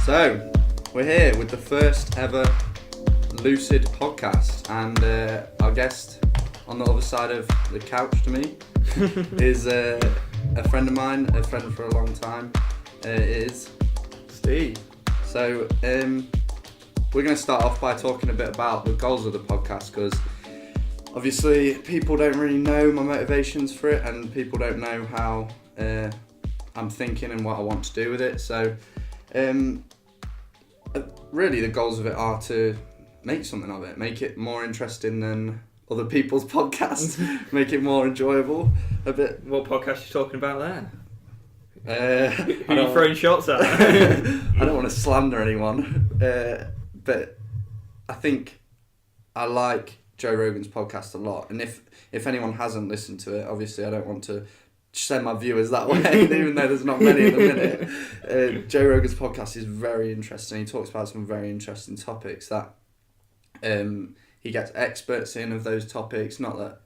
So, we're here with the first ever Lucid podcast, and our guest on the other side of the couch to me is a friend of mine, a friend for a long time. It is Steve. So, we're going to start off by talking a bit about the goals of the podcast, because obviously people don't really know my motivations for it, and people don't know how I'm thinking and what I want to do with it. So, really the goals of it are to make something of it, make it more interesting than other people's podcasts, make it more enjoyable a bit. What podcast are you talking about there? Who I are you throwing shots at? I don't want to slander anyone, but I think I like Joe Rogan's podcast a lot, and if anyone hasn't listened to it, obviously I don't want to send my viewers that way, even though there's not many at the minute. Joe Rogan's podcast is very interesting. He talks about some very interesting topics that he gets experts in of those topics. Not that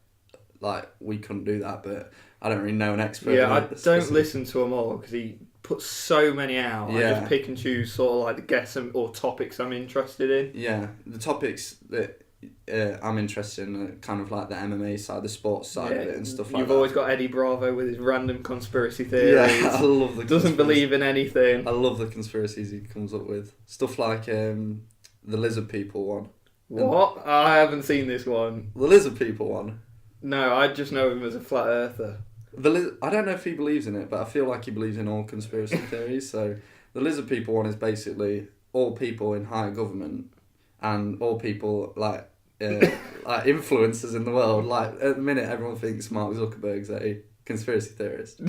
like we couldn't do that, but I don't really know an expert. Yeah, I don't listen to them all because he puts so many out. Yeah. I just pick and choose sort of like the guests or topics I'm interested in. Yeah, the topics that I'm interested in are kind of like the MMA side, the sports side of it and stuff like that. You've always got Eddie Bravo with his random conspiracy theories. Yeah, I love the Doesn't believe in anything. I love the conspiracies he comes up with. Stuff like the lizard people one. What? I haven't seen this one. The lizard people one? No, I just know him as a flat earther. I don't know if he believes in it, but I feel like he believes in all conspiracy theories. So the lizard people one is basically all people in higher government and all people like influencers in the world. Like at the minute, everyone thinks Mark Zuckerberg's a conspiracy theorist.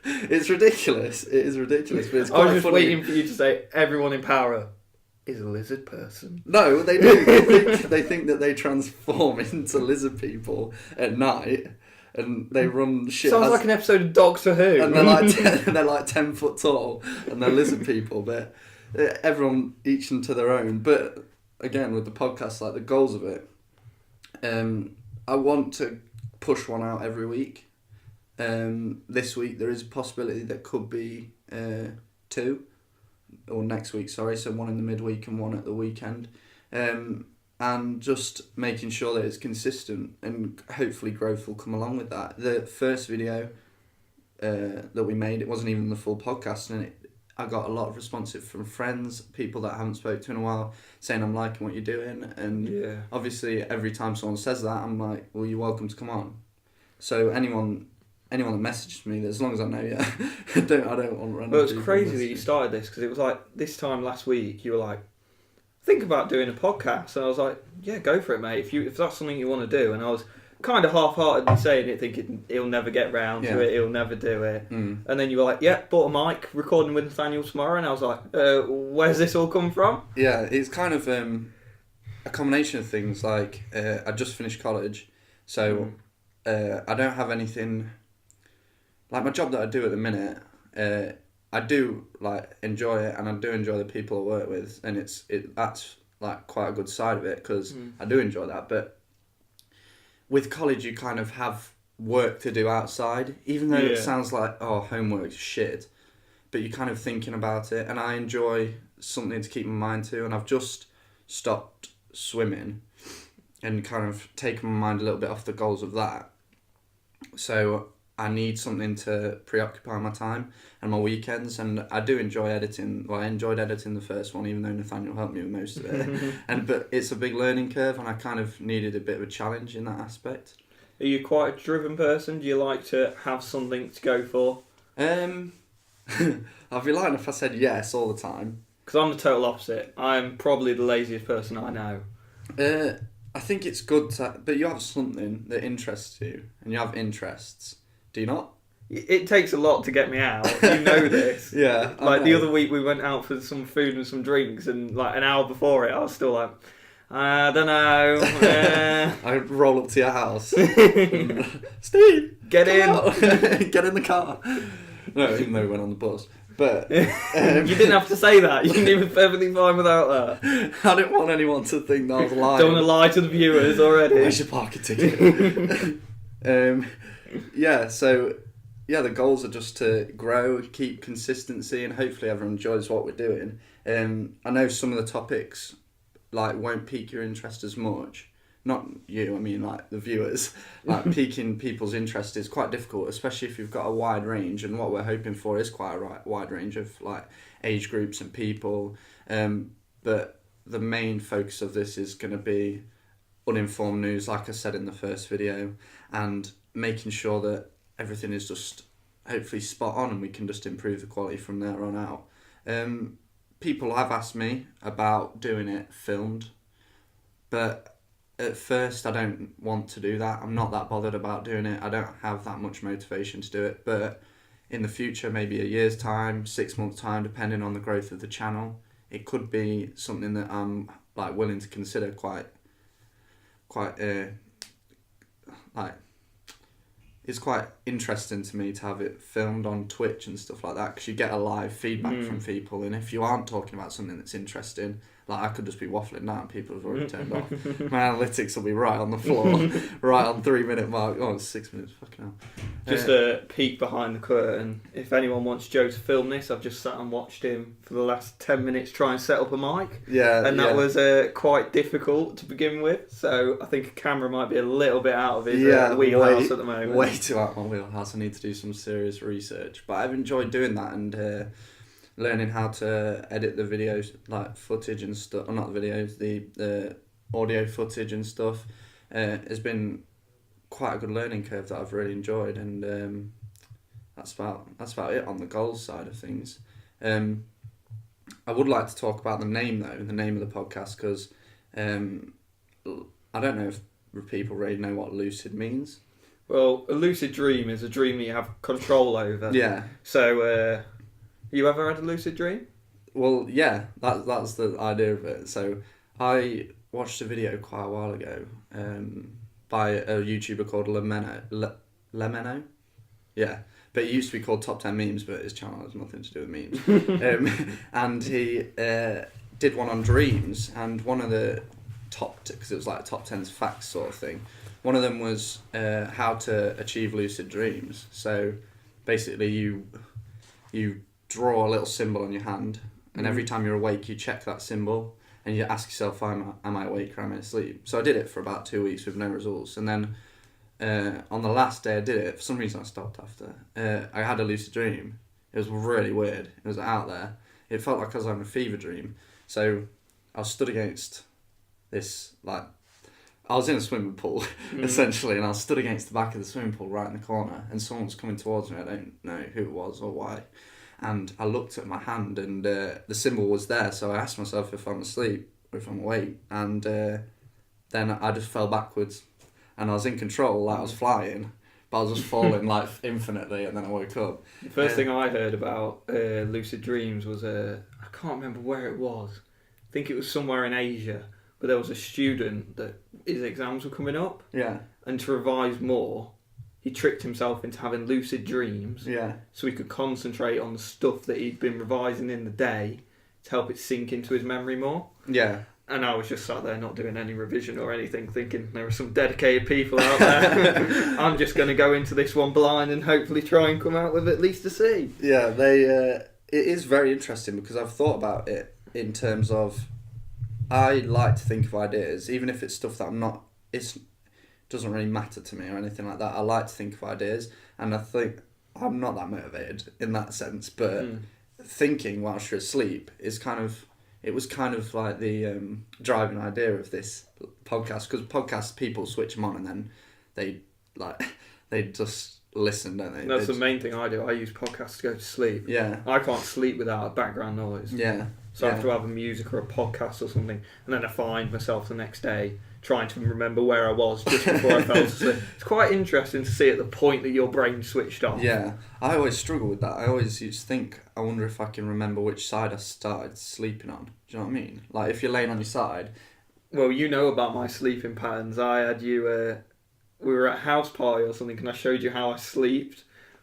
It's ridiculous. It is ridiculous, but it's quite I was just funny. waiting for you to say everyone in power is a lizard person. No, they do. They think that they transform into lizard people at night, and they run shit. Sounds like an episode of Doctor Who. And they're like 10 foot tall, and they're lizard people. But everyone each into their own. But again, with the podcast, like the goals of it, I want to push one out every week. This week there is a possibility that could be 2. Or next week, sorry, so one in the midweek and one at the weekend, and just making sure that it's consistent, and hopefully growth will come along with that. The first video that we made, it wasn't even the full podcast, and I got a lot of response from friends, people that I haven't spoken to in a while, saying I'm liking what you're doing, and obviously every time someone says that, I'm like, well, you're welcome to come on. So anyone that messages me, as long as I know you, I don't want random. Well, it's crazy that you started this, because it was like this time last week you were like, think about doing a podcast, and I was like, yeah, go for it, mate, if that's something you want to do. And I was kind of half-heartedly saying it, thinking he'll never get round to it, he'll never do it. And then you were like, yeah, bought a mic, recording with Nathaniel tomorrow, and I was like, where's this all come from? Yeah, it's kind of a combination of things. Like I just finished college, so I don't have anything. Like my job that I do at the minute, I do like enjoy it, and I do enjoy the people I work with, and that's like quite a good side of it, because I do enjoy that. But with college, you kind of have work to do outside, even though it sounds like homework's shit, but you're kind of thinking about it, and I enjoy something to keep my mind to, and I've just stopped swimming and kind of taken my mind a little bit off the goals of that. So I need something to preoccupy my time and my weekends, and I do enjoy editing. Well, I enjoyed editing the first one, even though Nathaniel helped me with most of it. But it's a big learning curve, and I kind of needed a bit of a challenge in that aspect. Are you quite a driven person? Do you like to have something to go for? I'd be lying if I said yes all the time. Because I'm the total opposite. I'm probably the laziest person I know. I think it's good but you have something that interests you, and you have interests. Do you not? It takes a lot to get me out. You know this. Yeah. Like the other week we went out for some food and some drinks, and like an hour before it I was still like, I don't know. I roll up to your house. Steve, get in. Get in the car. No, even though we went on the bus. But you didn't have to say that. You were perfectly fine without that. I didn't want anyone to think that I was lying. Don't want to lie to the viewers already. Where's your parking ticket? Yeah, so the goals are just to grow, keep consistency, and hopefully everyone enjoys what we're doing. I know some of the topics like won't pique your interest as much. Not you, I mean like the viewers. Like piquing people's interest is quite difficult, especially if you've got a wide range. And what we're hoping for is quite a wide range of like age groups and people. But the main focus of this is going to be uninformed news, like I said in the first video, and making sure that everything is just hopefully spot on and we can just improve the quality from there on out. People have asked me about doing it filmed, but at first I don't want to do that. I'm not that bothered about doing it. I don't have that much motivation to do it, but in the future, maybe a year's time, 6 months' time, depending on the growth of the channel, it could be something that I'm like willing to consider quite it's quite interesting to me to have it filmed on Twitch and stuff like that, because you get a live feedback from people, and if you aren't talking about something that's interesting, like I could just be waffling now and people have already turned off. My analytics will be right on the floor, right on 3 minute mark. Oh, it's 6 minutes, fucking hell. Just a peek behind the curtain. If anyone wants Joe to film this, I've just sat and watched him for the last 10 minutes try and set up a mic. Yeah. And that was quite difficult to begin with. So I think a camera might be a little bit out of his wheelhouse at the moment. Way too out of my wheelhouse. I need to do some serious research. But I've enjoyed doing that and learning how to edit the videos, like footage and stuff. Or not the videos, the audio footage and stuff. Has been quite a good learning curve that I've really enjoyed, and that's about it on the goals side of things. I would like to talk about the name of the podcast, because I don't know if people really know what lucid means. Well, a lucid dream is a dream that you have control over. Yeah. So, you ever had a lucid dream? Well, yeah, that's the idea of it. So I watched a video quite a while ago by a YouTuber called Lemeno. Yeah, but it used to be called Top 10 Memes, but his channel has nothing to do with memes. And he did one on dreams, and one of the because it was like top 10 facts sort of thing. One of them was how to achieve lucid dreams. So basically you draw a little symbol on your hand, and every time you're awake you check that symbol and you ask yourself, am I awake or am I asleep? So I did it for about 2 weeks with no results, and then on the last day I did it, for some reason I stopped after, I had a lucid dream. It was really weird. It was out there. It felt like I was having a fever dream. So I was stood against this, like, I was in a swimming pool, essentially, and I was stood against the back of the swimming pool right in the corner, and someone was coming towards me. I don't know who it was or why. And I looked at my hand, and the symbol was there, so I asked myself if I'm asleep or if I'm awake, and then I just fell backwards, and I was in control, like I was flying, but I was just falling like infinitely, and then I woke up. The first thing I heard about lucid dreams was, I can't remember where it was. I think it was somewhere in Asia, but there was a student that his exams were coming up. Yeah. And to revise more, he tricked himself into having lucid dreams. Yeah. So he could concentrate on the stuff that he'd been revising in the day to help it sink into his memory more. Yeah. And I was just sat there not doing any revision or anything, thinking there are some dedicated people out there. I'm just going to go into this one blind and hopefully try and come out with at least a C. Yeah, it is very interesting, because I've thought about it in terms of, I like to think of ideas, even if it's stuff that it doesn't really matter to me or anything like that. I like to think of ideas, and I think I'm not that motivated in that sense, but thinking whilst you're asleep is it was kind of like the driving idea of this podcast, because podcasts, people switch them on and then they just listen, don't they? That's the main thing I do. I use podcasts to go to sleep. Yeah. I can't sleep without background noise. Yeah. So I have to have a music or a podcast or something, and then I find myself the next day trying to remember where I was just before I fell asleep. It's quite interesting to see at the point that your brain switched off. Yeah, I always struggle with that. I always used to think, I wonder if I can remember which side I started sleeping on. Do you know what I mean? Like, if you're laying on your side. Well, you know about my sleeping patterns. I had you, we were at a house party or something, and I showed you how I slept,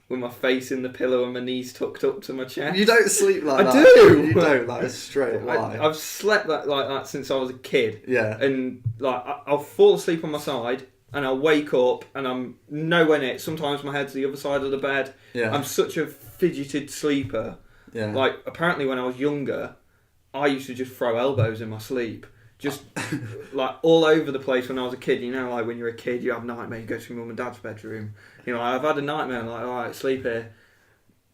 with my face in the pillow and my knees tucked up to my chest. You don't sleep like that. I do! You don't, that is straight lie. I've slept like that since I was a kid. Yeah. And like I'll fall asleep on my side, and I wake up and I'm nowhere near it. Sometimes my head's the other side of the bed. Yeah. I'm such a fidgeted sleeper. Yeah. Like, apparently when I was younger, I used to just throw elbows in my sleep. Just, like, all over the place when I was a kid. You know, like, when you're a kid, you have nightmare, you go to your mum and dad's bedroom. You know, I've had a nightmare, I'm like, alright, sleep here.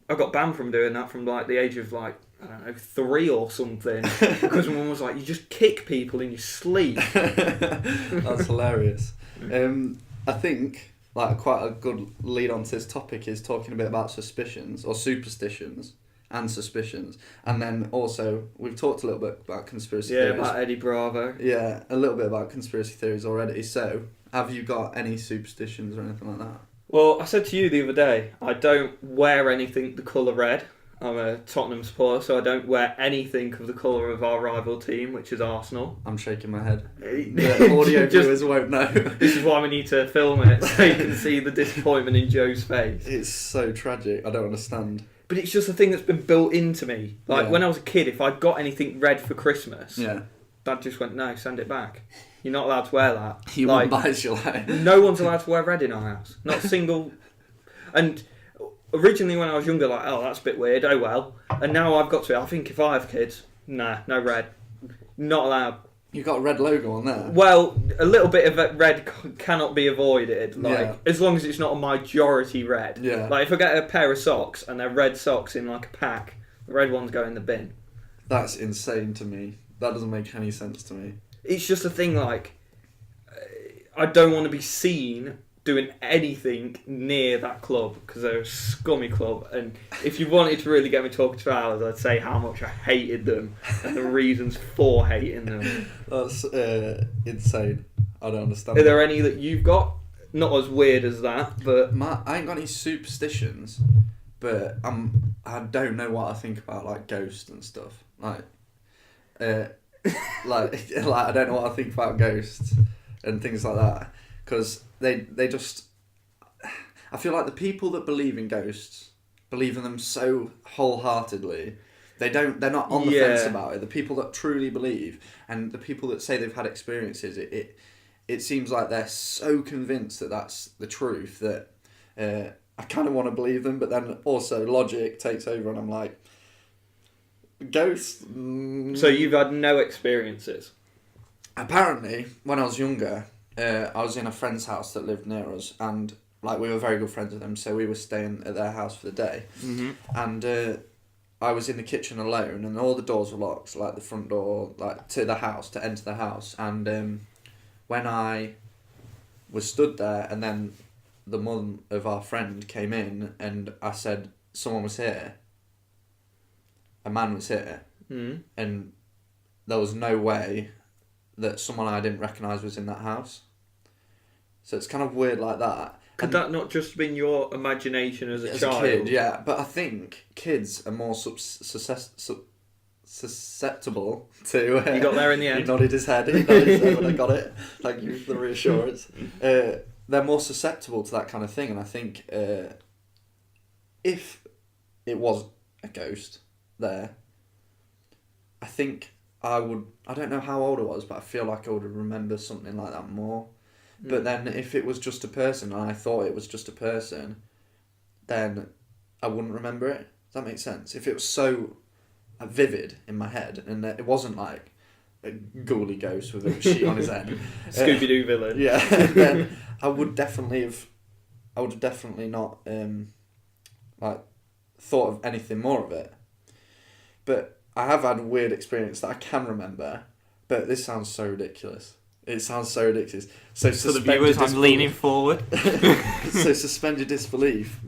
I got banned from doing that from, like, the age of, like, I don't know, 3 or something. Because my mum was like, you just kick people in your sleep. That's hilarious. I think, like, quite a good lead on to this topic is talking a bit about suspicions, or superstitions, and suspicions. And then also, we've talked a little bit about conspiracy theories. Yeah, about Eddie Bravo. Yeah, a little bit about conspiracy theories already. So, have you got any superstitions or anything like that? Well, I said to you the other day, I don't wear anything the colour red. I'm a Tottenham supporter, so I don't wear anything of the colour of our rival team, which is Arsenal. I'm shaking my head. The audio viewers won't know. This is why we need to film it, so you can see the disappointment in Joe's face. It's so tragic. I don't understand. But it's just a thing that's been built into me. Like, when I was a kid, if I got anything red for Christmas, Dad just went, no, send it back. You're not allowed to wear that. He won't buy it, like. No one's allowed to wear red in our house. Not a single... And... Originally, when I was younger, like, oh, that's a bit weird, oh well. And now I've got to, I think if I have kids, nah, no red. Not allowed. You've got a red logo on there. Well, a little bit of red cannot be avoided, like, as long as it's not a majority red. Yeah. Like, if I get a pair of socks, and they're red socks in, like, a pack, the red ones go in the bin. That's insane to me. That doesn't make any sense to me. It's just a thing, like, I don't want to be seen doing anything near that club because they're a scummy club, and if you wanted to really get me talking for hours, I'd say how much I hated them and the reasons for hating them. That's insane. I don't understand. Are there any that you've got? Not as weird as that, but I ain't got any superstitions, but I don't know what I think about, like, ghosts and stuff. Like I don't know what I think about ghosts and things like that, because they just... I feel like the people that believe in ghosts believe in them so wholeheartedly. They're not on the fence about it. The people that truly believe, and the people that say they've had experiences, it seems like they're so convinced that that's the truth that I kind of want to believe them, but then also logic takes over and I'm like, ghosts? So you've had no experiences? Apparently, when I was younger, I was in a friend's house that lived near us, and like we were very good friends with them, so we were staying at their house for the day. Mm-hmm. And I was in the kitchen alone, and all the doors were locked, like the front door, like to the house, to enter the house. And when I was stood there, and then the mum of our friend came in, and I said, someone was here. A man was here. Mm. And there was no way that someone I didn't recognise was in that house. So it's kind of weird like that. Could that not just have been your imagination as a child? Kid, yeah. But I think kids are more susceptible to... you got there in the end. He nodded his head. He nodded his head when I got it. Thank you for the reassurance. They're more susceptible to that kind of thing. And I think if it was a ghost there, I think I would... I don't know how old I was, but I feel like I would remember something like that more. But then if it was just a person and I thought it was just a person, then I wouldn't remember it. Does that make sense? If it was so vivid in my head and it wasn't like a ghouly ghost with a sheet on his head. Scooby-Doo villain. Yeah, then I would definitely not like thought of anything more of it. But I have had a weird experience that I can remember, but this sounds so ridiculous. It sounds so ridiculous. So the viewers, I'm leaning forward. So suspend your disbelief.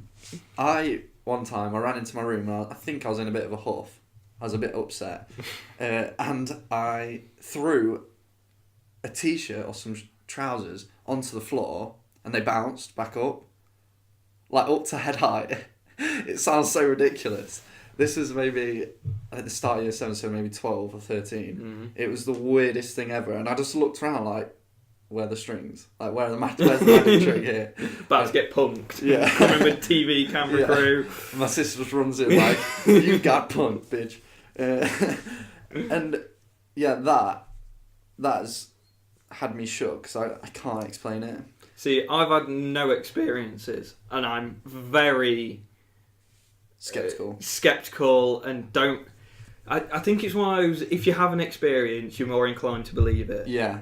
One time, I ran into my room and I think I was in a bit of a huff. I was a bit upset. And I threw a t-shirt or some trousers onto the floor and they bounced back up. Like up to head height. It sounds so ridiculous. This was maybe at the start of year 7, so maybe 12 or 13. Mm-hmm. It was the weirdest thing ever. And I just looked around like, where are the strings? Like, where's the magic trick here? About to get punked. Yeah. Coming with TV, camera crew. My sister just runs in like, you got punked, bitch. And yeah, that has had me shook, because I can't explain it. See, I've had no experiences, and I'm very skeptical, and don't. I think it's one of those. If you have an experience, you're more inclined to believe it. Yeah.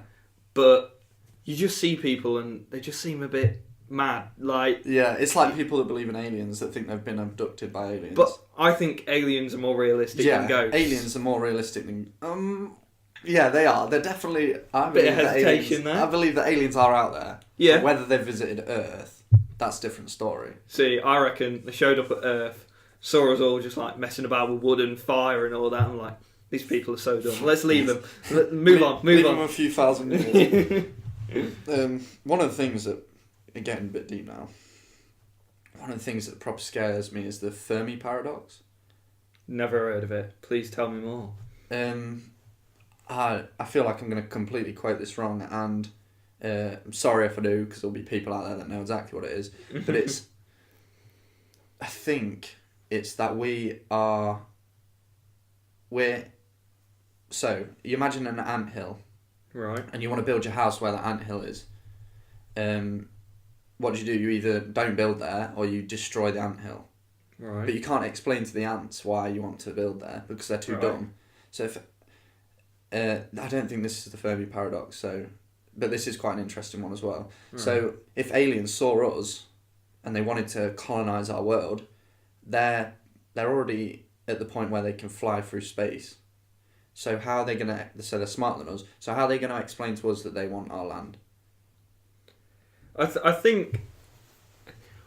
But you just see people, and they just seem a bit mad. Like, yeah, it's like people that believe in aliens that think they've been abducted by aliens. But I think aliens are more realistic than ghosts. Aliens are more realistic than yeah, they are. They're definitely. I bit of hesitation there. I believe that aliens are out there. Yeah. But whether they've visited Earth, that's a different story. See, I reckon they showed up at Earth, saw us all just like messing about with wood and fire and all that. I'm like, these people are so dumb. Let's leave them. Move on. Leave them a few thousand years. One of the things that, again, a bit deep now. One of the things that probably scares me is the Fermi paradox. Never heard of it. Please tell me more. I feel like I'm going to completely quote this wrong, and I'm sorry if I do, because there'll be people out there that know exactly what it is. But I think it's that so you imagine an anthill, right? And you want to build your house where the anthill is. What do? You either don't build there or you destroy the anthill. Right. But you can't explain to the ants why you want to build there because they're too dumb. So if I don't think this is the Fermi paradox, but this is quite an interesting one as well. Right. So if aliens saw us and they wanted to colonize our world, they're already at the point where they can fly through space. So how are they going to... So they're smarter than us. So how are they going to explain to us that they want our land? I think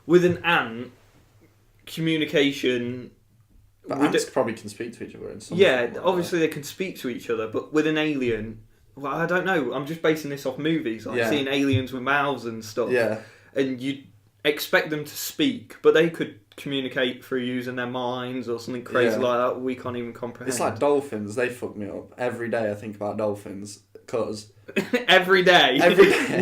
with an ant, communication... But ants probably can speak to each other in some Yeah, obviously they can speak to each other, but with an alien... Well, I don't know. I'm just basing this off movies. Like seeing aliens with mouths and stuff. Yeah. And you'd expect them to speak, but they could communicate through using their minds or something crazy like that we can't even comprehend. It's like dolphins. They fuck me up. Every day I think about dolphins because... Every day?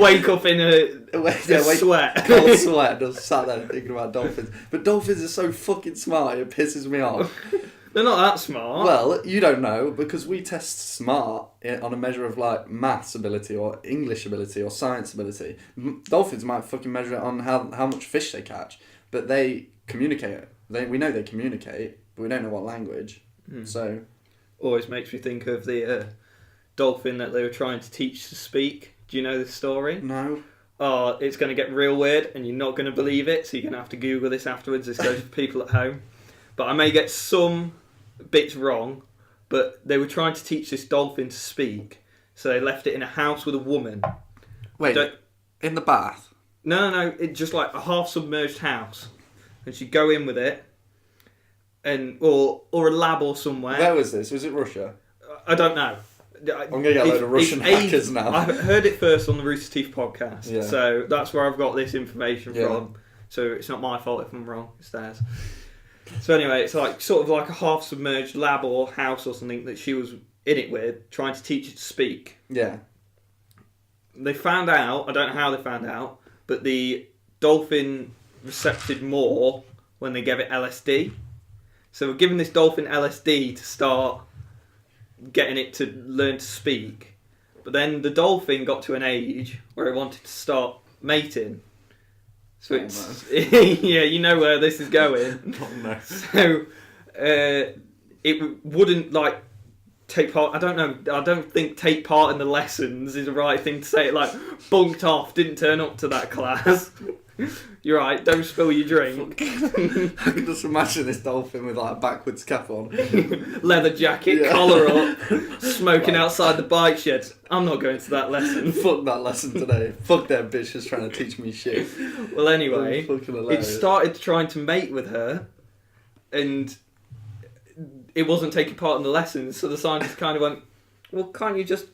Wake up in a sweat. Cold sweat. Just sat there thinking about dolphins. But dolphins are so fucking smart, it pisses me off. They're not that smart. Well, you don't know, because we test smart on a measure of like maths ability or English ability or science ability. Dolphins might fucking measure it on how much fish they catch, but they communicate. We know they communicate, but we don't know what language. So, always makes me think of the dolphin that they were trying to teach to speak. Do you know this story? No. Oh, it's going to get real weird, and you're not going to believe it, so you're going to have to Google this afterwards. This goes for people at home. But I may get some bits wrong, but they were trying to teach this dolphin to speak, so they left it in a house with a woman. Wait, in the bath? No, it's just like a half-submerged house. And she'd go in with it, or a lab or somewhere. Where was this? Was it Russia? I don't know. I'm going to get a load of Russian hackers now. I heard it first on the Rooster Teeth podcast, so that's where I've got this information from. So it's not my fault if I'm wrong, it's theirs. So anyway, it's like sort of like a half-submerged lab or house or something that she was in it with, trying to teach it to speak. Yeah. They found out, I don't know how they found out, but the dolphin recepted more when they gave it LSD. So we're giving this dolphin LSD to start getting it to learn to speak. But then the dolphin got to an age where it wanted to start mating. So it's yeah, you know where this is going. Oh, no. So it wouldn't like take part. I don't know. I don't think take part in the lessons is the right thing to say. It like bunked off, didn't turn up to that class. You're right. Don't spill your drink. I can just imagine this dolphin with like a backwards cap on, leather jacket, collar up, smoking outside the bike shed. I'm not going to that lesson. Fuck that lesson today. Fuck them bitches trying to teach me shit. Well, anyway, it started trying to mate with her, and it wasn't taking part in the lessons. So the scientist kind of went, "Well, can't you just,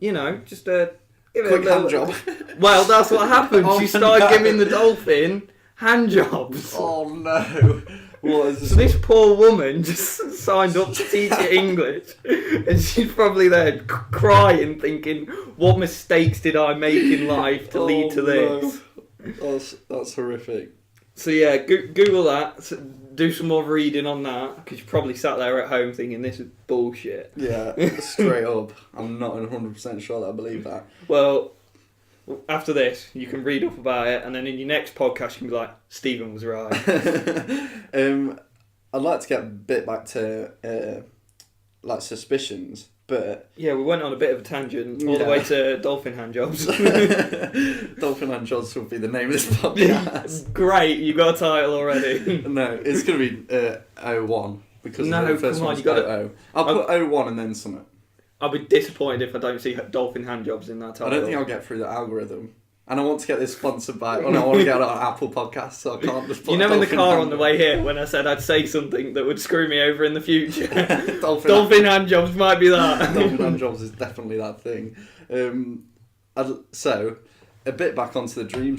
quick hand job." Well, that's what happened. She started giving the dolphin hand jobs. Oh no! What is this? So this poor woman just signed up to teach it English, and she's probably there crying, thinking, "What mistakes did I make in life to lead to this?" No. That's horrific. So yeah, Google that. Do some more reading on that, because you probably sat there at home thinking this is bullshit. Yeah, straight up. I'm not 100% sure that I believe that. Well, After this, you can read up about it, and then in your next podcast, you can be like, Stephen was right. I'd like to get a bit back to like suspicions, but yeah, we went on a bit of a tangent all the way to dolphin handjobs. Dolphin handjobs will be the name of this podcast. Great, you got a title already. No, it's going to be 01 because no, the first come on, one's you got to. 00. I'll put 01 and then something. I'll be disappointed if I don't see dolphin handjobs in that title. I don't think I'll get through the algorithm. And I want to get this sponsored by... Oh no, I want to get it on Apple Podcasts, so I can't just put in the car on the way here when I said I'd say something that would screw me over in the future. Dolphin handjobs might be that. Dolphin handjobs is definitely that thing. So, a bit back onto the dream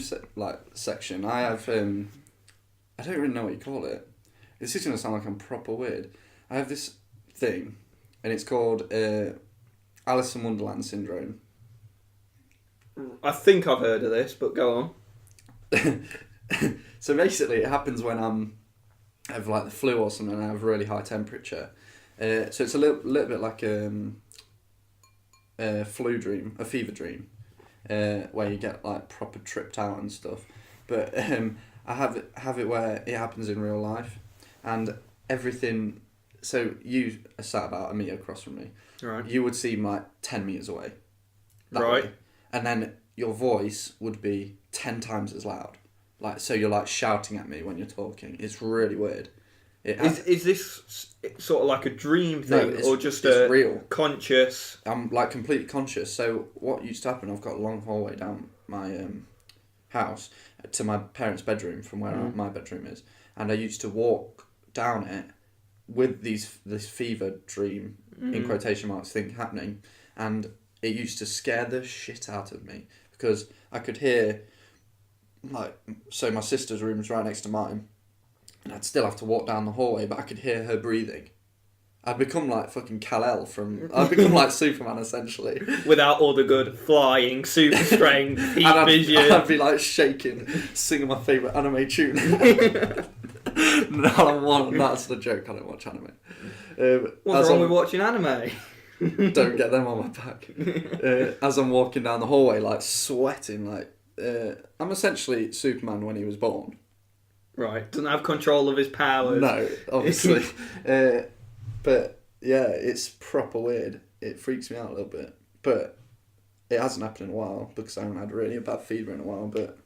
section. I have... I don't really know what you call it. This is going to sound like I'm proper weird. I have this thing, and it's called Alice in Wonderland syndrome. I think I've heard of this, but go on. So basically, it happens when I have like the flu or something, and I have a really high temperature. So it's a little bit like a flu dream, a fever dream, where you get like proper tripped out and stuff. But I have it where it happens in real life, and everything. So you are sat about a metre across from me. Right. You would seem like 10 metres away. Right. Way. And then your voice would be 10 times as loud. Like, so you're like shouting at me when you're talking. It's really weird. Is this sort of like a dream thing, or just real? Conscious? I'm like completely conscious. So what used to happen? I've got a long hallway down my house to my parents' bedroom from where my bedroom is, and I used to walk down it with this fever dream in quotation marks thing happening, and it used to scare the shit out of me because I could hear, like, so my sister's room was right next to mine, and I'd still have to walk down the hallway, but I could hear her breathing. I'd become like fucking I'd become like Superman essentially. Without all the good flying, super strength, heat vision. I'd be like shaking, singing my favourite anime tune. No, that's the joke, I don't watch anime. What's wrong with watching anime? Don't get them on my back. As I'm walking down the hallway, like sweating, like I'm essentially Superman when he was born. Right, doesn't have control of his powers. No, obviously. But yeah, it's proper weird. It freaks me out a little bit. But it hasn't happened in a while because I haven't had really a bad fever in a while. But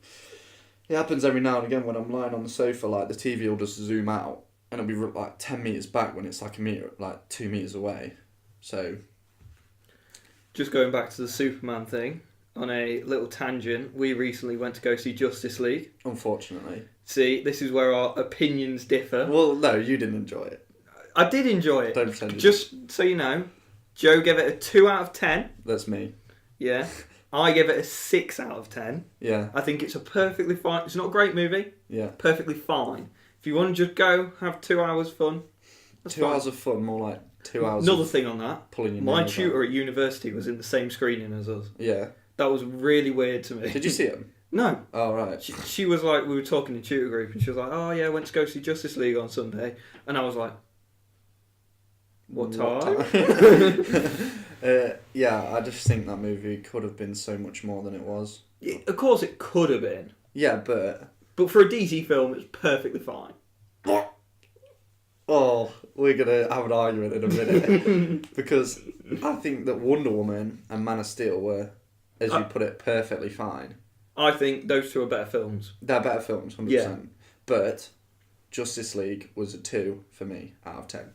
it happens every now and again when I'm lying on the sofa, like the TV will just zoom out and it'll be like 10 metres back when it's like a metre, like 2 metres away. So, just going back to the Superman thing, on a little tangent, we recently went to go see Justice League. Unfortunately. See, this is where our opinions differ. Well, no, you didn't enjoy it. I did enjoy it. Don't pretend you Just so you know, Joe gave it a 2 out of 10. That's me. Yeah. I give it a 6 out of 10. Yeah. I think it's a perfectly fine... It's not a great movie. Yeah. Perfectly fine. If you want to just go, have 2 hours fun, that's 2 hours of fun, more like 2 hours Another thing on that, pulling your my nails tutor out. at university was in the same screening as us. Yeah. That was really weird to me. Did you see him? No. Oh, right. She was like, we were talking in tutor group, and she was like, oh yeah, I went to go see Justice League on Sunday. And I was like, what time? Yeah, I just think that movie could have been so much more than it was. Yeah, of course it could have been. Yeah, but... But for a DC film, it's perfectly fine. Oh, we're going to have an argument in a minute. Because I think that Wonder Woman and Man of Steel were, as you put it, perfectly fine. I think those two are better films. They're better films, 100%. Yeah. But Justice League was a 2 for me out of 10.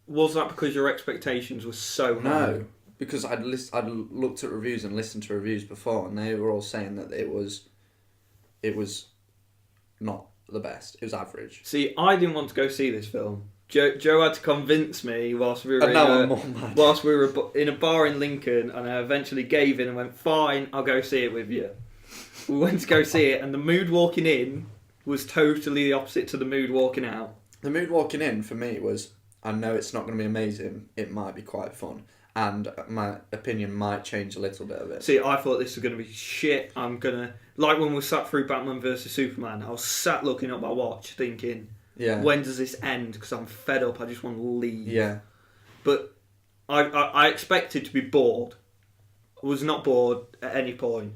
Was that because your expectations were so high? No, because I'd looked at reviews and listened to reviews before, and they were all saying that it was not the best. It was average. See, I didn't want to go see this film. Joe had to convince me whilst we were in a bar in Lincoln, and I eventually gave in and went, fine, I'll go see it with you. We went to go see it, and the mood walking in was totally the opposite to the mood walking out. The mood walking in for me was, I know it's not going to be amazing, it might be quite fun, and my opinion might change a little bit of it. See, I thought this was going to be shit. Like when we sat through Batman vs Superman, I was sat looking at my watch thinking, yeah, when does this end? Because I'm fed up, I just want to leave. Yeah. But I expected to be bored. I was not bored at any point.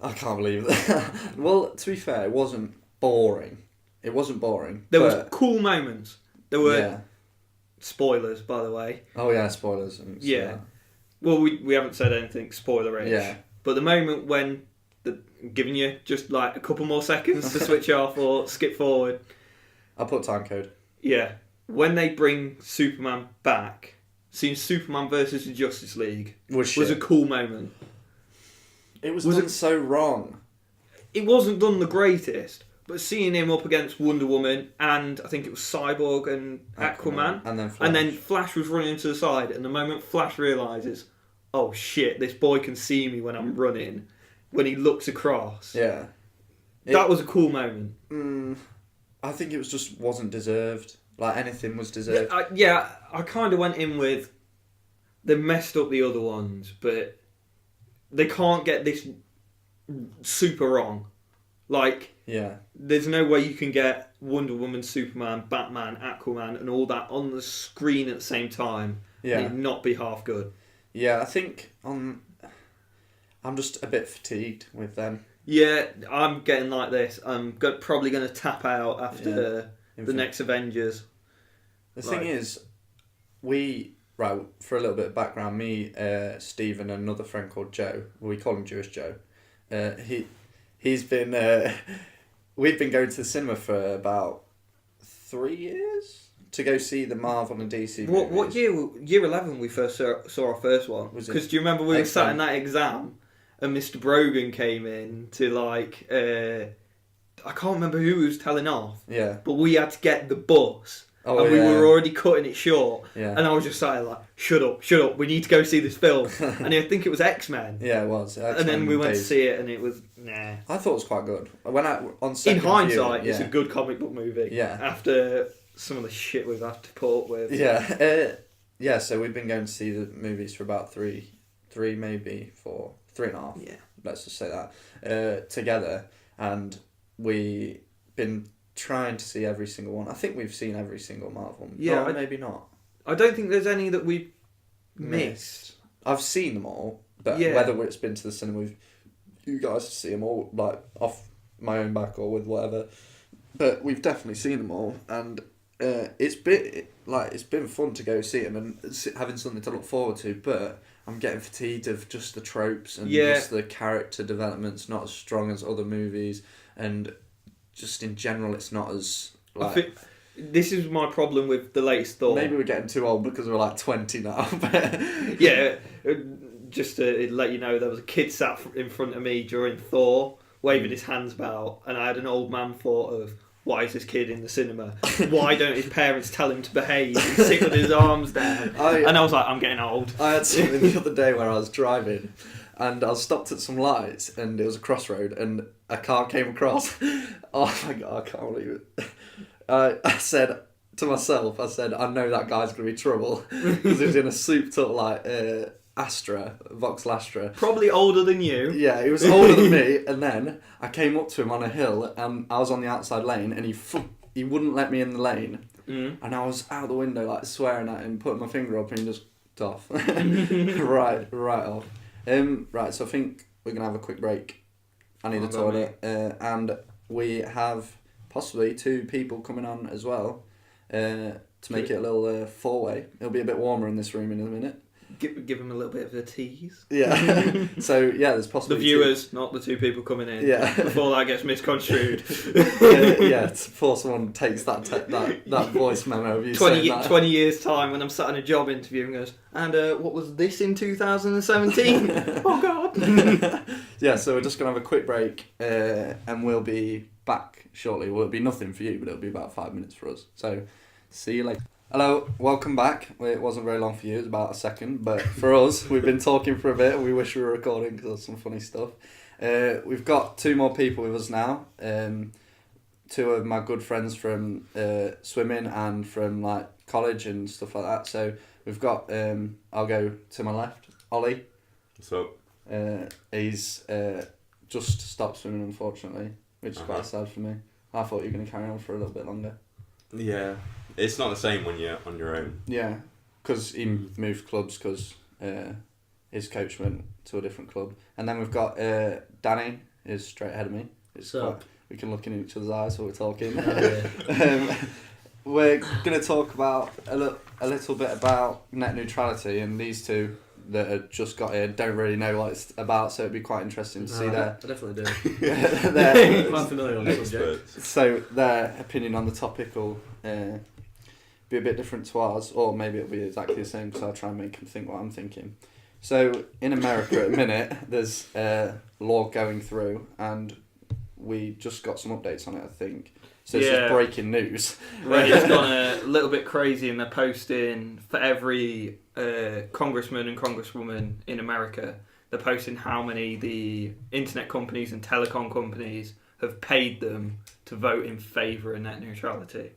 I can't believe that. Well, to be fair, it wasn't boring. There was cool moments. There were yeah. spoilers, by the way. Oh yeah, spoilers. Yeah. Well, we haven't said anything spoiler-ish. Yeah. But the moment when giving you just like a couple more seconds to switch off or skip forward. I'll put time code. Yeah. When they bring Superman back, seeing Superman versus the Justice League was a cool moment. It was done so wrong. It wasn't done the greatest, but seeing him up against Wonder Woman and I think it was Cyborg and Aquaman and then Flash was running to the side, and the moment Flash realises, oh shit, this boy can see me when I'm running, when he looks across. Yeah. That was a cool moment. I think it was just wasn't deserved. Like anything was deserved. I kind of went in with they messed up the other ones, but they can't get this super wrong. Like, there's no way you can get Wonder Woman, Superman, Batman, Aquaman, and all that on the screen at the same time and it not be half good. Yeah, I think I'm just a bit fatigued with them. Yeah, I'm getting like this. I'm probably going to tap out after the next Avengers. The thing is, for a little bit of background, me, Steve, and another friend called Joe, we call him Jewish Joe, he's been, we've been going to the cinema for about 3 years to go see the Marvel and DC movies. What year 11 we first saw our first one? Because do you remember we were sat in that exam and Mr. Brogan came in to like, I can't remember who he was telling off. Yeah. But we had to get the bus. And we were already cutting it short. Yeah. And I was just sat like, shut up, we need to go see this film. And I think it was X-Men. Yeah, it was. X-Men and then we went to see it and it was, nah. I thought it was quite good. In hindsight, it's a good comic book movie. Yeah. After some of the shit we've had to put up with. Yeah. So we've been going to see the movies for about 3, maybe 4, 3.5. Yeah. Let's just say that. Together. And we've been trying to see every single one. I think we've seen every single Marvel. Yeah, maybe not. I don't think there's any that we missed. I've seen them all, but whether it's been to the cinema with you guys to see them all, like off my own back or with whatever, but we've definitely seen them all, and it's been fun to go see them and having something to look forward to. But I'm getting fatigued of just the tropes and just the character development's not as strong as other movies, and just in general, it's not as like. I think this is my problem with the latest Thor. Maybe we're getting too old because we're like 20 now. But yeah, just to let you know, there was a kid sat in front of me during Thor, waving his hands about, and I had an old man thought of, why is this kid in the cinema? Why don't his parents tell him to behave and sit with his arms down? And I was like, I'm getting old. I had something the other day where I was driving and I was stopped at some lights and it was a crossroad and a car came across. Oh my God, I can't believe it. I said to myself, I know that guy's going to be trouble because he was in a souped up like Astra, Vauxhall Astra. Probably older than you. Yeah, he was older than me, and then I came up to him on a hill and I was on the outside lane and he wouldn't let me in the lane. And I was out the window like swearing at him, putting my finger up and he just off. right off. Right, so I think we're going to have a quick break. I need a toilet. And we have possibly 2 people coming on as well to make it a little 4-way. It'll be a bit warmer in this room in a minute. Give them a little bit of a tease. Yeah. So, yeah, there's possibly the viewers, not the 2 people coming in. Yeah. Before that gets misconstrued. Before someone takes that voice memo of you 20 years' time when I'm sat in a job interview and goes, and what was this in 2017? Oh, God. Yeah, so we're just going to have a quick break and we'll be back shortly. Well, it'll be nothing for you, but it'll be about 5 minutes for us. So, see you later. Hello, welcome back. It wasn't very long for you, it was about a second, but for us, we've been talking for a bit and we wish we were recording because there's some funny stuff. We've got 2 more people with us now. 2 of my good friends from swimming and from like college and stuff like that. So we've got, I'll go to my left, Ollie. What's up? He's just stopped swimming, unfortunately, which is quite sad for me. I thought you were going to carry on for a little bit longer. Yeah, it's not the same when you're on your own. Yeah, because he moved clubs because his coach went to a different club. And then we've got Danny, is straight ahead of me. It's So- quite, we can look in each other's eyes while we're talking. Oh, yeah. We're going to talk about a little bit about net neutrality, and these two that have just got here don't really know what it's about, so it'd be quite interesting to see I definitely do. their Quite familiar on the subject. Experts. so their opinion on the topic will be a bit different to ours, or maybe it'll be exactly the same because I'll try and make them think what I'm thinking. So in America at the minute, there's a law going through, and we just got some updates on it, I think. So this Yeah. is breaking news. Reddit's gone a little bit crazy, and they're posting for every congressman and congresswoman in America, they're posting how many the internet companies and telecom companies have paid them to vote in favour of net neutrality.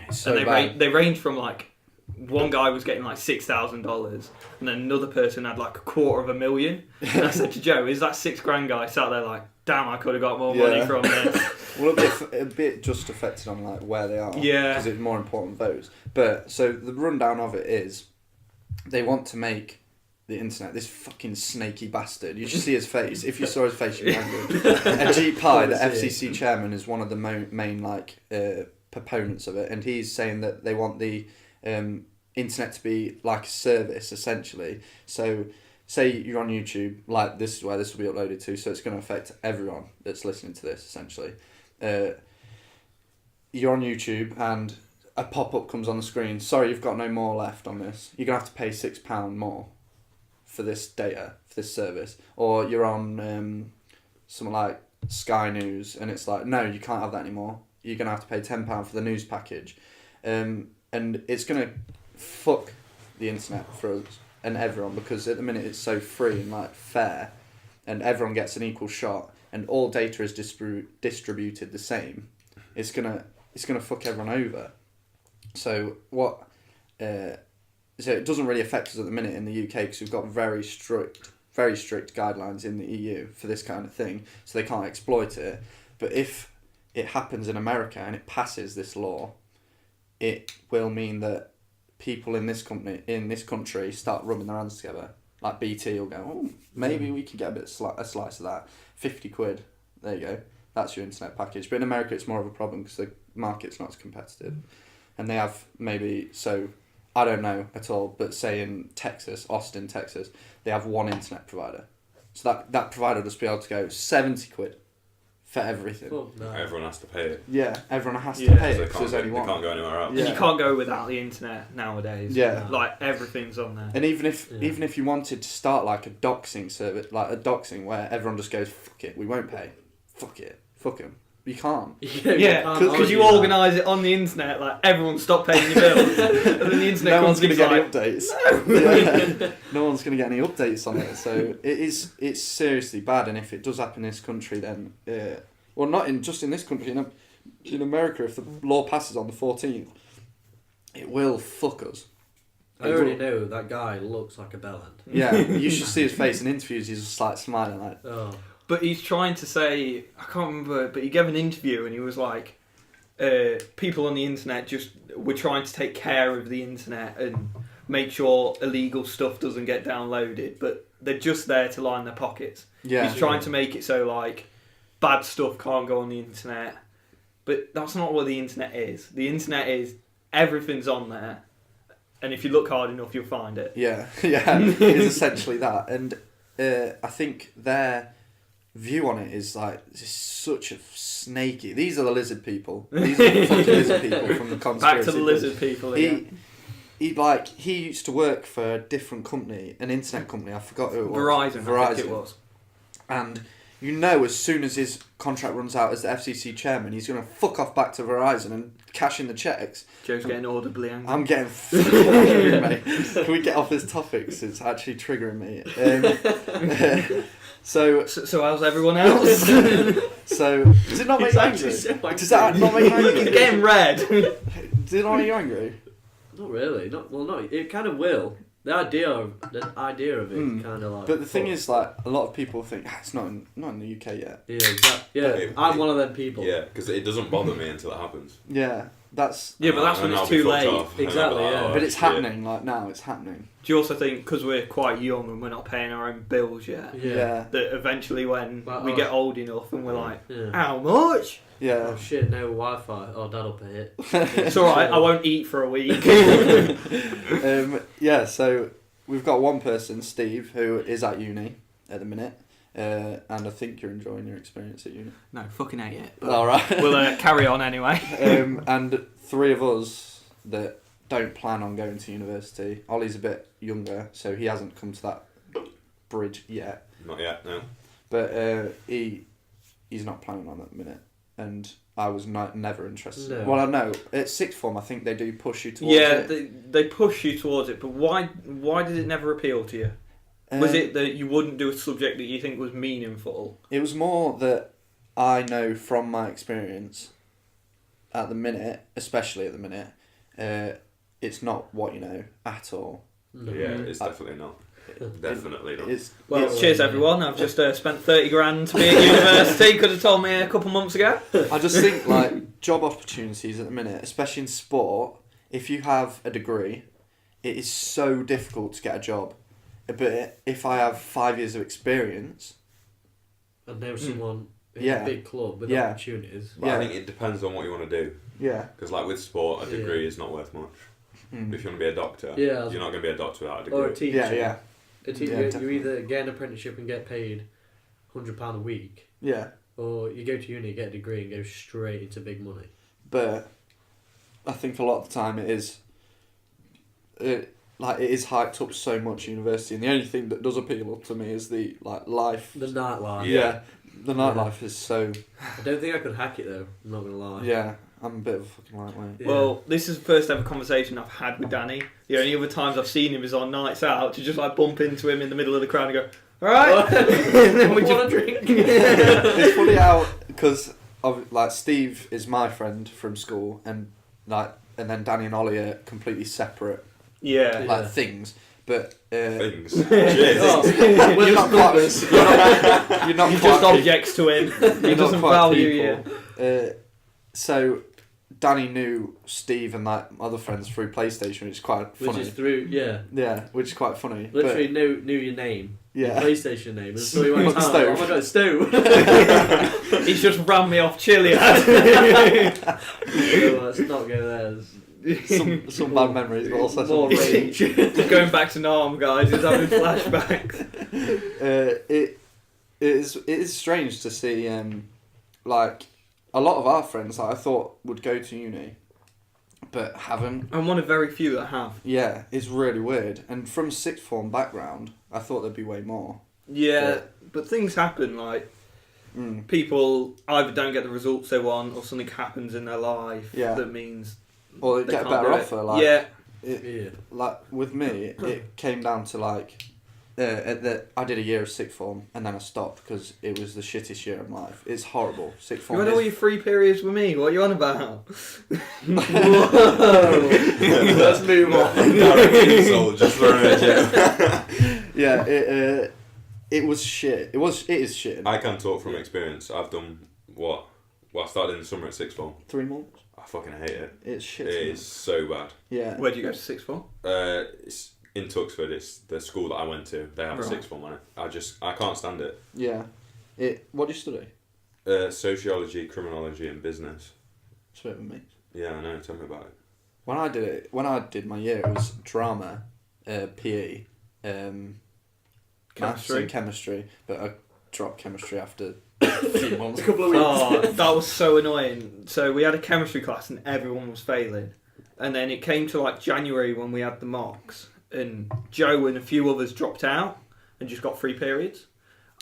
It's so And bad. they range from like, one guy was getting like $6,000, and then another person had like $250,000. And I said to Joe, "Is that $6,000 guy sat there like, damn, I could have got more money Yeah. from this." Well, a bit just affected on like where they are. Yeah. Because it's more important votes. But so the rundown of it is, they want to make the internet this fucking snaky bastard. You should see his face. If you saw his face, you'd be angry. Ajit Pai, the FCC chairman, is one of the main like proponents of it, and he's saying that they want the internet to be like a service essentially. So say you're on YouTube, like this is where this will be uploaded to, so it's going to affect everyone that's listening to this essentially. You're on YouTube and a pop-up comes on the screen, sorry, you've got no more left on this, you're going to have to pay £6 more for this data, for this service. Or you're on something like Sky News and it's like, no, you can't have that anymore, you're going to have to pay £10 for the news package. And it's going to fuck the internet for us and everyone, because at the minute it's so free and like fair and everyone gets an equal shot and all data is distributed the same. It's gonna fuck everyone over. So what so it doesn't really affect us at the minute in the UK because we've got very strict guidelines in the EU for this kind of thing, so they can't exploit it. But if it happens in America and it passes this law, it will mean that people in this country start rubbing their hands together. Like BT will go, oh, maybe we can get a slice of that. £50, there you go. That's your internet package. But in America, it's more of a problem because the market's not as competitive, and they have maybe I don't know at all, but say in Texas, Austin, Texas, they have one internet provider. So that provider will just be able to go £70 for everything. Oh, no. Everyone has to pay it. Yeah, everyone has to Yeah. pay it They because there's can't, only they one. can't go anywhere else. Yeah. And you can't go without the internet nowadays. Yeah. Like, everything's on there. And even if Yeah. you wanted to start like a doxing service, like a doxing where everyone just goes, fuck it, we won't pay. Fuck it, fuck them. You can't. Yeah, because you organise it on the internet, like, everyone stop paying your bills, and then the internet No one's going to company's get any like, updates. Yeah. No one's going to get any updates on it. So it's seriously bad. And if it does happen in this country, then well, not just in this country, in America, if the law passes on the 14th, it will fuck us. I already know that guy looks like a bellend. Yeah, you should see his face in interviews. He's just like smiling, like. Oh. But he's trying to say, I can't remember, but he gave an interview and he was like, people on the internet we're trying to take care of the internet and make sure illegal stuff doesn't get downloaded, but they're just there to line their pockets. Yeah. He's trying to make it so, like, bad stuff can't go on the internet. But that's not what the internet is. The internet is, everything's on there, and if you look hard enough, you'll find it. Yeah, it's essentially that. And I think their view on it is like, this is such a snaky. These are the lizard people. These are the fucking lizard people from the conspiracy. Back to the lizard people again. He used to work for a different company, an internet company. I forgot who it was. Verizon, I think it was. And you know, as soon as his contract runs out as the FCC chairman, he's going to fuck off back to Verizon and cash in the checks. Joe's getting audibly angry. I'm getting fucking angry, mate. Can we get off this topic? 'Cause it's actually triggering me. So how's everyone else? So does it not make you angry? Does that not make you angry? He's getting red. Does it not make you angry? Not really. It kind of will. The idea of it kind of like. But the thing is, like, a lot of people think it's not in the UK yet. Yeah, exactly. Yeah, I'm one of them people. Yeah, because it doesn't bother me until it happens. Yeah, that's Yeah, but that's when And it's I'll be too fucked late. off, and I'll be Exactly, like, yeah. oh, but it's shit. happening. Like now, it's happening. Do you also think because we're quite young and we're not paying our own bills yet, Yeah. that eventually when Well, we I get was- old enough and we're like, Yeah. how much? Yeah. Oh shit, no Wi-Fi. Oh, Dad'll pay it. It's alright, I won't eat for a week. Yeah, so we've got one person, Steve, who is at uni at the minute, and I think you're enjoying your experience at uni. No, fucking hate it. But All right. we'll carry on anyway. And 3 of us that don't plan on going to university. Ollie's a bit younger, so he hasn't come to that bridge yet. Not yet, no. But he's not planning on it at the minute, and I was never interested. No. Well, I know at sixth form, I think they do push you towards Yeah, it. they push you towards it, but why did it never appeal to you? Was Um, it that you wouldn't do a subject that you think was meaningful? It was more that I know from my experience at the minute, especially at the minute, it's not what you know at all. No. Yeah, it's definitely not. Definitely not. It's, Well, it's- Cheers, everyone. I've just spent 30 grand to be at university. Could have told me a couple months ago. I just think like job opportunities at the minute, especially in sport, if you have a degree, it is so difficult to get a job. But if I have 5 years of experience, I know someone in Yeah. a big club with Yeah. opportunities. But I Yeah. think it depends on what you want to do. yeah, Because like with sport, a Yeah. degree is not worth much. Mm. If you want to be a doctor, Yeah. you're not going to be a doctor without a degree. Or a teacher. yeah, A teacher, Yeah, you definitely. either get an apprenticeship and get paid £100 a week, yeah. or you go to uni, get a degree, and go straight into big money. But I think a lot of the time it is hyped up so much university, and the only thing that does appeal to me is the life. The nightlife. Yeah. The nightlife is so. I don't think I could hack it though. I'm not gonna lie. Yeah, I'm a bit of a fucking lightweight. Yeah. Well, this is the first ever conversation I've had with Danny. The only other times I've seen him is on nights out to just like bump into him in the middle of the crowd and go, "Alright," and then we Want a just drink? It's funny how because Steve is my friend from school, and then Danny and Ollie are completely separate yeah. things. But Things. you're We're not just quite. numbers. You're not He quite just people. objects to him. He You're not doesn't quite value you. people. So Danny knew Steve and other friends through PlayStation, which is quite Which funny. is through, Yeah, which is quite funny. literally knew your name, your Yeah. PlayStation name, and saw you went, Stove. oh my god, Stu! He's just ran me off Chiliad. So, let's not go there. There's some bad memories, but also more some. rage. He's going back to Narm, guys. He's having flashbacks. It is strange to see like a lot of our friends that I thought would go to uni, but haven't. I'm one of very few that have. Yeah, it's really weird. And from sixth form background, I thought there'd be way more. Yeah, but things happen. Like people either don't get the results they want, or something happens in their life Yeah. that means Or they they get a can't better do it. offer. Like Yeah, Yeah. like with me, it came down to I did a year of sixth form and then I stopped because it was the shittest year of my life. It's horrible. Sixth you form. had all Is, your free periods with me. What are you on about? Whoa! Let's move on. Direct insult, just throwing a gem. yeah, it was shit. It is shit. I can talk from experience. I've done what? Well, I started in the summer at sixth form. 3 months. I fucking hate it. It's shit. It isn't is so bad. Yeah. Where do you go to sixth form? It's in Tuxford. It's the school that I went to. They have a Right. sixth form on it. I can't stand it. Yeah. What do you study? Sociology, criminology, and business. It's a bit of a mix. Yeah, I know. Tell me about it. When I did my year, it was drama, PE, maths and chemistry, but I dropped chemistry after a few months. A couple of weeks. Oh, that was so annoying. So we had a chemistry class and everyone was failing. And then it came to like January when we had the mocks, and Joe and a few others dropped out and just got 3 periods.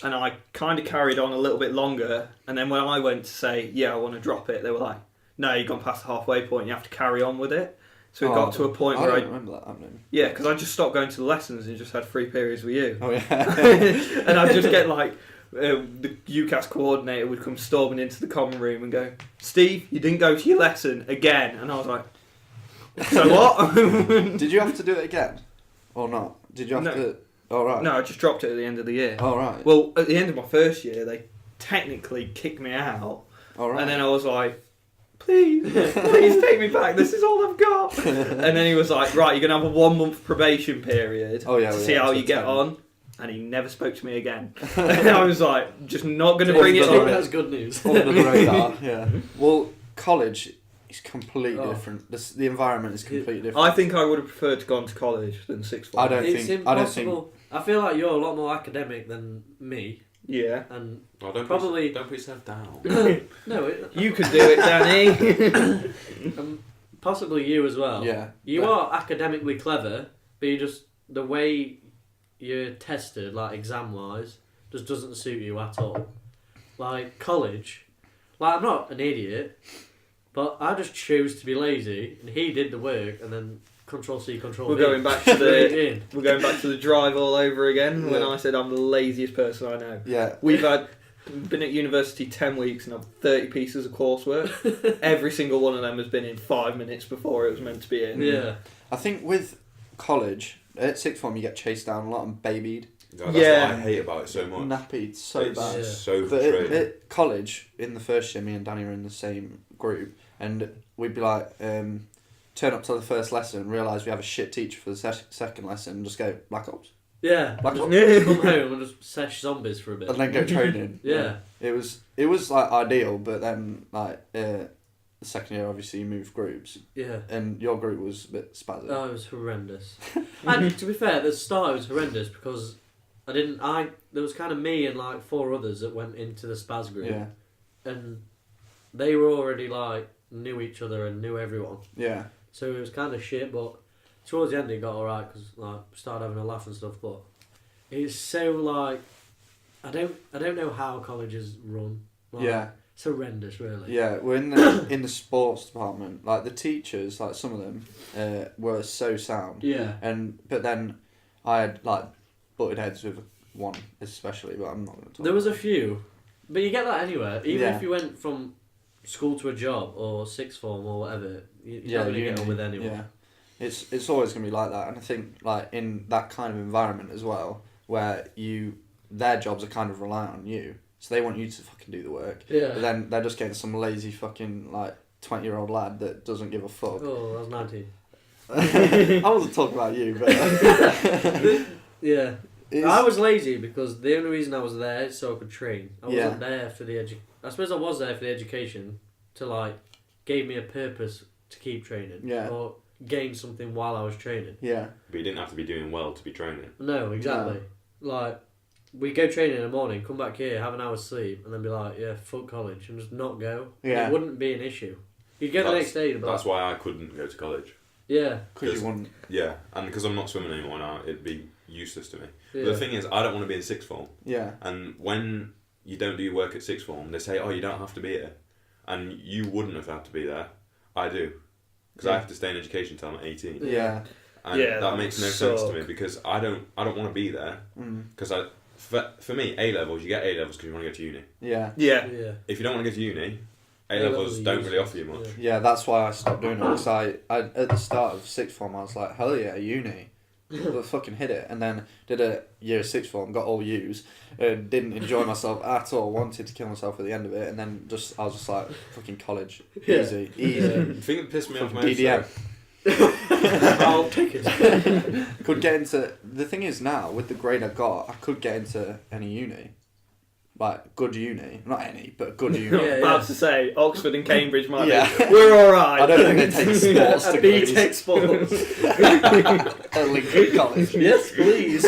And I kind of carried on a little bit longer. And then when I went to say, yeah, I want to drop it, they were like, no, you've gone past the halfway point, you have to carry on with it. So it got to a point I where don't remember that happening. yeah, because I just stopped going to the lessons and just had 3 periods with you. Oh yeah. And I'd just get like, the UCAS coordinator would come storming into the common room and go, Steve, you didn't go to your lesson again. And I was like, so what? Did you have to do it again, or not? Did you have No. to? Oh right. No, I just dropped it at the end of the year. Oh right. Well, at the end of my first year, they technically kicked me out. All right. And then I was like, please take me back. This is all I've got. And then he was like, right, you're going to have a 1 month probation period to see how you get on. And he never spoke to me again. And I was like, just not going to bring it up. That's good news. Under the radar, yeah. Well, college is completely different. The environment is completely different. I think I would have preferred to go on to college than sixth form. It's impossible. I feel like you're a lot more academic than me. Yeah. And don't probably don't put yourself down. No, you could do it, Danny. Possibly you as well. Yeah. You are academically clever, but you just the way you're tested, like exam wise, just doesn't suit you at all. Like college, like I'm not an idiot, but I just chose to be lazy, and he did the work, and then Control C, Control V. We're going back to the drive all over again. When I said I'm the laziest person I know. Yeah. We've been at university 10 weeks and have 30 pieces of coursework. Every single one of them has been in 5 minutes before it was meant to be in. Yeah. I think with college, at sixth form you get chased down a lot and babied. That's what I hate about it so much. Nappied so bad. It's so But frustrating. at college, in the first year, me and Danny were in the same group, and we'd be like, turn up to the first lesson, realise we have a shit teacher for the second lesson, and just go, Black Ops. Yeah. Black Ops. Come home and just sesh zombies for a bit. And then go training. Yeah. It was like ideal, but then like the second year, obviously you moved groups. Yeah. And your group was a bit spazzy. Oh, it was horrendous. And to be fair, at the start it was horrendous because there was kind of me and like 4 others that went into the spaz group. Yeah. And they were already like knew each other and knew everyone. Yeah. So it was kind of shit, but towards the end it got alright because like started having a laugh and stuff. But it's so like I don't know how colleges run. Like, Yeah. It's horrendous, really. Yeah, we're in the sports department. Like the teachers, like some of them, were so sound. Yeah. But then I had like butted heads with one especially, but I'm not going to talk. There was a few, but you get that anywhere. Even Yeah. if you went from school to a job or sixth form or whatever, you're not going to get on with anyone. Yeah, it's always going to be like that, and I think like in that kind of environment as well, where their jobs are kind of reliant on you, so they want you to fucking do the work. Yeah. But then they're just getting some lazy fucking like 20-year-old lad that doesn't give a fuck. Oh, I was 19. I wasn't talking about you, but Yeah. I was lazy because the only reason I was there is so I could train. I wasn't there for the I suppose I was there for the education to like gave me a purpose to keep training. Yeah. Or gain something while I was training. Yeah. But you didn't have to be doing well to be training. No, exactly. No. Like we go training in the morning, come back here, have an hour's sleep, and then be like, yeah, fuck college, and just not go. Yeah. It wouldn't be an issue. You'd go the next day. That's why I couldn't go to college. Yeah. Because you wouldn't. Yeah, and because I'm not swimming anymore now, it'd be useless to me. Yeah. But the thing is, I don't want to be in sixth form. Yeah. And when you don't do your work at sixth form, they say, oh, you don't have to be here. And you wouldn't have had to be there. I do. Because I have to stay in education until I'm 18. Yeah. And that makes no sense to me because I don't want to be there. Because for me, A-levels, you get A-levels because you want to go to uni. Yeah. Yeah. Yeah. If you don't want to go to uni, A-levels don't really offer you much. Yeah, that's why I stopped doing it. Because I at the start of sixth form, I was like, hell yeah, uni. But fucking hit it. And then did a year of sixth form, got all U's, didn't enjoy myself at all, wanted to kill myself at the end of it, and then I was just like, fucking college, easy. The thing that pissed me off most... DDM. I'll take it. Could get into... The thing is now, with the grade I got, I could get into any uni. Like, good uni. Not any, but good uni. I was about to say, Oxford and Cambridge might be. Yeah. We're alright. I don't think they take sports A degrees. B-Tech sports. At Lincoln College. Yes, please.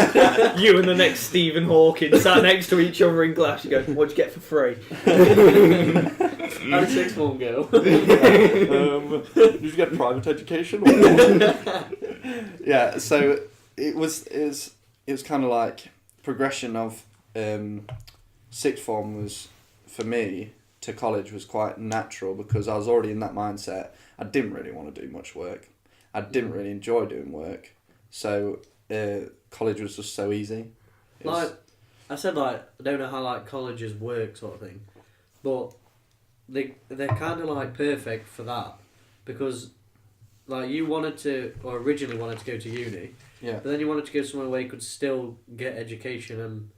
You and the next Stephen Hawking sat next to each other in class. You go, what'd you get for free? How did sixth form go? Did you get private education? Yeah, so it was kind of like progression of sixth form was, for me, to college was quite natural because I was already in that mindset. I didn't really want to do much work. I didn't really enjoy doing work. So college was just so easy. Like, I said, like, I don't know how, like, colleges work sort of thing. But they're kind of, like, perfect for that. Because, like, you wanted to, or originally wanted to go to uni. Yeah. But then you wanted to go somewhere where you could still get education and...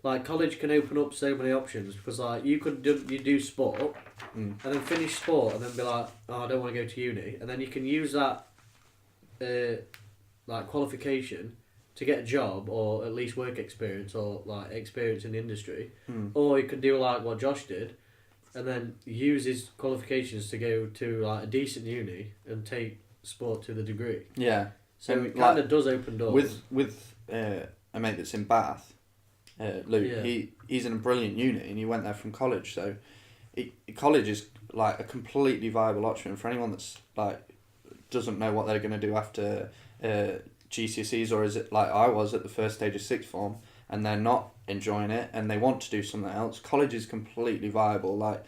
Like, college can open up so many options because, like, you do sport, Mm. and then finish sport, and then be like, oh, I don't want to go to uni, and then you can use that like qualification to get a job or at least work experience or like experience in the industry, or you could do like what Josh did, and then use his qualifications to go to like a decent uni and take sport to the degree. Yeah. So And, it kind like, of does open doors. With a mate that's in Bath, Luke, Yeah. he's in a brilliant uni and he went there from college. So college is like a completely viable option for anyone that's like doesn't know what they're going to do after GCSEs, or is it like I was at the first stage of sixth form and they're not enjoying it and they want to do something else. College is completely viable. Like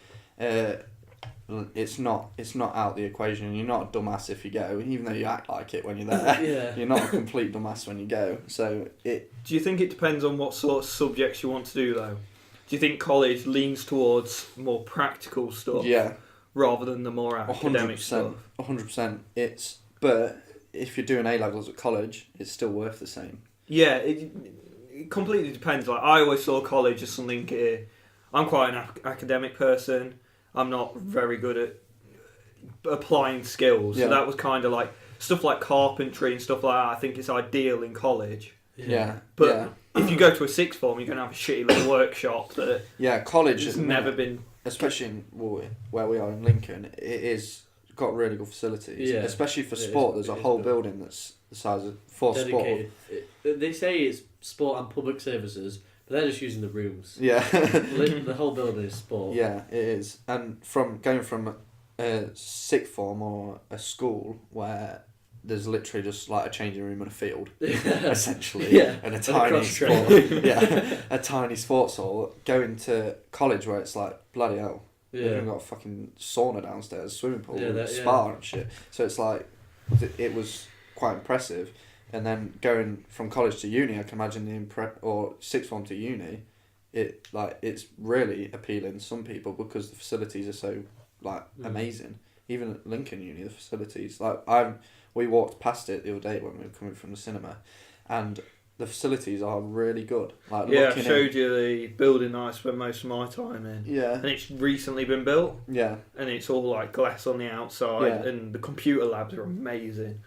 it's not out the equation. You're not a dumbass if you go, even though you act like it when you're there. Yeah. You're not a complete dumbass when you go. So it. Do you think it depends on what sort of subjects you want to do though? Do you think college leans towards more practical stuff? Yeah. Rather than the more academic stuff? 100%. But if you're doing A levels at college, it's still worth the same. Yeah, it completely depends. Like I always saw college as something. I'm quite an academic person. I'm not very good at applying skills. Yeah. So that was kind of like stuff like carpentry and stuff like that. I think it's ideal in college. Yeah. But yeah. if you go to a sixth form, you're going to have a shitty little workshop that College has has never been. especially in where we are in Lincoln, it is got really good facilities. Yeah, Especially for it sport, is- there's it a is whole good. building that's the size of for sport. Dedicated. They say it's sport and public services, but they're just using the rooms. Yeah. The whole building is sport. Yeah, it is. And from going from a sixth form or a school where there's literally just like a changing room and a field, essentially, Yeah, and a and a tiny cross-train. a tiny sports hall, going to college where it's like bloody hell. They've Yeah. even got a fucking sauna downstairs, swimming pool, Yeah, spa and shit. So it's like it was quite impressive. And then going from college to uni, I can imagine or sixth form to uni, it's really appealing to some people because the facilities are so amazing. Even at Lincoln Uni, the facilities we walked past it the other day when we were coming from the cinema, and the facilities are really good. Like Yeah, I looking showed you the building I spent most of my time in. Yeah. And it's recently been built, Yeah. and it's all like glass on the outside, Yeah. and the computer labs are amazing.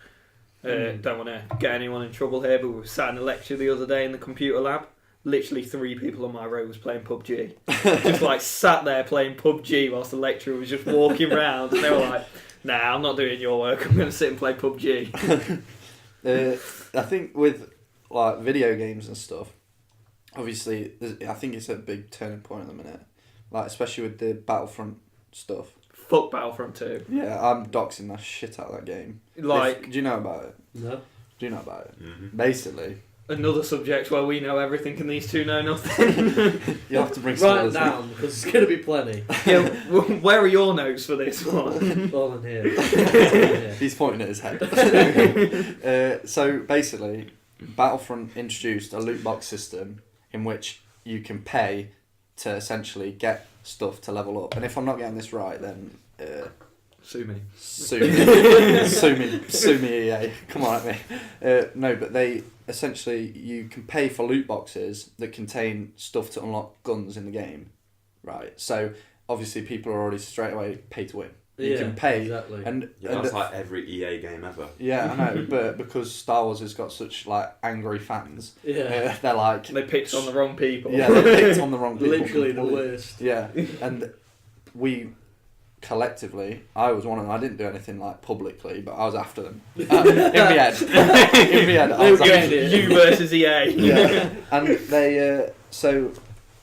Don't want to get anyone in trouble here, but we were sat in a lecture the other day in the computer lab. Literally 3 people on my row was playing PUBG. Just like sat there playing PUBG whilst the lecturer was just walking around, and they were like, "Nah, I'm not doing your work. I'm going to sit and play PUBG." I think with like video games and stuff, obviously, I think it's a big turning point at the minute. Like especially with the Battlefront stuff. Fuck Battlefront 2. Yeah, I'm doxing the shit out of that game. Like, do you know about it? No. Do you know about it? Mm-hmm. Basically, another subject where we know everything and these two know nothing. you have to bring Write it spoilers. down because there's going to be plenty. Yeah, where are your notes for this one? All in here. Yeah. He's pointing at his head. So basically, Battlefront introduced a loot box system in which you can pay to essentially get stuff to level up. And if I'm not getting this right, then Sue me. sue me, EA. Come on at me. No, but they essentially you can pay for loot boxes that contain stuff to unlock guns in the game, right? So obviously people are already straight away pay to win. You can pay, exactly. and That's like every EA game ever. yeah, I know, but because Star Wars has got such like angry fans, Yeah. they're like They picked on the wrong people. yeah, they picked on the wrong people. Literally the completely. worst. Yeah, and we collectively, I was one of them. I didn't do anything like publicly, but I was after them. In the end, I was after them. You versus EA. Yeah, and they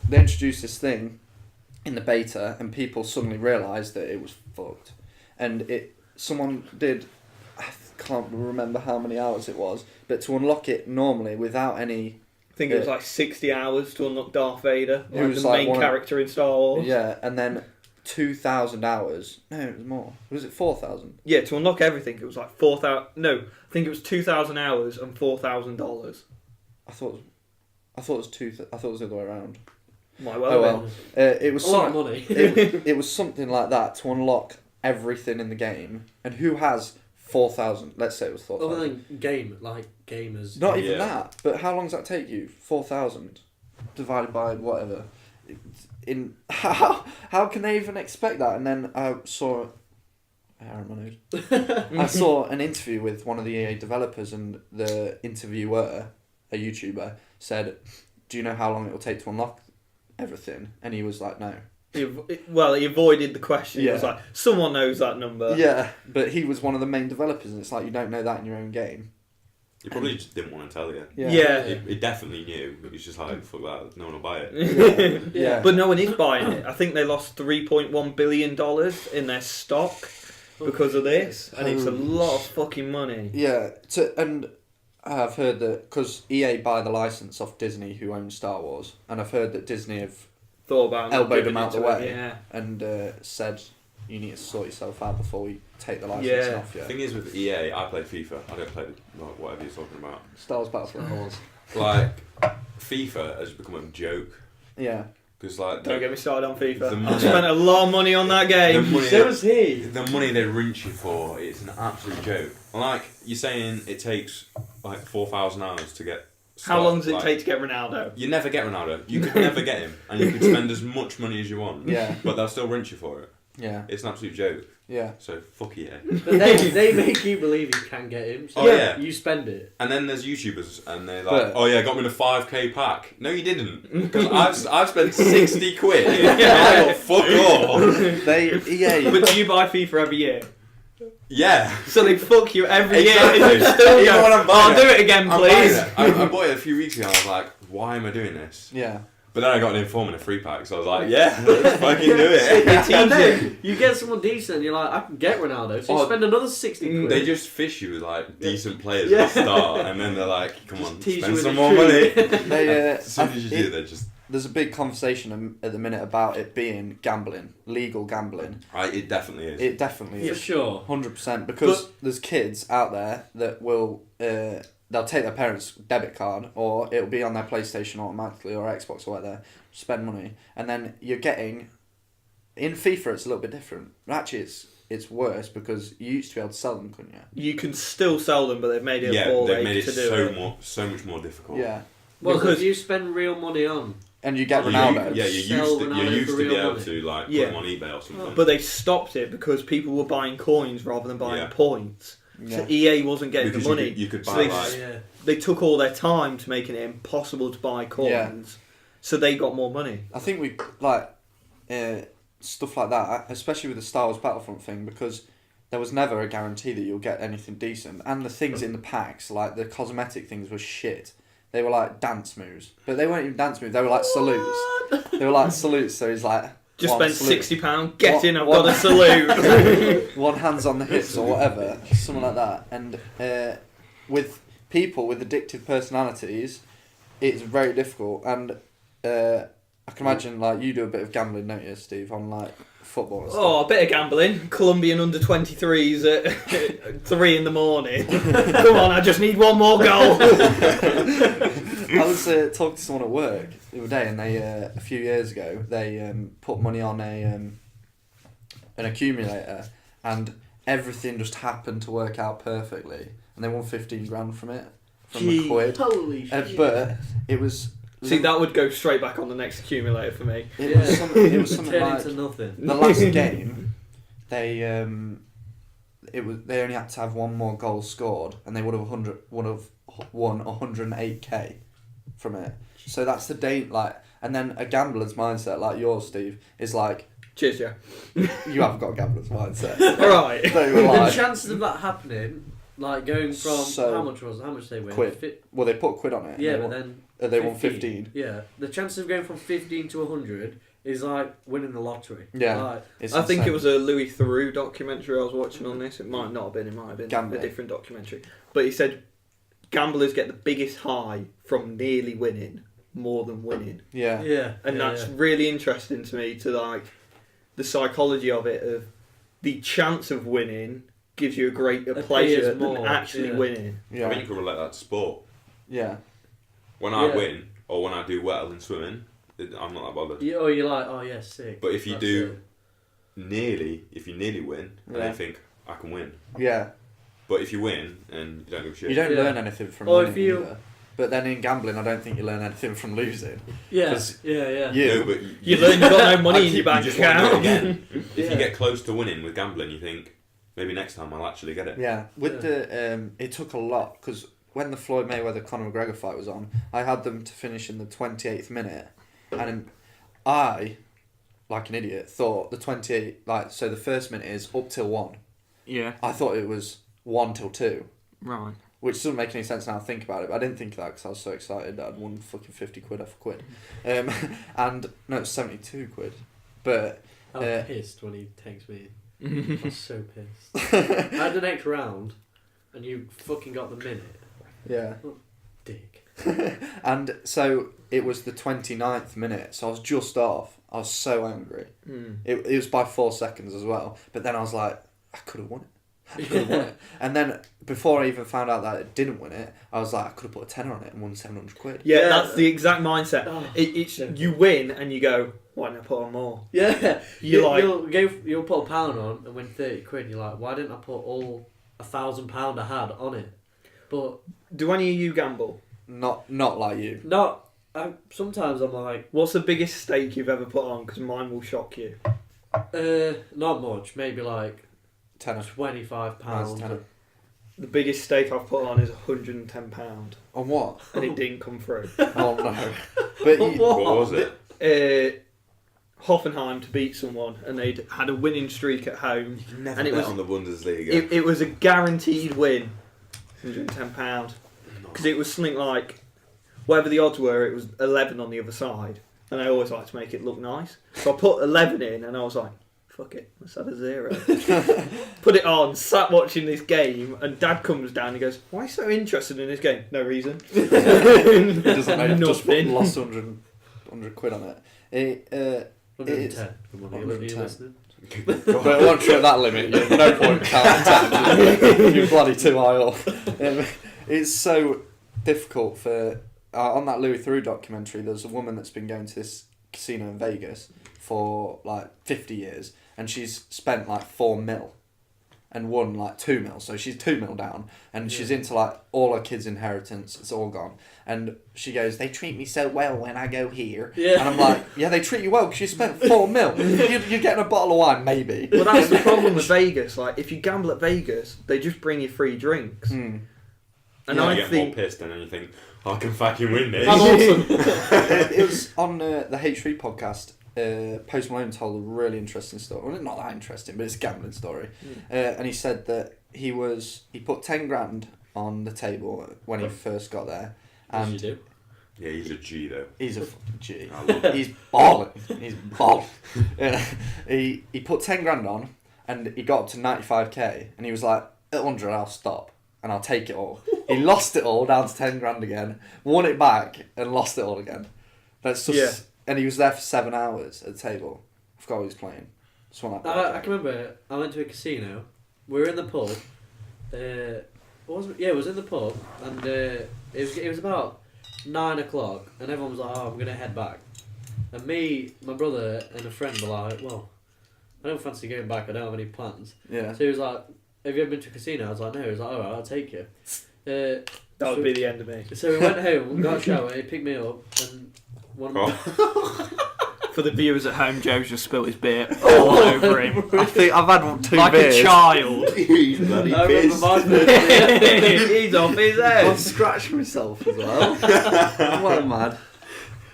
they introduced this thing in the beta, and people suddenly realised that it was fucked, and someone did. I can't remember how many hours it was, but to unlock it normally without any. I think it was like 60 hours to unlock Darth Vader, Who was the like main character in Star Wars. Yeah, and then 2,000 hours. No, it was more. Was it 4,000? Yeah, to unlock everything, it was like 4,000. No, I think it was 2,000 hours and $4,000. I thought it was I thought it was the other way around. Might Oh well well. have It was A lot of something- money. it was something like that to unlock everything in the game. And who has 4,000? Let's say it was 4,000. Other than gamers. Not even Yeah. that. But how long does that take you? 4,000 divided by whatever. in how can they even expect that? And then I saw I saw an interview with one of the EA developers, and the interviewer, a YouTuber, said, "Do you know how long it will take to unlock everything?" And he was like, "No." He avoided the question. He was like, someone knows that number. Yeah, but he was one of the main developers, and it's like, you don't know that in your own game. He probably just didn't want to tell you. Yeah. He definitely knew, but he's just like, fuck that, no one will buy it. Yeah. But no one is buying it. I think they lost $3.1 billion in their stock because of this, and it's a lot of fucking money. Yeah, and I've heard that, because EA buy the license off Disney, who owns Star Wars, and I've heard that Disney have Thought about elbowed them out the way, yeah. and said, you need to sort yourself out before we take the license off you. The thing is with EA, I play FIFA. I don't play whatever you're talking about. Star Wars Battlefront. Like, FIFA has become a joke. Yeah. Because like, Don't get me started on FIFA. money, I spent a lot of money on that game. So was he. The money they rinse you for, it's an absolute joke. Like, you're saying it takes like 4,000 hours to get... How long does it take to get Ronaldo? You never get Ronaldo. You could never get him. And you could spend as much money as you want. Yeah. But they'll still rinse you for it. Yeah. It's an absolute joke. Yeah. So, fuck EA. But they make you believe you can get him. So you spend it. And then there's YouTubers, and they're like, "Oh yeah, got me the 5k pack." No, you didn't, because I've spent 60 quid. And I got fuck all. But do you buy FIFA every year? Yeah. So they fuck you every Exactly. year. And you still Even go, when I'm buying I'll do it again, please. I bought it a few weeks ago, and I was like, "Why am I doing this?" Yeah. But then I got an Inform and a free pack, so I was like, "Yeah, let's fucking do it." And then you get someone decent, and you're like, I can get Ronaldo, so you spend another 60 quid. They just fish you with like decent players at the start, and then they're like, "Come on, tease you spend with some a more treat. money." As soon as you do, they just. There's a big conversation at the minute about it being gambling, legal gambling. It definitely is. It definitely is. For sure. 100%. Because there's kids out there that will, they'll take their parents' debit card, or it'll be on their PlayStation automatically, or Xbox or whatever, spend money. And then you're getting, in FIFA it's a little bit different. Actually it's worse, because you used to be able to sell them, couldn't you? You can still sell them, but they've made it a ball they've made it to do it. so much more difficult. Yeah. Well, Because you spend real money on. And you get You Ronaldo. used Sell to Ronaldo for be real able money. to like put Yeah. them on eBay or something. But they stopped it because people were buying coins rather than buying points. So EA wasn't getting because the money. you could buy so like they took all their time to making it impossible to buy coins. So they got more money. I think we like stuff like that, especially with the Star Wars Battlefront thing, because there was never a guarantee that you'll get anything decent, and the things in the packs, like the cosmetic things, were shit. They were like dance moves, but they weren't even dance moves. They were like salutes. They were like salutes. So he's like, Just one spent salute. £60. Get in. I've One- got a salute. One hands on the hips or whatever, something like that. And with people with addictive personalities, it's very difficult. And I can imagine like you do a bit of gambling, don't you, Steve, on like football and stuff. Oh, a bit of gambling. Colombian under 23s at 3 in the morning. Come on, I just need one more goal. I was talking to someone at work the other day, and they a few years ago they put money on an accumulator, and everything just happened to work out perfectly, and they won 15 grand from it, from the quid. Holy shit. But it was. See, that would go straight back on the next accumulator for me. It was something Turn like into nothing. the last game. They only had to have one more goal scored, and they would have won 108k from it. So that's the date, like, and then a gambler's mindset like yours, Steve, is like, Cheers, yeah. you haven't got a gambler's mindset. Alright. They were The like, chances of that happening, like going from So- how much did they win? quid. Well, they put quid on it. Yeah, and but won, then they won 15. Yeah, the chances of going from 15 to 100 is like winning the lottery. Yeah. Like, It's I think insane. it was a Louis Theroux documentary I was watching on this. It might not have been. It might have been Gambling. a different documentary. But he said gamblers get the biggest high from nearly winning more than winning. Yeah. yeah, And yeah, that's yeah. really interesting to me, to like the psychology of it, of the chance of winning gives you a greater Appears pleasure than more, actually yeah. winning. I Yeah. mean, you could relate that to sport. Yeah. When I Yeah. win or when I do well in swimming, I'm not that bothered. Yeah, or you're like, oh yeah, sick. But if you That's do it. if you nearly win, and Yeah. you think I can win. Yeah. But if you win and you don't give a shit, You don't Yeah. learn anything from Or winning if you- either. But then in gambling, I don't think you learn anything from losing. Yeah. 'Cause Yeah. No, but You learn you've got no money in you your bank just want to do it account. again. If Yeah. you get close to winning with gambling, you think maybe next time I'll actually get it. Yeah, with the it took a lot because when the Floyd Mayweather Conor McGregor fight was on, I had them to finish in the 28th minute, and I, like an idiot, thought the 28 so the first minute is up till 1. Yeah. I thought it was 1 till 2, Right. which doesn't make any sense now I think about it. But I didn't think of that because I was so excited that I'd won fucking 50 quid off a quid, and no, it's 72 quid, but. I was pissed when he takes me. I was so pissed. I had the next round, and you fucking got the minute. Yeah. Dick. And so it was the 29th minute, so I was just off. I was so angry. It was by 4 seconds as well. But then I was like, I could have won it. I could have won it. And then before I even found out that I didn't win it, I was like, I could have put a tenner on it and won 700 quid. Yeah, that's the exact mindset. Oh, It's you win and you go, why didn't I put on more? Yeah. You'll You'll put a pound on and win 30 quid, and you're like, why didn't I put all £1,000 I had on it? But Do any of you gamble? Not like you. sometimes I'm like, What's the biggest stake you've ever put on? Because mine will shock you. not much, maybe like Tenner. £25. Nice tenner. The biggest stake I've put on is £110, On what? and it didn't come through. Oh no. But you, What? What was it? Hoffenheim to beat someone, and they'd had a winning streak at home. Never And it bet was- on the Bundesliga. It was a guaranteed win, £110, because it was something like whatever the odds were. It was 11 on the other side, and I always like to make it look nice. So I put 11 in, and I was like, "Fuck it, let's have a 0." Put it on, sat watching this game, and Dad comes down. and He goes, "Why are you so interested in this game?" No reason. it doesn't know. Just Nothing. lost 100 quid on it. It 110. Come on, are you 110. listening? But once you're at that limit, you've no point counting 10. You're bloody too high off. It's so difficult for... on that Louis Theroux documentary, there's a woman that's been going to this casino in Vegas for like 50 years, and she's spent like 4 mil and won like 2 mil. So she's 2 mil down, and she's into like all her kids' inheritance. It's all gone. And she goes, "They treat me so well when I go here." Yeah. And I'm like, yeah, they treat you well because you spent 4 mil. You're getting a bottle of wine, maybe. Well, that's the problem with Vegas. Like, if you gamble at Vegas, they just bring you free drinks. Mm. And You I get think more pissed, and then you think, I can fucking win this. I'm awesome. It was on the H3 podcast. Post Malone told a really interesting story. Well, not that interesting, but it's a gambling story. And he said that he put 10 grand on the table when he first got there. As you And do. Yeah, he's a G though. he's a fucking G. I love it. He's balling. He's balling. He put 10 grand on, and he got up to 95k, and he was like, at 100 I'll stop and I'll take it all. He lost it all down to 10 grand again, won it back and lost it all again. That's just And he was there for 7 hours at the table. I forgot what he was playing. Just one I can remember I went to a casino. We were in the pub. It was in the pub, and it was about 9 o'clock, and everyone was like, "Oh, I'm gonna head back." And me, my brother, and a friend were like, "Well, I don't fancy going back. I don't have any plans." Yeah. So he was like, "Have you ever been to a casino?" I was like, "No." He was like, "Alright, I'll take you." that would be the end of me. So we went home, got a shower. He picked me up, and one. For the viewers at home, Joe's just spilt his beer all over him. I think I've had 2 Like beers. a child. He's bloody I remember pissed. my birthday. He's off his I've head. scratched myself as well. Well, mad.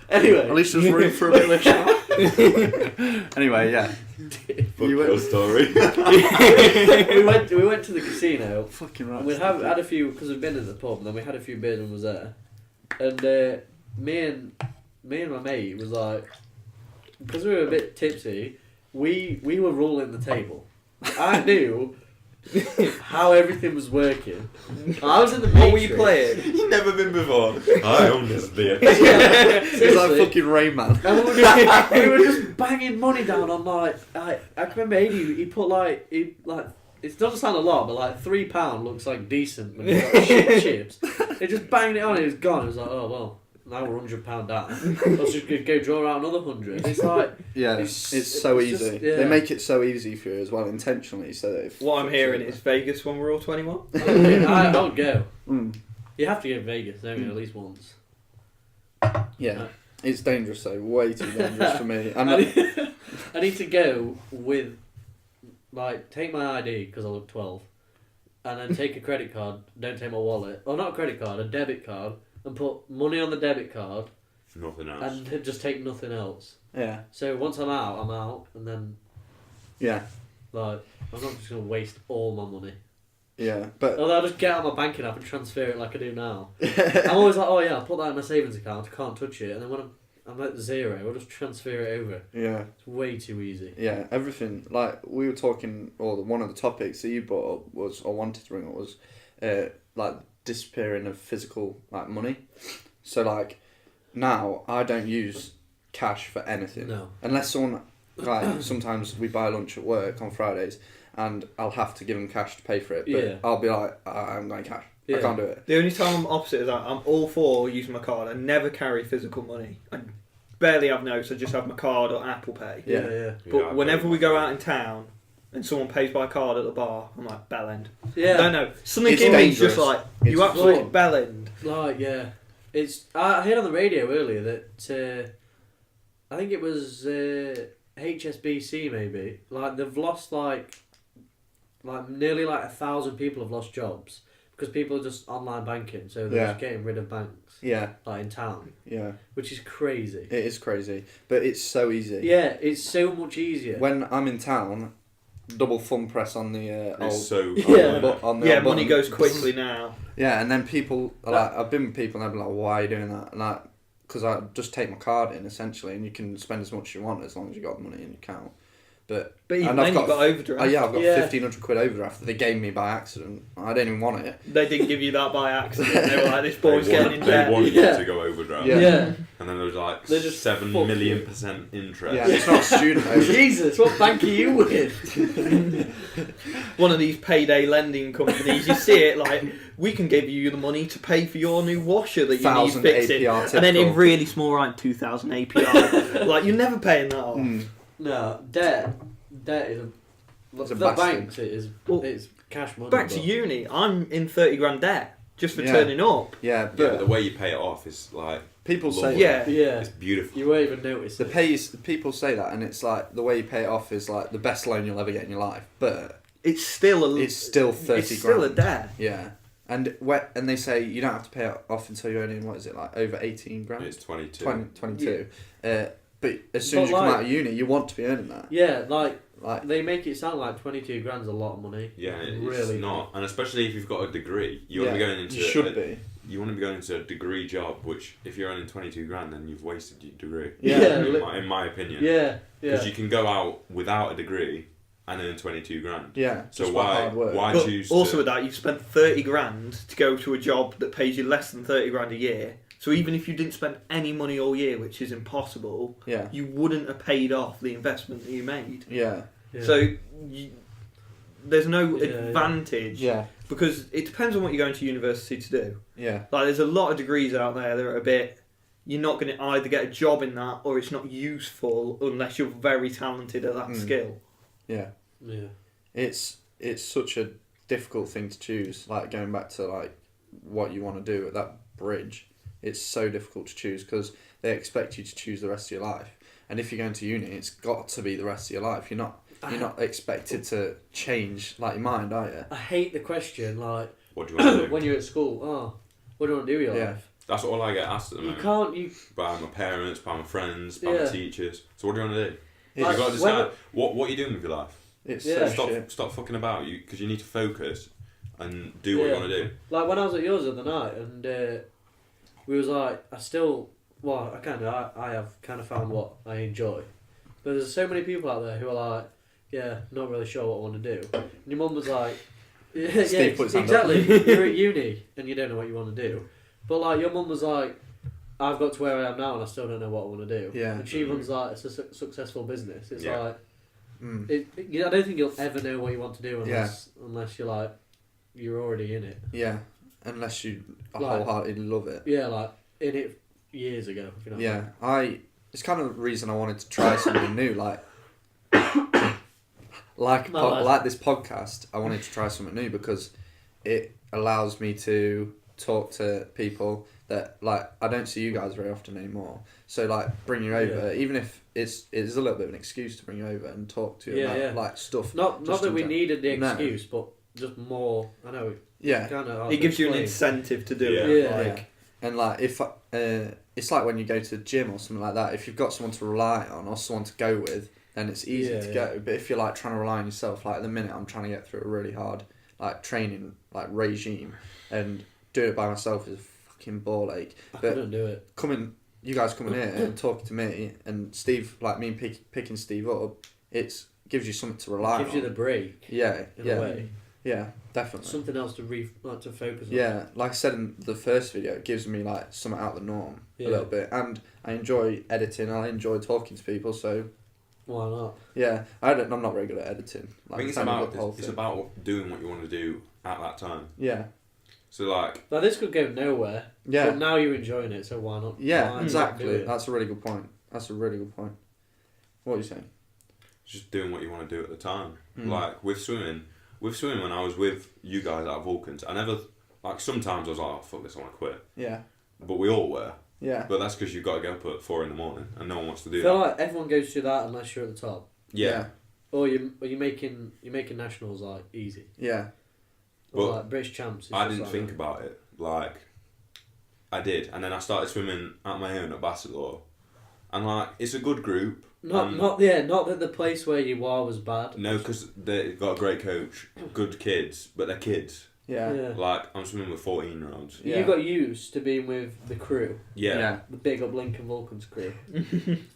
Anyway, At least there's room for a bit of a shot. Anyway, yeah. Fuck You went- your story. we went to the casino. Fucking right. And we had a few, because we've been at the pub, and then we had a few beers and was there. And me and my mate was like, because we were a bit tipsy, we were ruling the table. I knew how everything was working. I was in the Matrix. What were you playing? You've never been before. I own this beer. It's like Seriously. fucking Rayman. And we were just banging money down on I can remember Adi, he put it doesn't sound a lot, but like £3 looks like decent when you got shit chips. He just banged it on, it was gone. It was like, oh well, now we're £100 down. Let's just go draw out another 100. It's like Yeah, it's so it's easy. just- yeah. They make it so easy for you as well, intentionally, so that if... What I'm hearing is Vegas when we're all 21. I'll go. Mm. You have to go to Vegas, don't you, at least once. Yeah. It's dangerous though, way too dangerous for me. I need to go with, like, take my ID because I look 12, and then take a credit card. Don't take my wallet, or not a credit card, a debit card, and put money on the debit card. Nothing else. And just take nothing else. Yeah. So once I'm out, and then Yeah. like I'm not just gonna waste all my money. Yeah. But Although I'll just get out my banking app and transfer it like I do now. I'm always like, oh yeah, I'll put that in my savings account. I can't touch it, and then when I'm at zero, I'll just transfer it over. yeah. It's way too easy. Yeah, everything. Like, we were talking, or one of the topics that you brought up was, or wanted to bring up was, like, disappearing of physical, like, money. So, like, now, I don't use cash for anything. No. Unless someone, like, sometimes we buy lunch at work on Fridays, and I'll have to give them cash to pay for it. But Yeah. I'll be like, I'm going cash. Yeah. I can't do it. The only time I'm opposite is that I'm all for using my card. I never carry physical money. I barely have notes. I just have my card or Apple Pay. Yeah. Yeah. But whenever we go out in town and someone pays by card at the bar, I'm like, bell end. Yeah. I don't know. Something It's in me is dangerous. just like, It's you absolute fun. bell end. Like, yeah. It's. I heard on the radio earlier that I think it was HSBC maybe. Like they've lost like nearly 1,000 people have lost jobs because people are just online banking, so they're just getting rid of banks. Yeah. Like in town, Yeah. which is crazy. It is crazy. But it's so easy. Yeah, it's so much easier. When I'm in town, double thumb press on the It's old... so... Yeah. on the Yeah, old money button. goes quickly now. Yeah, and then people are like, I've been with people and they'll be like, why are you doing that? And like, because I just take my card in essentially, and you can spend as much as you want as long as you got money in your account. But even and then I've you've got overdraft. yeah, I've got Yeah. 1,500 quid overdraft that they gave me by accident. I didn't even want it. They didn't give you that by accident. They were like, this They boy's getting in wanted, they debt. wanted Yeah. you to go overdraft. Yeah. Yeah. And then there was like They just 7 fuck million you. % interest. Yeah, it's not student over. Jesus, what bank are you with? One of these payday lending companies, you see it like, we can give you the money to pay for your new washer that you need 1,000 fixing. APR And then in typical. really small writing, 2,000 APR. Like, you're never paying that off. No, debt is It's a the bastard. banks. Well, it's cash money. Back to but- uni, I'm in 30 grand debt just for Yeah. turning up. Yeah, Yeah, but but the way you pay it off is like... people say lovely. Yeah. Yeah, It's beautiful. you won't even notice the it. people say that, and it's like the way you pay it off is like the best loan you'll ever get in your life. But It's still it's still 30 it's still a grand. debt. Yeah, and they say you don't have to pay it off until you're earning, what is it, like over 18 grand? It's 22. 22. But as soon as you But come like- out of uni, you want to be earning that. Yeah, like Like, they make it sound like 22 grand's a lot of money. Yeah, it's Really not. And especially if you've got a degree, you yeah, want to be going into you should a, be. You want to be going into a degree job, which if you're earning 22 grand, then you've wasted your degree. Yeah. In my opinion. Yeah, Because yeah. you can go out without a degree and earn 22 grand. Yeah. So just by why hard work. why But choose also to... with that, you've spent 30 grand to go to a job that pays you less than 30 grand a year. So even if you didn't spend any money all year, which is impossible, Yeah. you wouldn't have paid off the investment that you made. Yeah. Yeah. So there's no Yeah, advantage Yeah. because it depends on what you're going to university to do. Yeah. Like there's a lot of degrees out there that are a bit. You're not going to either get a job in that or it's not useful unless you're very talented at that skill. Yeah. yeah. It's such a difficult thing to choose. Like going back to like what you want to do at that bridge, it's so difficult to choose because they expect you to choose the rest of your life. And if you're going to uni, it's got to be the rest of your life. You're not expected to change like your mind, are you? I hate the question like What do you want to do? when you're at school. Oh, what do you want to do with your Yeah. life? That's all I get asked at the You moment. can't. You By my parents, by my friends, by Yeah. my teachers. So what do you want to do? It's, You've got to When- decide what you're doing with your life. it's Yeah. so shit. Stop fucking about you because you need to focus and do what you Yeah. want to do. like when I was at yours the other night, and we was like, I have kind of found what I enjoy, but there's so many people out there who are like, yeah, not really sure what I want to do. And your mum was like, yeah, Steve puts his hand up. exactly. You're at uni and you don't know what you want to do, but like your mum was like, I've got to where I am now and I still don't know what I want to do. Yeah. And she runs like it's a successful business. It's Yeah. like Mm. I don't think you'll ever know what you want to do unless you're like you're already in it. Yeah. Unless you Like- wholeheartedly love it. Yeah, like in it years ago. If you know what I mean. Yeah, it's kind of the reason I wanted to try something new, like My bad. like this podcast. I wanted to try something new because it allows me to talk to people that like I don't see you guys very often anymore. So like bring you over, even if it's a little bit of an excuse to bring you over and talk to you about like stuff. Not that we needed the No. excuse, but just more. I know. Yeah. Kind of. It gives you an incentive to do Yeah. it. Yeah. Like, And like if it's like when you go to the gym or something like that. If you've got someone to rely on or someone to go with, then it's easy to go. But if you're like trying to rely on yourself, like at the minute I'm trying to get through a really hard like training like regime, and doing it by myself is a fucking ball ache. I But couldn't do it. you guys coming here and talking to me and Steve, like me picking Steve up, it gives you something to rely on. Gives you the break. Yeah, in a way. Yeah, definitely. Something else to focus on. Yeah, like I said in the first video, it gives me like something out of the norm a little bit, and I enjoy editing. I enjoy talking to people, so why not? yeah. I'm not very good at editing. Like, I think it's about doing what you want to do at that time. Yeah. So like, Now this could go nowhere. Yeah. But now you're enjoying it, so why not? Yeah, Why not exactly. do it? That's a really good point. What are you saying? just doing what you want to do at the time. Mm. Like with swimming when I was with you guys at Vulcans, I never, like sometimes I was like, oh fuck this, I want to quit. Yeah. But we all were. Yeah. But that's because you've got to get up at 4 a.m. and no one wants to do I feel that. like everyone goes through that unless you're at the top. Yeah. Or you're making nationals like easy. Yeah. Or But like British champs. I didn't think about it. Like, I did. And then I started swimming at my own at Bassetlaw. And like, it's a good group. Not that the place where you are was bad. No, because they've got a great coach, good kids, but they're kids. Yeah. Like, I'm swimming with 14-year-olds. Yeah. You got used to being with the crew, Yeah. the big up Lincoln Vulcans crew,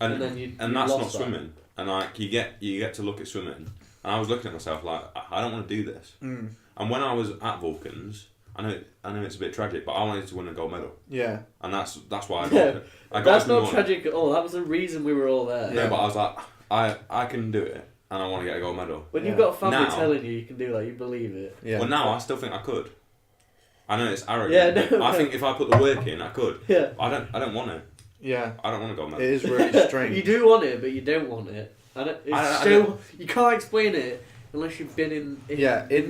And then you that's not lost that. swimming. And like, you get to look at swimming. And I was looking at myself like, I don't want to do this. Mm. And when I was at Vulcans, I know it's a bit tragic, but I wanted to win a gold medal. Yeah. And that's why I got Yeah. it. I got That's up in the not morning. tragic at all. That was the reason we were all there. No, but I was like, I can do it, and I want to get a gold medal. When Yeah. you've got family Now- telling you can do that, you believe it. Yeah. Well, now I still think I could. I know it's arrogant. Yeah, no, but I think if I put the work in, I could. Yeah. I don't want it. Yeah. I don't want a gold It medal. is really strange. You do want it, but you don't want it. You can't explain it unless you've been in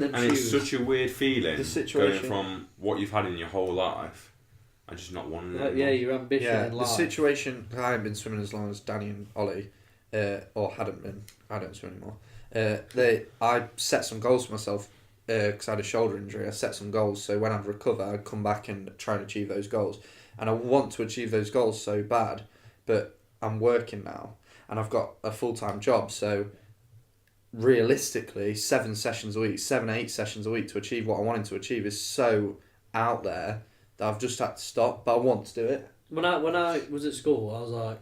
them And it's shoes. such a weird feeling The situation. going from what you've had in your whole life and just not wanting it. Yeah, anymore. your ambition Yeah, in the life. situation. I haven't been swimming as long as Danny and Ollie, or hadn't been. I don't swim anymore. I set some goals for myself because I had a shoulder injury. I set some goals, so when I'd recover, I'd come back and try and achieve those goals. And I want to achieve those goals so bad, but I'm working now, and I've got a full-time job. So realistically, 7 sessions a week, 8 sessions a week to achieve what I wanted to achieve is so out there that I've just had to stop. But I want to do it. When I was at school, I was like,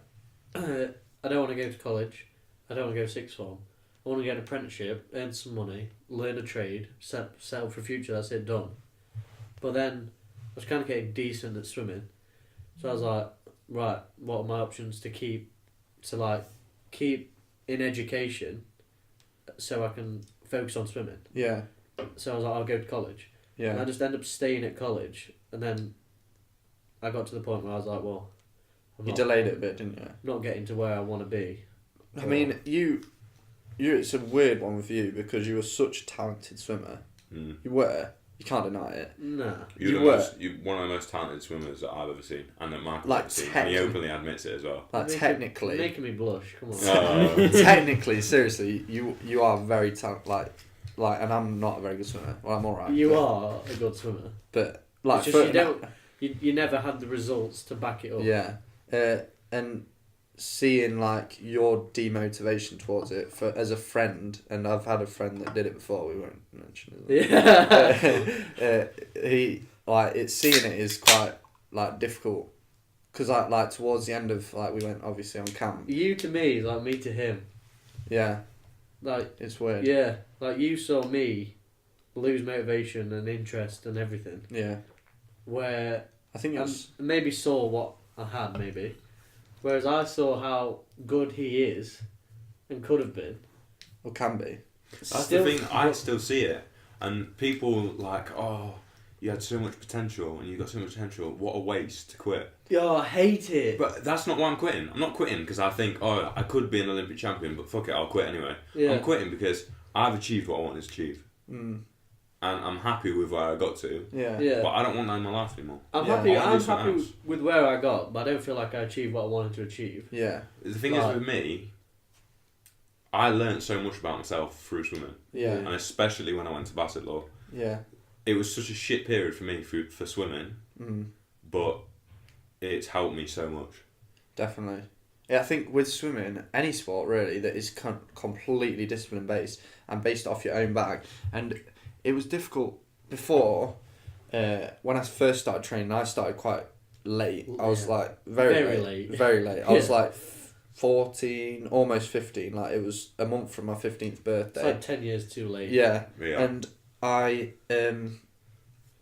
I don't want to go to college. I don't want to go sixth form. I want to get an apprenticeship, earn some money, learn a trade, settle for a future. That's it, done. But then I was kind of getting decent at swimming, so I was like, right, what are my options to keep in education, so I can focus on swimming. Yeah. So I was like, I'll go to college. And I Yeah. just ended up staying at college, and then I got to the point where I was like, well, I'm You not, delayed it a bit, didn't you? not getting to where I want to be. I mean, you. It's a weird one with you because you were such a talented swimmer. Mm. You were. You can't deny it. Nah. You were. You're one of the most talented swimmers that I've ever seen, and that Mark Like has ever seen. And he technically- openly admits it as well. Like You're technically, making me blush. Come on. Oh. technically, seriously, you are very talented. Like, and I'm not a very good swimmer. Well, I'm alright. You are a good swimmer. But like, It's just you don't. You never had the results to back it up. Yeah, and seeing like your demotivation towards it as a friend, and I've had a friend that did it before. We won't mention his name. Yeah. Seeing it is quite like difficult because like towards the end of like we went obviously on camp. You to me is like me to him. Yeah, Like it's weird. yeah, like you saw me lose motivation and interest and everything. Yeah, Where I think I it's maybe saw what I had maybe, whereas I saw how good he is, and could have been. or can be. That's the thing. I still see it, and people like, oh, you had so much potential, and you got so much potential. What a waste to quit. Yeah, I hate it. But that's not why I'm quitting. I'm not quitting because I think, oh, I could be an Olympic champion, but fuck it, I'll quit anyway. Yeah. I'm quitting because I've achieved what I wanted to achieve. Mm. and I'm happy with where I got to. Yeah. Yeah. But I don't want that in my life anymore. I'm Yeah. happy. I wanna I'm do something happy else. with where I got, but I don't feel like I achieved what I wanted to achieve. Yeah. The thing Right. is with me, I learned so much about myself through swimming, Yeah. and especially when I went to Basset Law. Yeah. It was such a shit period for me for swimming, but it's helped me so much. Definitely. Yeah, I think with swimming, any sport really that is completely discipline based and based off your own bag, and it was difficult before. When I first started training, I started quite late. I was like very late. Very late. I was like 14, almost 15. Like it was a month from my 15th birthday. It's like 10 years too late. Yeah. Yeah. And I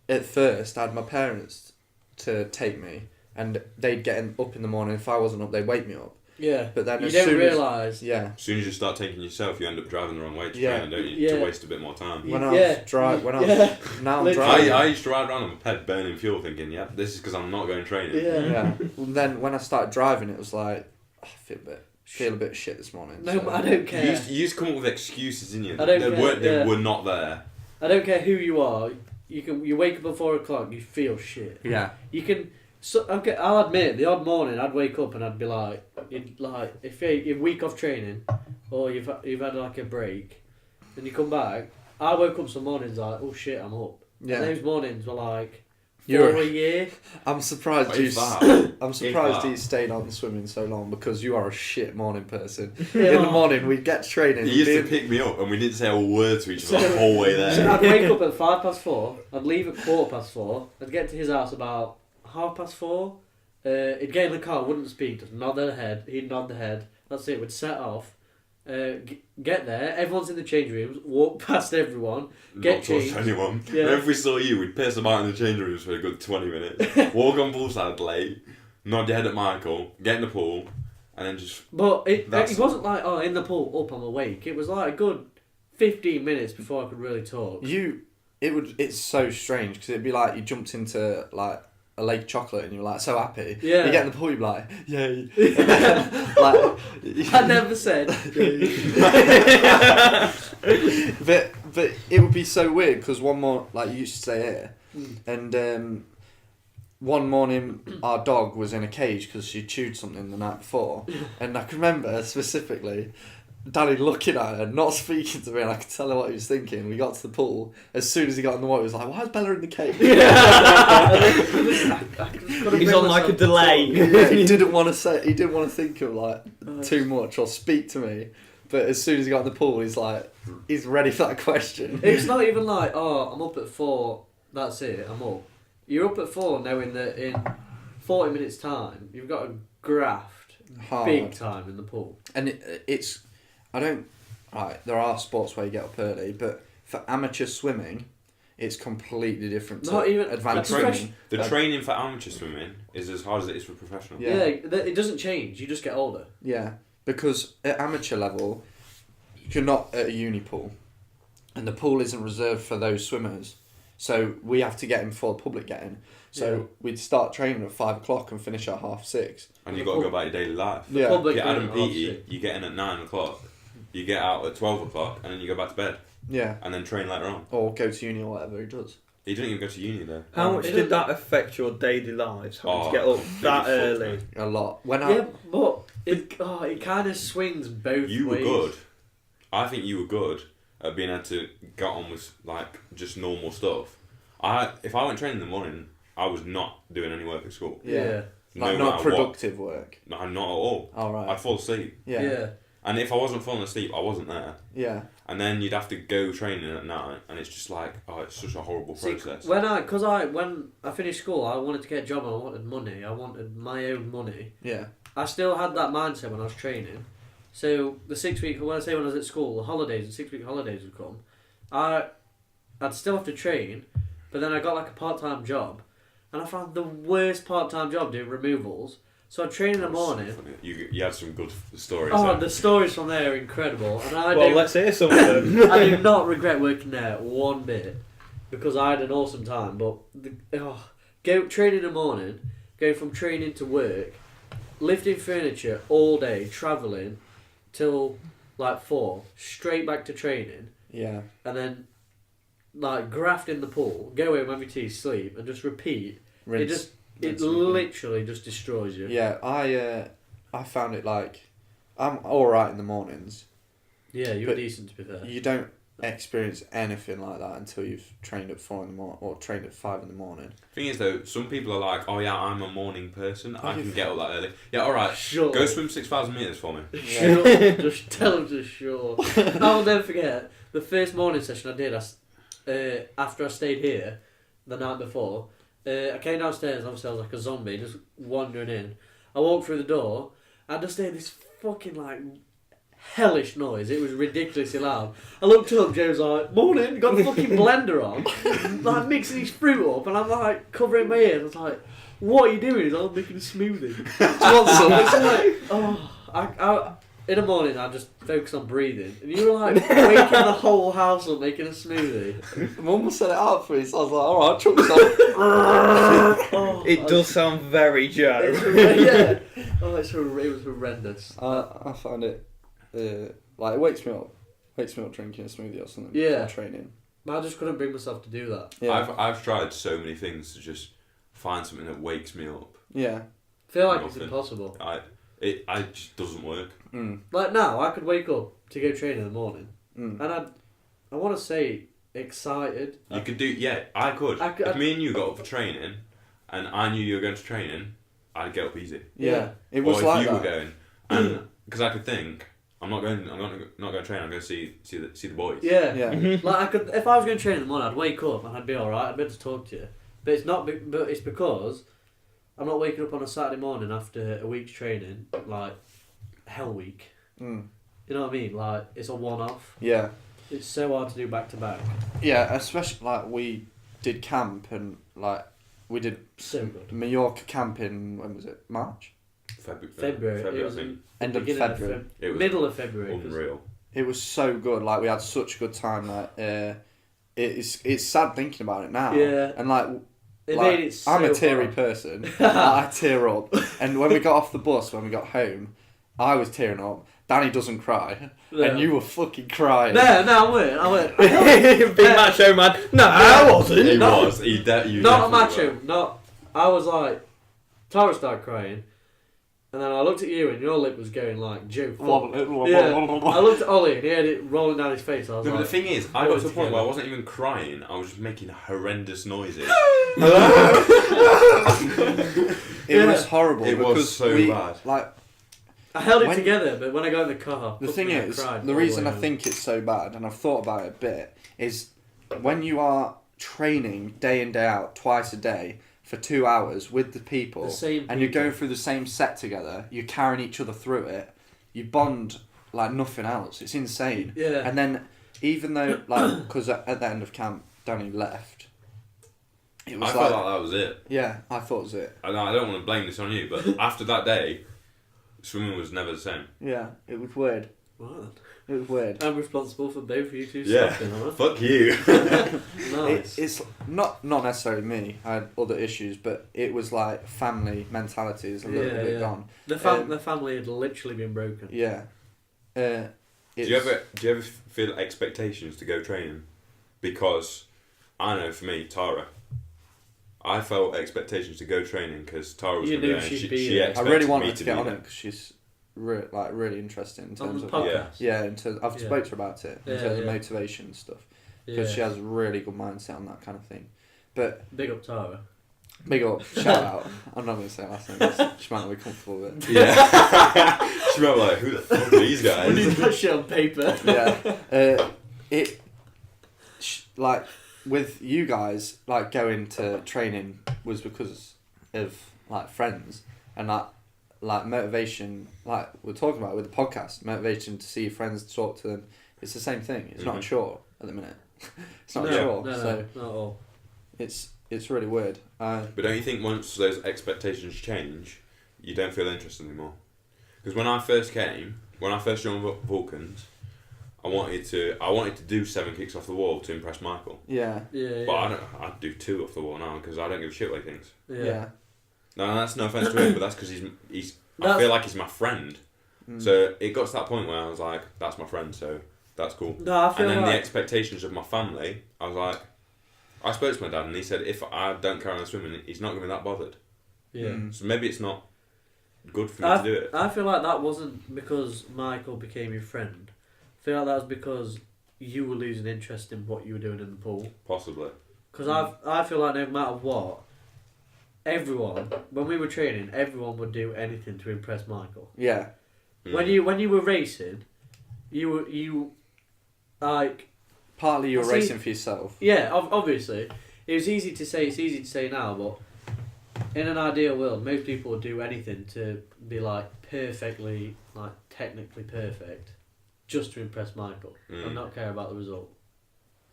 at first I had my parents to take me, and they'd get up in the morning. If I wasn't up, they'd wake me up. Yeah. But then you as don't soon realise. Yeah. As soon as you start taking yourself, you end up driving the wrong way to Yeah. train, don't you? Yeah. To waste a bit more time. When I Yeah. was now I'm Literally. driving. I used to ride around on my ped burning fuel thinking, yeah, this is because I'm not going training. Yeah. Yeah. Well, then when I started driving, it was like, I feel a bit shit this morning. No, so- I don't care. You used to come up with excuses, didn't you? I don't they care, they were not there. I don't care who you are. You wake up at 4 o'clock. You feel shit. Yeah. You can. So okay, I'll admit the odd morning I'd wake up and I'd be like, if you're a week off training, or you've had like a break, and you come back. I woke up some mornings like, oh shit, I'm up. Yeah. And those mornings were like 4 You're- a year. I'm surprised What you. is that? I'm surprised that? you stayed on swimming so long because you are a shit morning person. Yeah. In the morning, we'd get training. He used to being- pick me up and we didn't say a word to each other So- the whole way So there. I'd wake up at 4:05. I'd leave at 4:15. I'd get to his house about 4:30. He'd get in the car, wouldn't speak, just nod the head. He'd nod the head. That's it. We'd set off. Get there. Everyone's in the change rooms. Walk past everyone. Get Not trust changed. anyone. Yeah. Whenever we saw you, we'd piss about in the change rooms for a good 20 minutes. Walk on poolside late, nod your head at Michael, get in the pool, and then just... But it That's- wasn't like, oh, in the pool, up, I'm awake. It was like a good 15 minutes before I could really talk. It's so strange because it'd be like you jumped into like a lake of chocolate and you're like so happy. Yeah. You get in the pool, you'd be like, yay. And then, like, I never said. but it would be so weird because one more, like you used to say here, and one morning our dog was in a cage because she chewed something the night before, and I can remember specifically Danny looking at her, not speaking to me, and I could tell her what he was thinking. We got to the pool. As soon as he got in the water, he was like, "Why is Bella in the cage?" He's on like a delay. Yeah, he didn't want to say. He didn't want to think of like too much or speak to me. But as soon as he got in the pool, he's ready for that question. It's not even like, oh, I'm up at 4, that's it, I'm up. You're up at 4 knowing that in 40 minutes' time, you've got to graft Hard. big time in the pool. And it's, I don't, right, there are sports where you get up early, but for amateur swimming, it's completely different to Not even- advanced the swimming. The training for amateur swimming is as hard as it is for professional. Yeah. It doesn't change, you just get older. Yeah, because at amateur level, you're not at a uni pool, and the pool isn't reserved for those swimmers. So we have to get in before the public get in. So we'd start training at 5 o'clock and finish at 6:30. And you've got to go about your daily life. Yeah. Public Get Adam don't Peaty, ask you get in at 9 o'clock, you get out at 12 o'clock, and then you go back to bed, Yeah, and then train later on. or go to uni or whatever he does. You didn't even go to uni though. How much It did doesn't- that affect your daily lives? Having Oh, to get up that fuck, early? man. A lot. When Yeah, but it kind of swings both You were ways. good. I think you were good at being able to get on with like just normal stuff. If I went training in the morning, I was not doing any work at school. Yeah. like No not matter productive work. No, not at all. All right. I'd fall asleep, Yeah. and if I wasn't falling asleep, I wasn't there. Yeah. And then you'd have to go training at night, and it's just like, oh, it's such a horrible See, process. when I finished school, I wanted to get a job. I wanted money. I wanted my own money. Yeah. I still had that mindset when I was training. So the 6 week, when I was at school, the holidays, the 6 week holidays would come. I'd still have to train, but then I got like a part-time job, and I found the worst part-time job doing removals. So I'd train in the morning. You had some good stories. Oh, there. the stories from there are incredible, and Let's hear some of them. I do not regret working there one bit, because I had an awesome time. But go train in the morning, going from training to work, lifting furniture all day, travelling till like 4, straight back to training, Yeah. and then like graft in the pool, go home, have your tea, sleep, and just repeat. Rinse. It literally just destroys you. Yeah, I found it like I'm all right in the mornings. Yeah, you were But decent to be fair. You don't experience anything like that until you've trained at 4 in the morning or trained at 5 in the morning. Thing is though, some people are like, oh yeah, I'm a morning person. I can get up that early. Yeah, all right. Sure. Go swim 6,000 meters for me. Sure. Just tell them to sure. I'll never forget the first morning session I did. After I stayed here the night before, I came downstairs and obviously I was like a zombie, just wandering in. I walked through the door and just heard this fucking like hellish noise. It was ridiculously loud. I looked up, Joe's like, morning, got the fucking blender on, like mixing his fruit up, and I'm like covering my ears. I was like, what are you doing? He's like, I'm making a smoothie. It's like, oh, I in the morning I just focus on breathing, and you were like waking the whole house up making a smoothie. Mum set it out for me, so I was like, alright, chuck this It does sound very Joe. Yeah. Oh, it was horrendous. I find it like it wakes me up drinking a smoothie or something Yeah. before training. I just couldn't bring myself to do that. Yeah. I've tried so many things to just find something that wakes me up. Yeah. I feel like Nothing. it's impossible. It just doesn't work. Like now, I could wake up to go train in the morning, and I want to say excited. You could do, yeah, I could. If me and you got up for training, and I knew you were going to training, I'd get up easy. Yeah. It was or if like you that. were going, and because I could think, I'm not going to train. I'm going to see the boys. Yeah. Yeah. Like I could, if I was going to train in the morning, I'd wake up and I'd be all right. I'd be able to talk to you, but it's not. But it's because I'm not waking up on a Saturday morning after a week's training, like hell week. You know what I mean? Like it's a one-off. Yeah. It's so hard to do back to back. Yeah, especially like we did camp and like we did So good. Mallorca camp in, when was it? March? February. It I was think. End of beginning February. It was middle of February. unreal. It was so good. Like we had such a good time. Like it's sad thinking about it now. Yeah. And like It like, made it so I'm a teary hard. person. Like, I tear up. And when we got off the bus, when we got home, I was tearing up. Danny doesn't cry, No. and you were fucking crying. No, I weren't. Big macho man. No, I wasn't. He No. was. You Not a definitely macho. were. Not. I was like, Tara started crying, and then I looked at you, and your lip was going like Joe. Yeah. I looked at Ollie, and he had it rolling down his face. I was No, but like, the thing is, I what got was to the the point where I point? wasn't even crying. I was just making horrendous noises. It was horrible. It was because so we, bad. Like I held it When- together, but when I got in the car, the fuck thing me, I is, cried the all reason way I home. think it's so bad, and I've thought about it a bit, is when you are training day in day out, twice a day for 2 hours with the people, The same and you're people. going through the same set together, you're carrying each other through it, you bond like nothing else. It's insane. Yeah. And then even though like because at the end of camp Danny left, it I was felt like like that was it. yeah, I thought it was it. I don't want to blame this on you, but after that day, swimming was never the same. Yeah, it was weird. What? It was weird. I'm responsible for both of you two Yeah. stopping, am I? Fuck you. Nice. It's not necessarily me. I had other issues, but it was like family mentality is a little Yeah, bit yeah. gone. The family had literally been broken. Yeah. Do you ever feel expectations to go training? Because I know for me, Tara, I felt expectations to go training because Tara was You going to be knew there. And she'd she, be she there. I expected really me wanted to be get on there. it because she's really interesting in On terms the of podcast. yeah. I've Yeah. spoke to her about it in Yeah, terms of yeah. motivation and stuff Yeah. because she has a really good mindset on that kind of thing. But Big up Tara. big up, shout out. I'm not going to say last name. She might not be comfortable with it. Yeah. She might be like, who the fuck are these We guys? need that shit on paper. Yeah. Like with you guys, like going to training was because of like friends and like motivation. Like we're talking about with the podcast, motivation to see your friends, to talk to them. It's the same thing. It's not a chore at the minute. It's not a chore. No, So not at all. it's really weird. But don't you think once those expectations change, you don't feel interested anymore? Because when I first joined Vulcans, I wanted to do 7 kicks off the wall to impress Michael. Yeah. Yeah. But I'd do 2 off the wall now because I don't give a shit what he thinks. Yeah. No, that's no offense to him, but that's because I That's- feel like he's my friend. So it got to that point where I was like, that's my friend, so That's cool. No, I feel And then like the expectations of my family, I was like, I spoke to my dad and he said if I don't carry on swimming, he's not going to be that bothered. yeah. So maybe it's not good for me to do it. I feel like that wasn't because Michael became your friend. I feel like that was because you were losing interest in what you were doing in the pool. Possibly. Because I feel like no matter what, everyone, when we were training, everyone would do anything to impress Michael. Yeah. When you were racing, you like Partly you were See- racing for yourself. yeah, obviously it was easy to say. It's easy to say now, but in an ideal world, most people would do anything to be like perfectly, like technically perfect, just to impress Michael and not care about the result.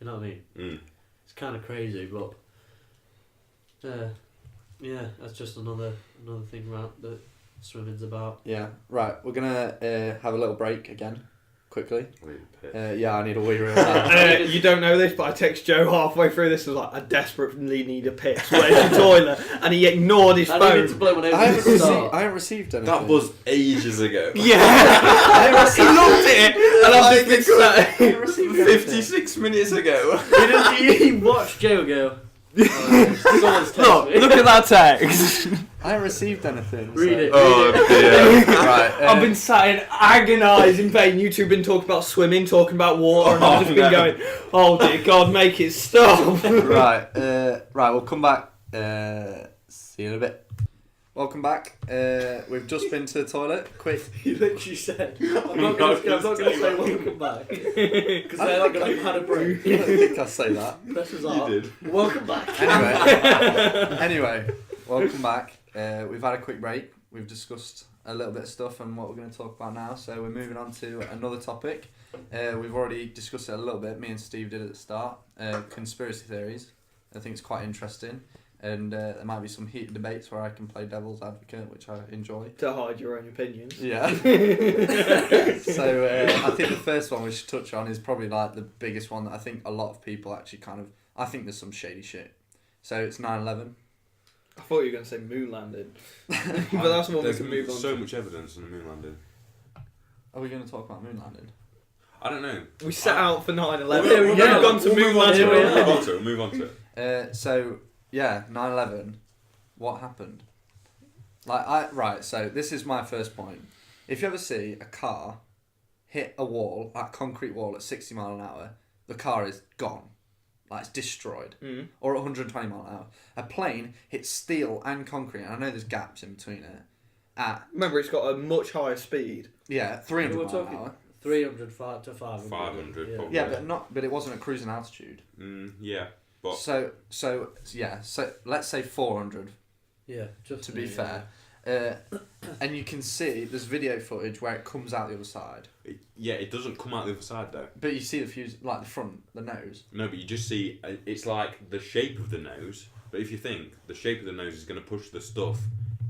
You know what I mean? Mm. It's kind of crazy, but yeah, that's just another thing that swimming's about. Yeah. Right. We're gonna have a little break again, quickly. I need a piss. Yeah, I need a wee real bad. You don't know this, but I text Joe halfway through this. Was like, I desperately need a piss. Where's the toilet? And he ignored his I needed to phone. blow my nose I at the start. haven't received anything. That was ages ago. Yeah, he looked at it, and I've just been sat. received anything. 56 minutes ago. He watched Joe go. Someone's Look, texted me. look at that text. I haven't received anything. Read it. Oh dear. Right. I've been sat in agonising pain. You two have been talking about swimming, talking about water, and I've just been going, oh dear God, make it stop. Right. Right. We'll come back. See you in a bit. Welcome back. We've just been to the toilet. Quick. He literally said, I'm not going to say welcome back. Because they're not going to have had a break. I don't think I say that. Press was on. did. Welcome back. Anyway, welcome back. We've had a quick break. We've discussed a little bit of stuff and what we're going to talk about now. So we're moving on to another topic. We've already discussed it a little bit. Me and Steve did at the start. Conspiracy theories. I think it's quite interesting. And there might be some heated debates where I can play devil's advocate, which I enjoy. To hide your own opinions. Yeah. So I think the first one we should touch on is probably like the biggest one that I think a lot of people actually I think there's some shady shit. So it's 9/11. I thought you were going to say moon landing. But that's one we There's can move on so to. much evidence on the moon landing. Are we going to talk about moon landing? I don't know. We set out for 9/11. We'll We've go. gone to We'll moon move on to landing. it. We'll move on to it. So yeah, 9/11. What happened? So this is my first point. If you ever see a car hit a wall, like concrete wall at 60 mile an hour, the car is gone. Like it's destroyed. Mm. Or at 120 mile an hour. A plane hits steel and concrete, and I know there's gaps in between it, at, Remember, it's got a much higher speed. 300 We're mile an talking hour. 300 to 500. 500 yeah. probably. Yeah, but it wasn't at cruising altitude. Yeah, but So let's say 400 Yeah, just to be fair. And you can see there's video footage where it comes out the other side. it doesn't come out the other side though. But you see the fuse, like the front, the nose. No, but you just see it's like the shape of the nose. But if you think the shape of the nose is going to push the stuff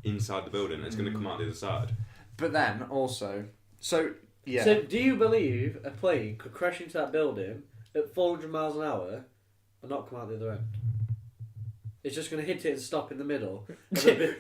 inside the building, and it's going to come out the other side. But then also, so do you believe a plane could crash into that building at 400 miles an hour and not come out the other end? It's just going to hit it and stop in the middle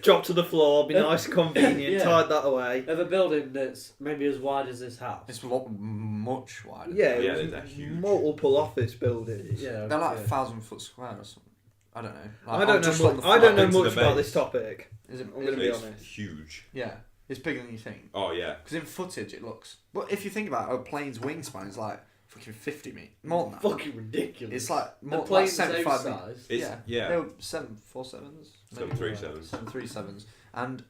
Drop to the floor, be nice and convenient, Yeah. tied that away. of a building that's maybe as wide as this house. it's a lot much wider. Yeah, Yeah, it they're was huge. multiple office buildings. Yeah, They're like yeah. 1,000 foot square or something. I don't know. I don't know. I don't know into the much about base. this topic. Is it? I'm gonna be It's honest. huge. Yeah, it's bigger than you think. Oh yeah. Because in footage it looks. But if you think about it, a plane's wingspan is like fucking 50 meters, more than that. Fucking ridiculous. It's like the more like plane's 75 those meters. size. It's, yeah. They were 747s. 737s. 737s. And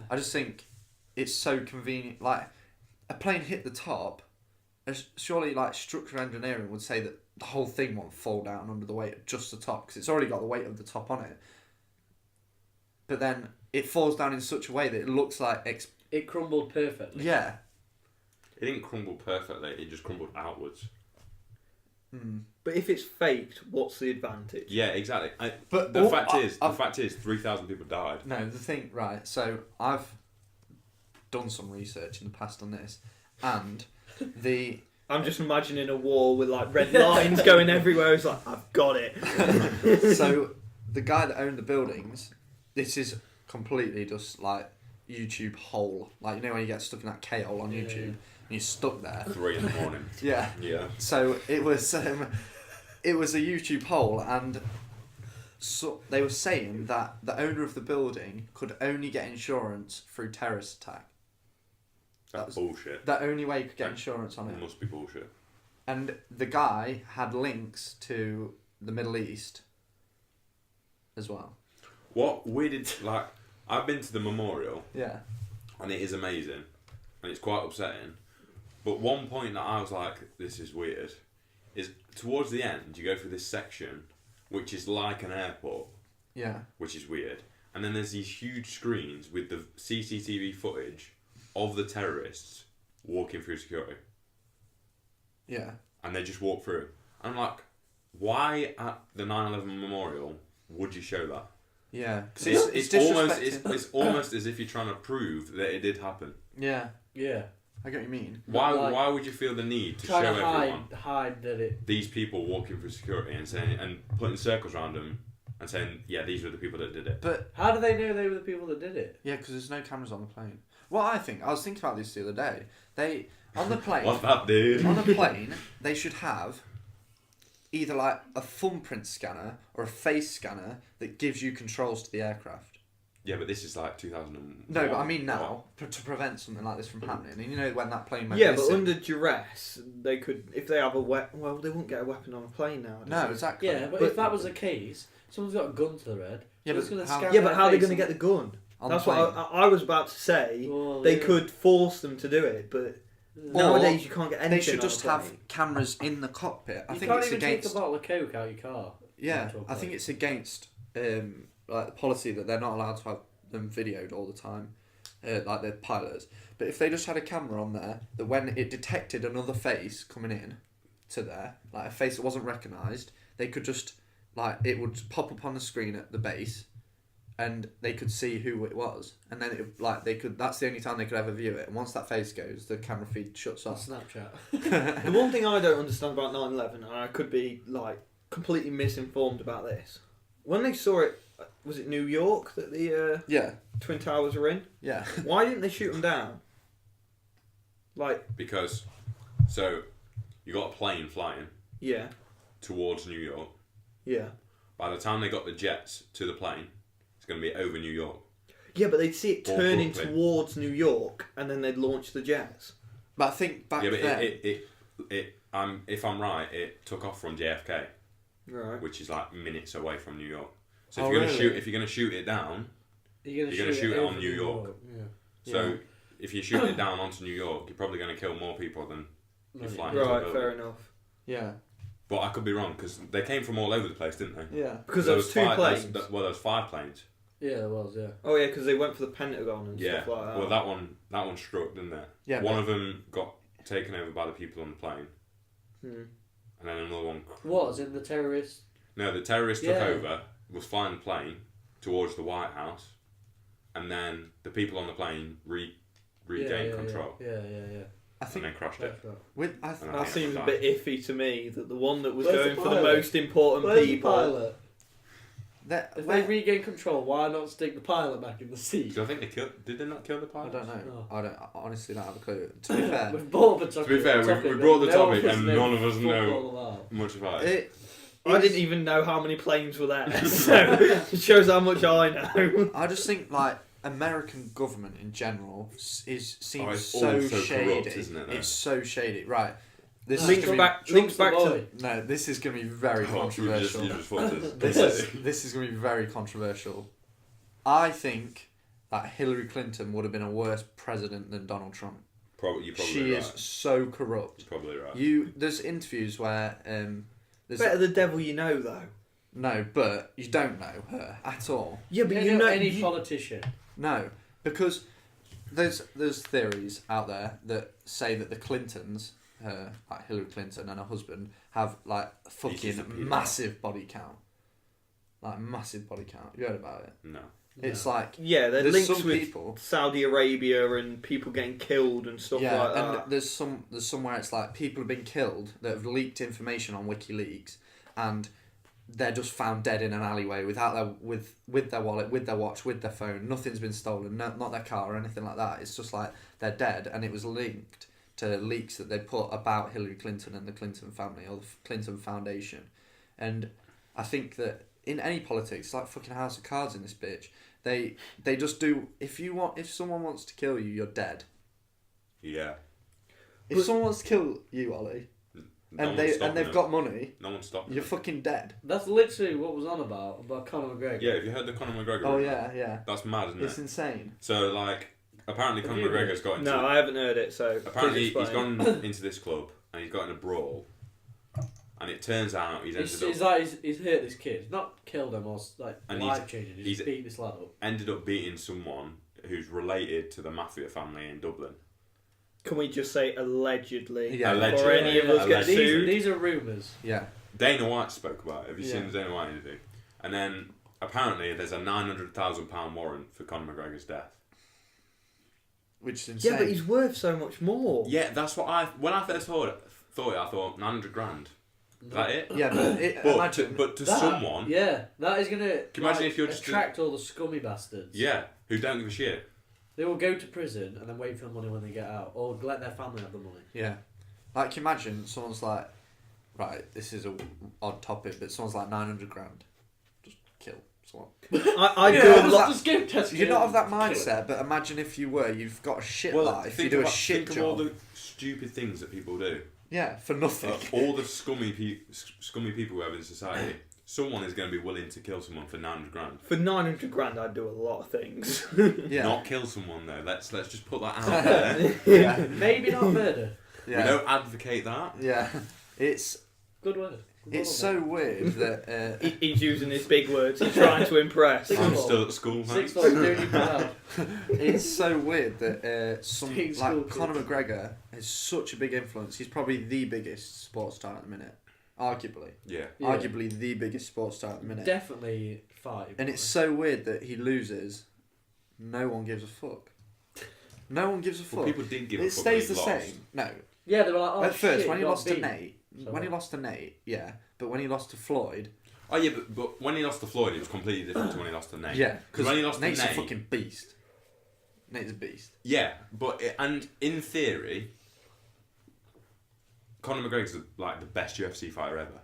I just think it's so convenient. Like, a plane hit the top, surely, like, structural engineering would say that the whole thing won't fall down under the weight of just the top, because it's already got the weight of the top on it. But then it falls down in such a way that it looks like... It crumbled perfectly. yeah. It didn't crumble perfectly. It just crumbled outwards. But if it's faked, what's the advantage? Yeah, exactly. But The all- fact I've- is, 3,000 people died. No, the thing, right, so I've done some research in the past on this, and the... I'm just imagining a wall with like red lines going everywhere. It's like, I've got it. So the guy that owned the buildings, this is completely just like YouTube hole, like you know when you get stuck in that K-hole on Yeah, YouTube. you're stuck there. 3 in the morning. Yeah. Yeah. So it was a YouTube poll, and so they were saying that the owner of the building could only get insurance through terrorist attack. That's bullshit. The only way you could get insurance on It it. must be bullshit. And the guy had links to the Middle East as well. What weirded, like, I've been to the memorial, Yeah. and it is amazing, and it's quite upsetting. But one point that I was like, this is weird, is towards the end, you go through this section, which is like an airport, Yeah. which is weird. And then there's these huge screens with the CCTV footage of the terrorists walking through security. Yeah. And they just walk through. I'm like, why at the 9/11 memorial would you show that? Yeah. 'Cause It's almost disrespecting. it's almost as if you're trying to prove that it did happen. Yeah. Yeah. I get what you mean. Why would you feel the need to show Trying to everyone hide that it. these people walking through security and saying and putting circles around them and saying, yeah, these were the people that did it? But How do they know they were the people that did it? yeah, because there's no cameras on the plane. Well, I was thinking about this the other day. They on the plane. What's that, dude? On a plane, they should have either like a thumbprint scanner or a face scanner that gives you controls to the aircraft. Yeah, but this is like 2001. No, but I mean now, to prevent something like this from happening. And you know when that plane went Yeah, missing. but under duress, they could, if they have a weapon. Well, they wouldn't get a weapon on a plane now. No, exactly. Yeah, but if that was the case, someone's got a gun to the head. Yeah, who's but gonna how- scan Yeah, but their how are they face going to and- get the gun? On That's the what plane. I was about to say. Well, They yeah. could force them to do it, but nowadays you can't get anything. They should on a just have plane. cameras in the cockpit. I You think can't it's even against. take a bottle of Coke out your car. Yeah, onto a I think plane. it's against like the policy that they're not allowed to have them videoed all the time, like the pilots. But if they just had a camera on there, that when it detected another face coming in to there, like a face that wasn't recognised, they could just like it would pop up on the screen at the base, and they could see who it was, and then it, like they could. That's the only time they could ever view it. And once that face goes, the camera feed shuts on off. Snapchat. The one thing I don't understand about 9/11, and I could be like completely misinformed about this, when they saw it, was it New York that the Yeah, Twin Towers were in? yeah. Why didn't they shoot them down? Like, Because, so, you got a plane flying yeah, towards New York. yeah. By the time they got the jets to the plane, it's going to be over New York. Yeah, but they'd see it Or turning Brooklyn. towards New York, and then they'd launch the jets. But I think back Yeah, but then. if I'm right, it took off from JFK, Right. which is like minutes away from New York. So Oh, if you're really? gonna shoot it down, You're You're gonna shoot it on over New York. Yeah. so if you shoot it down onto New York, you're probably going to kill more people than No, you're yeah. flying into a Right, building. fair enough. Yeah, But I could be wrong because they came from all over the place, didn't they? yeah. Because there was two planes. There was 5 planes. Yeah, there was, yeah. Oh yeah, because they went for the Pentagon and Yeah. stuff like that. Well, that one struck, didn't they? Yeah, One of them got taken over by the people on the plane, Hmm. and then another one. What, as in the terrorist? No, the terrorist took Yeah. over, was flying the plane towards the White House, and then the people on the plane regained control I Yeah. and think then crashed it. That's right. with And That seems a bit iffy to me. That the one that was Where's the going for the pilot? most important Where's the people. pilot? that If where- they regain control, why not stick the pilot back in the seat? So I think they killed. Did they not kill the I pilot? don't know. No. I honestly don't have a clue. To be fair, We've brought up a To be fair, we brought the but topic no one and knows none of us football know about. much about it. it I didn't even know how many planes were there, so it shows how much I know. I just think like American government in general seems it's so all so shady. corrupt, isn't it, though? It's so shady. Right. This Links is gonna back Trump's the to boy. be, no. This is going to be very Oh, controversial. you just thought This is going to be very controversial. I think that Hillary Clinton would have been a worse president than Donald Trump. You're probably She right. is so corrupt. You're probably right. There's interviews where there's Better the devil you know, though. no, but you don't know her at all. Yeah, but You you know know any you- politician. No, because there's theories out there that say that the Clintons, like Hillary Clinton and her husband, have like a He's just a fucking pedophile. massive body count. Like massive body count. You heard about it? No. It's like Yeah, they're there's links some with people. Saudi Arabia and people getting killed and stuff Yeah, like that. and there's somewhere it's like people have been killed that have leaked information on WikiLeaks, and they're just found dead in an alleyway without with their wallet, with their watch, with their phone. Nothing's been stolen, not their car or anything like that. It's just like they're dead, and it was linked to leaks that they put about Hillary Clinton and the Clinton family or the Clinton Foundation, and I think that in any politics, it's like fucking House of Cards in this bitch. They just do. If someone wants to kill you, you're dead. Yeah. If someone wants to kill you, Ollie, they've got money, no one's stopping. You're fucking dead. That's literally what was on about Conor McGregor. Yeah, have you heard the Conor McGregor? Oh yeah. That's mad, isn't it? It's insane. So like, apparently Conor McGregor's got into. No, I haven't heard it. So apparently he's gone into this club and he's got in a brawl, and it turns out he's hurt this kid, not killed him or like life changing. He's beat this lad up. Ended up beating someone who's related to the mafia family in Dublin. Can we just say allegedly? Yeah, allegedly. Or any of us get sued? These are rumours. Yeah. Dana White spoke about it. Have you seen the Dana White interview? And then apparently there's a £900,000 warrant for Conor McGregor's death. Which is insane. Yeah, but he's worth so much more. Yeah, that's what when I first thought it, I thought 900 grand. Is that it? Yeah, but to someone. Yeah, that is gonna. Can you imagine if you're just attract all the scummy bastards? Yeah, who don't give a shit. They will go to prison and then wait for the money when they get out, or let their family have the money. Yeah, like imagine someone's like, right, this is a odd topic, but someone's like 900 grand, just kill someone. I do a lot. Just give test. You're not of that mindset, but imagine if you were. You've got a shit life. You do a shit think job. of all the stupid things that people do. Yeah, for nothing. All the scummy people we have in society. Someone is going to be willing to kill someone for 900 grand. For 900 grand, I'd do a lot of things. Yeah. Not kill someone though. Let's just put that out there. Yeah. Maybe not murder. Yeah. We don't advocate that. Yeah, it's Good word. it's so weird that He's using his big words. He's trying to impress. I'm still at school, mate. 6 foot doing you proud. it's so weird that Staying school like kid. Conor McGregor has such a big influence. He's probably the biggest sports star at the minute, arguably. Yeah. Arguably the biggest sports star at the minute. Definitely 5. And it's so weird that he loses. No one gives a fuck. No one gives a fuck. Well, people did give a it fuck stays the when he lost. same. No. Yeah, they were like, oh, At first, shit, when he got lost to beat. Nate, So when he lost to Nate, yeah. But when he lost to Floyd, Oh yeah, but when he lost to Floyd, it was completely different to when he lost to Nate. yeah, because when he lost Nate's to Nate, a fucking beast. Nate's a beast. yeah, and in theory, Conor McGregor's like the best UFC fighter ever,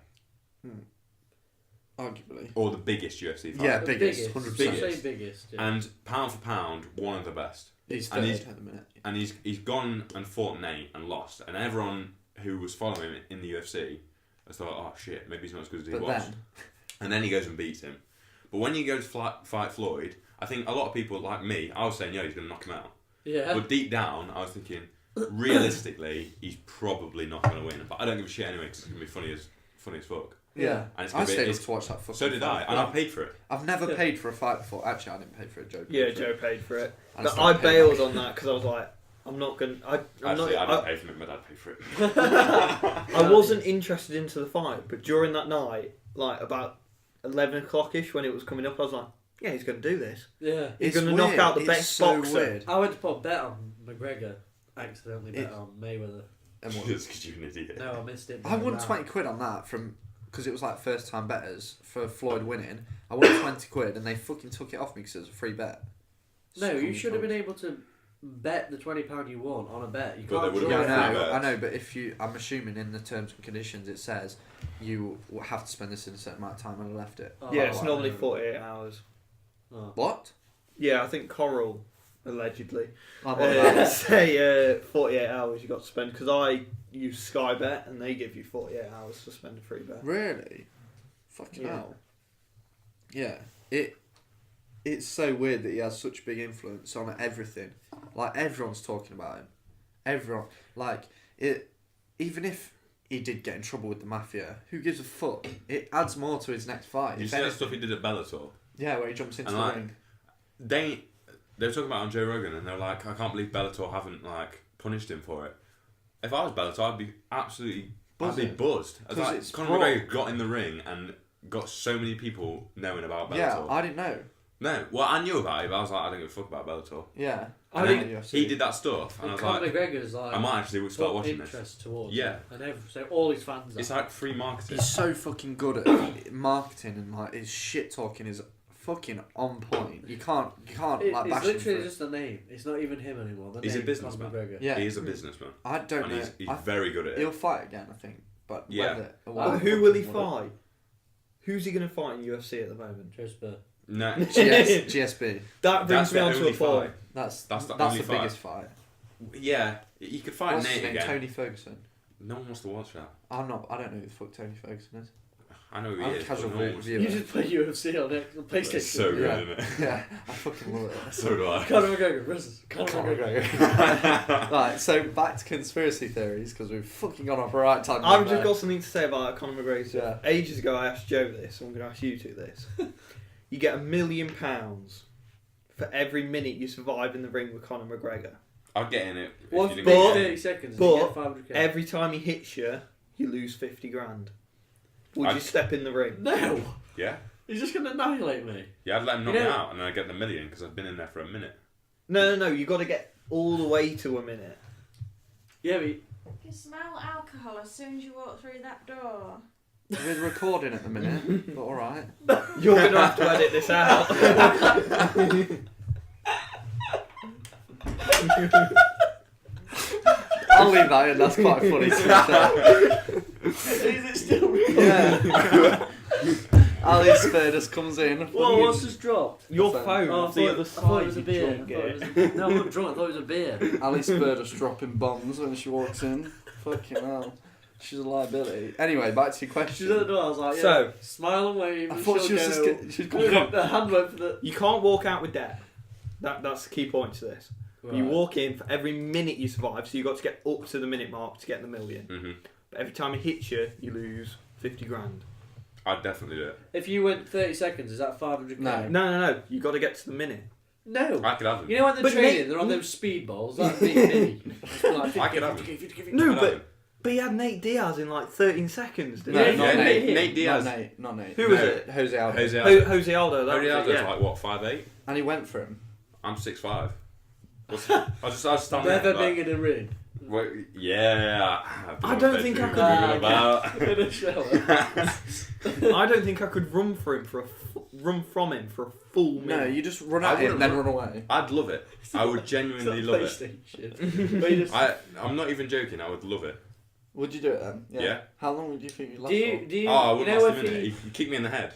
Arguably. or the biggest UFC fighter. Yeah, biggest, 100%. Biggest. Say biggest. Yeah. And pound for pound, one of the best. He's And third he's- at the minute. And he's gone and fought Nate and lost, and everyone who was following him in the UFC has thought, oh shit, maybe he's not as good as he But was. then, And then he goes and beats him. But when you go to fight Floyd, I think a lot of people like me, I was saying, yeah, he's going to knock him out. Yeah. But deep down, I was thinking, realistically, he's probably not going to win. But I don't give a shit anyway because it's going to be funny as fuck. yeah. And it's I gonna be- stayed up it's- to watch that fucking So did I, fight. and I paid for it. I've never paid for a fight before. Actually, I didn't pay for it. Joe. Yeah, Joe paid for it. I But just I don't pay bailed back. on that because I was like, I'm not going to... Actually, I didn't pay for it, my dad paid for it. I wasn't interested into the fight, but during that night, like about 11 o'clock-ish when it was coming up, I was like, yeah, he's going to do this. Yeah. He's It's going to knock weird. out the It's best so boxer. weird. I went to put a bet on McGregor. Accidentally bet It- on Mayweather. And what- Just because you're an idiot. No, I missed it. I won 20 quid on that from because it was like first time betters for Floyd winning. I won 20 quid and they fucking took it off me because it was a free bet. No, you Scummy should have been cunts. able to bet the £20 you won on a bet. You But can't they would've draw been it. free I bets. know, but if you, I'm assuming in the terms and conditions it says you have to spend this in a certain amount of time and I left it. Oh, Yeah, it's wow. normally 48 hours. Oh. What? Yeah, I think Coral, allegedly, I'm on that. say 48 hours you got to spend, because I use Sky Bet and they give you 48 hours to spend a free bet. Really? Fucking Yeah. hell. Yeah. It's so weird that he has such big influence on everything. Like everyone's talking about him. Everyone even if he did get in trouble with the mafia, who gives a fuck? It adds more to his next fight. You If see that anything- stuff he did at Bellator? Yeah, where he jumps into And the like- ring. They were talking about it on Joe Rogan, and they're like, I can't believe Bellator haven't like punished him for it. If I was Bellator, I'd be absolutely Buzzing. buzzed. As 'Cause like, it's Conor broad. McGregor got in the ring and got so many people knowing about Bellator. Yeah, I didn't know. No, well, I knew about it, but I was like, I don't give a fuck about Bellator. Yeah. And think then he did that stuff, and I And was Conor like, McGregor's like. I might actually start put watching this. interest towards Yeah. it. And so all his fans It's are. like free marketing. He's so fucking good at marketing and like his shit talking is fucking on point. You can't like It's bash him for literally it. just a name. It's not even him anymore. The He's a name is Conor businessman. McGregor. Yeah, He is a businessman. I don't And know. he's very good at He'll it. fight again, I think. But Yeah. Well, who will he fight? Who's he going to fight in UFC at the moment? Joe Spur. No. GSB. That brings That's me the on to only a point. fight. That's the the only fight. biggest fight. Yeah, he could fight What's his Nate name? again. Tony Ferguson. No one wants to watch that. I don't know who the fuck Tony Ferguson is. I know who I'm he a is. casual but no one wants to- viewer. You just play UFC on PlayStation. It's so good, Yeah. isn't it? Yeah, I fucking love it. So do I. Conor McGregor versus Conor McGregor. Right, so back to conspiracy theories because we've fucking gone off a right time. I've just got something to say about Conor McGregor. Yeah. Ages ago, I asked Joe this, so I'm going to ask you two this. You get £1 million for every minute you survive in the ring with Conor McGregor. I'll get in it. if One you big didn't get 30 it. seconds. but you get 500k. Every time he hits you, you lose 50 grand. Would I'd- you step in the ring? No, Yeah? he's just gonna annihilate me. Yeah, I'd let him knock You know- me out and then I'd get the million because I've been in there for a minute. No, you got to get all the way to a minute. Yeah, but You smell alcohol as soon as you walk through that door. We're recording at the minute, but alright. You're going to have to edit this out. I'll leave that in, that's quite funny to be fair. is it still recording? Yeah. Ali Spurdus comes in. Whoa, what's just dropped? Your Phone. phone Oh, I off the other thought it was side, a you beer. drunk I thought it git. was a- No, I'm not drunk. I thought it was a beer. Ali Spurdus dropping bombs when she walks in. Fucking hell. She's a liability. Anyway, back to your question. She's at the door. I was like, yeah, So- smile and wave. I and thought she'll she was go. just get, she's Look gonna up the hand went for the. You can't walk out with debt. That's the key point to this. You Right. walk in for every minute you survive, so you've got to get up to the minute mark to get the million. Mm-hmm. But every time he hits you, you lose 50 grand. I'd definitely do it. If you went 30 seconds, is that 500k? No. No. You got to get to the minute. No. I could have him. You know when they're But training, Nate- they're on those speedballs. That'd be me. Like I could have 50k, 50k. No, I could have but him. But he had Nate Diaz in like 13 seconds, didn't No, he? not Yeah, Nate. Nate Diaz. Not Nate. Who was No. it? Jose Aldo. Jose Aldo. Jose Aldo. That Jose was Aldo's it, yeah. like, what, 5'8"? And he went for him. I'm 6'5". I'll just stand there. Never like, being in a ring. well, yeah. I don't think I could- About. In a shower. I don't think I could run from him for a full minute. No, you just run I at him, wouldn't then run- run away. I'd love it. I would genuinely It's love not it. PlayStation. But you just- I'm not even joking. I would love it. Would you do it then? Yeah. How long would you think you'd last do you Oh, I you wouldn't know last a if minute. he, You kick me in the head.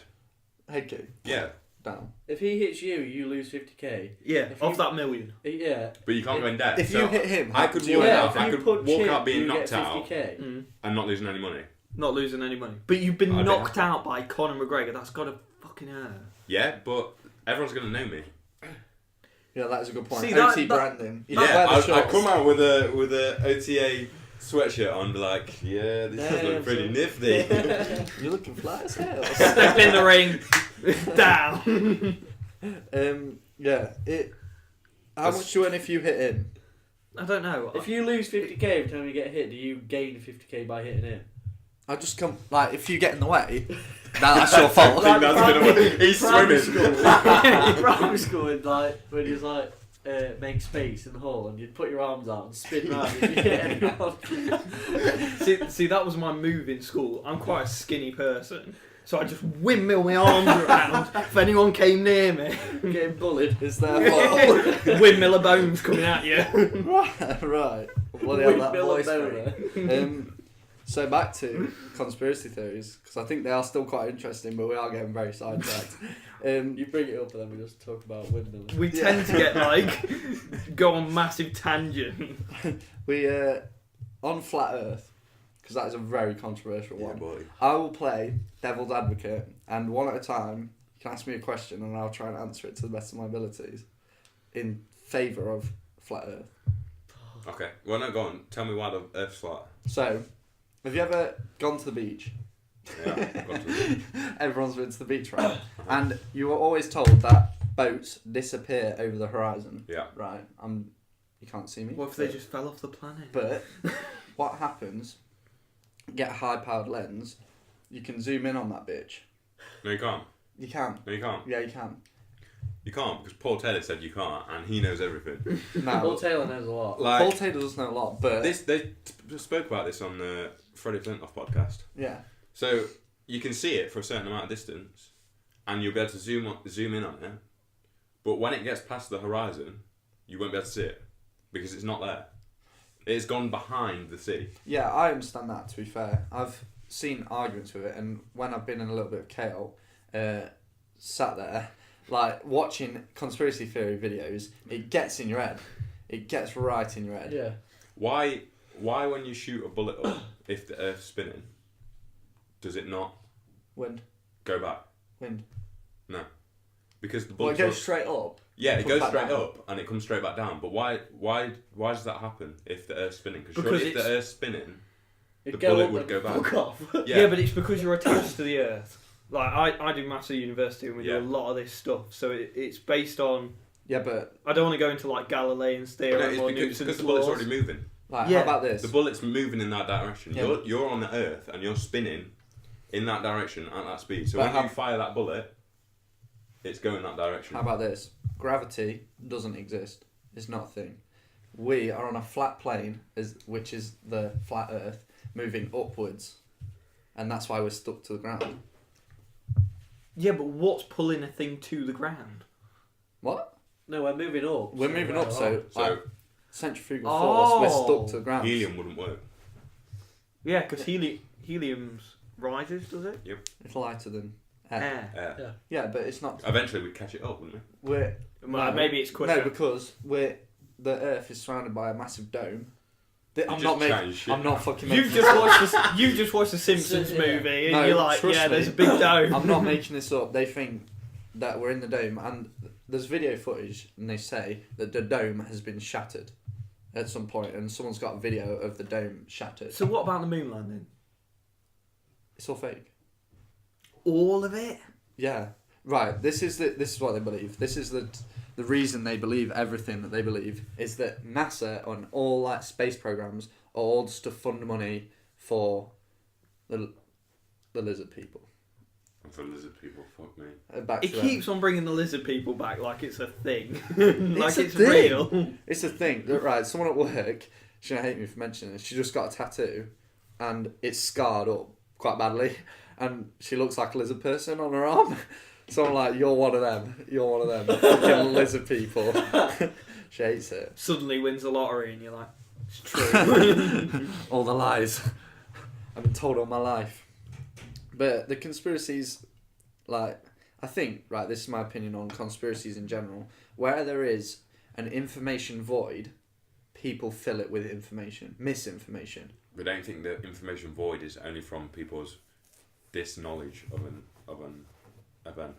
for? Head kick. Yeah. Down. if he hits you, you lose 50k. Yeah, If off you- that million. Yeah. But you can't go in debt. If So you hit him, I could do you walk end out. up- if I you could punch walk him, out being you knocked get out 50k. and not losing any money. Not losing any money. But you've been I'd be knocked happy. out by Conor McGregor. That's got to fucking hurt. Yeah, but everyone's gonna know me. Yeah, that is a good point. See, OT that- branding. You Yeah, don't wear the I shorts. come out with a OTA sweatshirt on, be like, yeah, this is Yeah, looking pretty nifty. You're looking fly as hell. Step in the ring. Down. Yeah. How much do you earn if you hit him? I don't know. If you lose 50k every time you get hit, do you gain 50k by hitting him? I just come like if you get in the way, that's your fault. I think that's gonna work. He's Primary swimming. school. Primary school, and like when you like make space in the hole, and you'd put your arms out and spin round if you hit anyone. see, that was my move in school. I'm quite a skinny person. So I just windmill my arms around if anyone came near me. Getting bullied. It's their fault. Windmill of bones coming at you. Right. Bloody hell, that Windmill voice. and mate. boner. So back to conspiracy theories because I think they are still quite interesting, but we are getting very sidetracked. You bring it up and then we just talk about windmilling. We tend to get like go on massive tangent. We on flat Earth because that is a very controversial Yeah, one. boy. I will play devil's advocate, and one at a time, you can ask me a question, and I'll try and answer it to the best of my abilities, in favour of flat Earth. Okay. Well, no, go on. Tell me why the Earth's flat. So, have you ever gone to the beach? Yeah. Got to. Everyone's been to the beach, right? And you were always told that boats disappear over the horizon. Yeah. Right. You can't see me. What if they just fell off the planet? But what happens? Get a high-powered lens. You can zoom in on that bitch. No, you can't. You can. No, you can't. Yeah, you can. You can't because Paul Taylor said you can't, and he knows everything. Paul No. Taylor knows a lot. Like Paul Taylor does know a lot, but they spoke about this on the Freddie Flintoff podcast. yeah. So you can see it for a certain amount of distance, and you'll be able to zoom in on it. But when it gets past the horizon, you won't be able to see it because it's not there. It's gone behind the sea. Yeah, I understand that, to be fair. I've seen arguments with it, and when I've been in a little bit of chaos, sat there, like, watching conspiracy theory videos, it gets in your head. It gets right in your head. Yeah. Why when you shoot a bullet up, if the Earth's spinning, does it not Wind. go back? Wind. No. Because the Well, it bullet... goes straight up. Yeah, it comes goes back straight down. up and it comes straight back down. But why does that happen if the Earth's spinning? Because Because surely if the Earth's spinning, the It'd go bullet up would and go back. fuck off. Yeah, but it's because you're attached to the Earth. Like, I do maths at university and we do Yeah. a lot of this stuff. So it's based on... Yeah, but, I don't want to go into, like, Galilean's No, theorem or it's because Newton's the bullet's laws. already moving. like, Yeah. how about this? The bullet's moving in that direction. Yeah. You're on the Earth and you're spinning in that direction at that speed. So But when how- you fire that bullet, it's going that direction. How about this? Gravity doesn't exist. It's not a thing. We are on a flat plane, which is the flat Earth, moving upwards, and that's why we're stuck to the ground. Yeah, but what's pulling a thing to the ground? What? No, we're moving up. We're moving up, so So like, centrifugal force, we're stuck to the ground. helium wouldn't work. Yeah, because helium's rises, does it? It's lighter than air. Air. Yeah. Yeah, but it's not. Eventually we'd catch it up, wouldn't we? We're Well, maybe it's quicker. No, because the Earth is surrounded by a massive dome. I'm just not making. chatting shit I'm not now. fucking. You've making just watched the Simpsons Yeah. movie, and No, you're like, trust yeah, me. there's a big dome. I'm not making this up. They think that we're in the dome, and there's video footage, and they say that the dome has been shattered at some point, and someone's got a video of the dome shattered. So what about the moon landing? It's all fake. All of it? Yeah. Right. This is what they believe. This is the reason they believe everything that they believe is that NASA and all like space programs are all just to fund money for the lizard people. And for lizard people, fuck me. Back It to them. keeps on bringing the lizard people back like it's a thing. like a it's thing. real. It's a thing. Right, someone at work, she's going to hate me for mentioning this, she just got a tattoo and it's scarred up quite badly and she looks like a lizard person on her arm. So I'm like, you're one of them. You're one of them. Fucking lizard people. She hates it. Suddenly wins the lottery and you're like, it's true. All the lies. I've been told all my life. But the conspiracies, like, I think, right, this is my opinion on conspiracies in general, where there is an information void, people fill it with information, misinformation. But don't you think the information void is only from people's disknowledge of an event?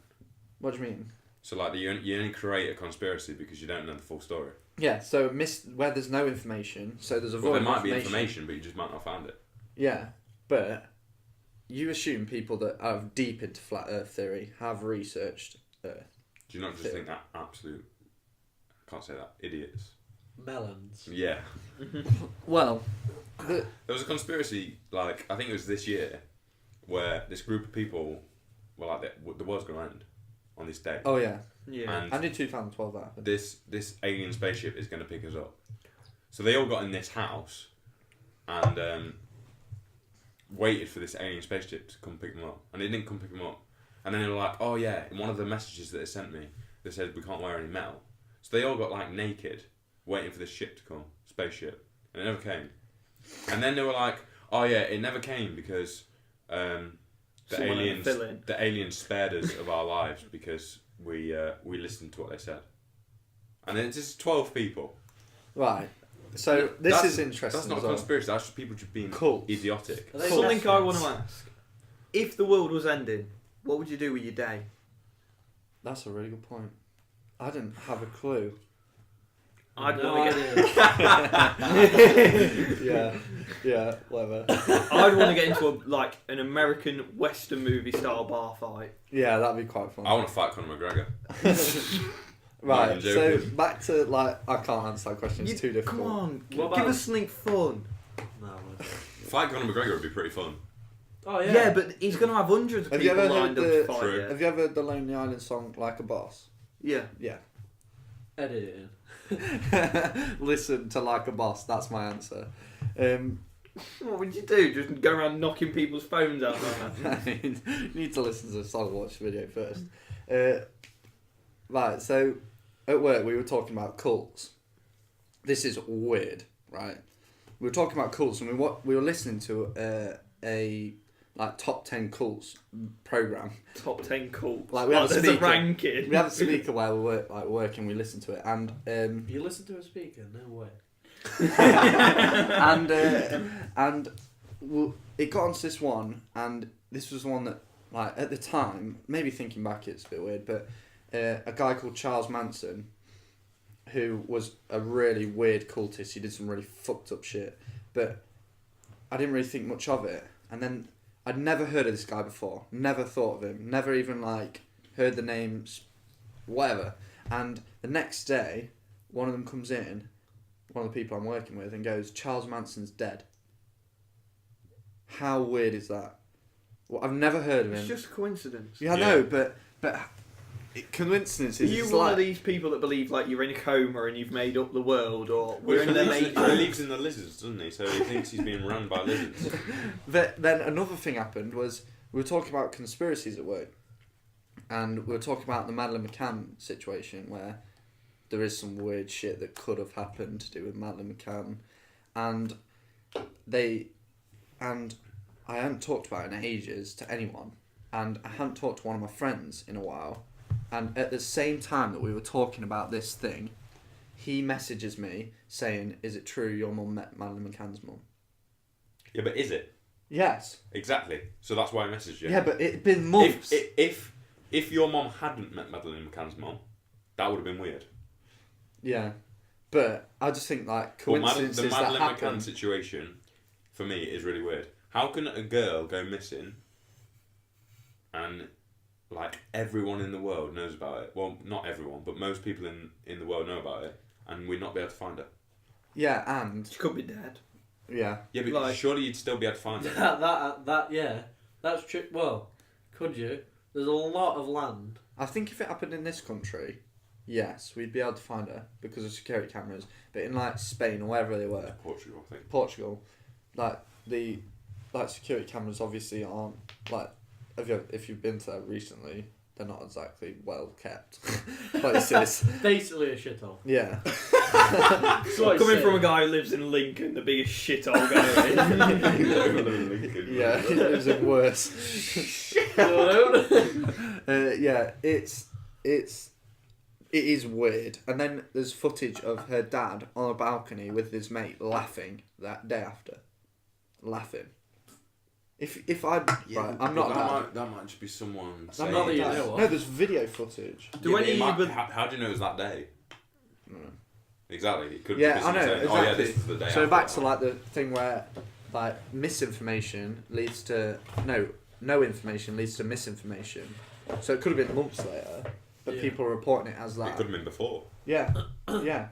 What do you mean? So like you only create a conspiracy because you don't know the full story. Yeah, so where there's no information, so there's a void Well, there of might be information, but you just might not find it. Yeah, but you assume people that are deep into flat Earth theory have researched Earth. Do you not just think that absolute, I can't say that, idiots? Melons. Yeah. Well, There was a conspiracy, like, I think it was this year, where this group of people were like, the world's going to end on this day. oh yeah, yeah. And and in 2012 that happened. this alien spaceship is going to pick us up. So they all got in this house and waited for this alien spaceship to come pick them up. And it didn't come pick them up. And then they were like, oh yeah, in one of the messages that they sent me, they said we can't wear any metal. So they all got like naked, waiting for this ship to come, spaceship. And it never came. And then they were like, oh yeah, it never came because the Someone had to fill in. aliens spared us of our lives because we listened to what they said. And then it's just 12 people. Right. So this That's- is interesting. That's not as a well. conspiracy. That's just people just being Cults. idiotic. Are they Something I left-wings? want to ask. If the world was ending, what would you do with your day? That's a really good point. I didn't have a clue. I'd No want to idea. Yeah, whatever. I'd want to get into an American Western movie style bar fight. Yeah, that'd be quite fun. I want to fight Conor McGregor. Right, Not even so joking. back to I can't answer that question. It's too difficult. Come on, What give about- us something fun. No. Fight Conor McGregor would be pretty fun. Oh Yeah, yeah. but he's going to have hundreds of Have you people ever lined up heard to fight True. you. Have you ever heard the Lonely Island song "Like a Boss"? Yeah. Yeah. Edit it in. Listen to "Like a Boss." That's my answer. What would you do? Just go around knocking people's phones out? You need to listen to the Solid Watch video first. Right, so at work we were talking about cults. This is weird, right? We were talking about cults, and we were listening to a like top 10 cults program. Top 10 cults. Like we have there's a ranking. We have a speaker while we're working. We listen to it, and You listen to a speaker? No way. and it got onto this one, and this was one that, like, at the time, maybe thinking back it's a bit weird, but a guy called Charles Manson, who was a really weird cultist. He did some really fucked up shit, but I didn't really think much of it. And then I'd never heard of this guy before, never thought of him, never even like heard the names, whatever. And the next day, one of them comes in, one of the people I'm working with, and goes, "Charles Manson's dead." How weird is that? Well, I've never heard of him. It's just a coincidence. Yeah, I know, but coincidences. Are you it's one like, of these people that believe like you're in a coma and you've made up the world, or we're He in the believes in the lizards, doesn't he? So he thinks he's being run by lizards. Then another thing happened was we were talking about conspiracies at work, and we were talking about the Madeleine McCann situation where there is some weird shit that could have happened to do with Madeleine McCann, and I hadn't talked about it in ages to anyone, and I hadn't talked to one of my friends in a while, and at the same time that we were talking about this thing, he messages me saying, "Is it true your mum met Madeleine McCann's mum?" Yeah, but is it? Yes. Exactly. So that's why I messaged you. Yeah, but it'd been months. If your mum hadn't met Madeleine McCann's mum, that would have been weird. Yeah, but I just think like coincidences the Madeleine that happen. McCann situation, for me, is really weird. How can a girl go missing, and like everyone in the world knows about it? Well, not everyone, but most people in the world know about it, and we'd not be able to find her. Yeah, and She could be dead. yeah, Yeah, but Like- surely you'd still be able to find her. Yeah, that's true. Well, could you? There's a lot of land. I think if it happened in this country, yes, we'd be able to find her because of security cameras. But in like Spain or wherever they were, Portugal, I think. Portugal, like the security cameras obviously aren't like. If you've been to that recently, they're not exactly well kept. Like this is. Basically a shithole. Yeah. Coming from a guy who lives in Lincoln, the biggest shithole going. Yeah, it was even worse. Yeah, it is weird. And then there's footage of her dad on a balcony with his mate laughing that day after. Laughing. If I right, I'm not dad. That might just be someone I'm saying not that you dad. know of. No, there's video footage. Do any of you how do you know it was that day? No. Exactly. It could Yeah, be I someone know, saying, exactly. "Oh yeah, this is the day." So after back that." to like the thing where like misinformation leads to no information leads to misinformation. So it could have been months later, but Yeah. people are reporting it as It that. could have been before. Yeah, yeah.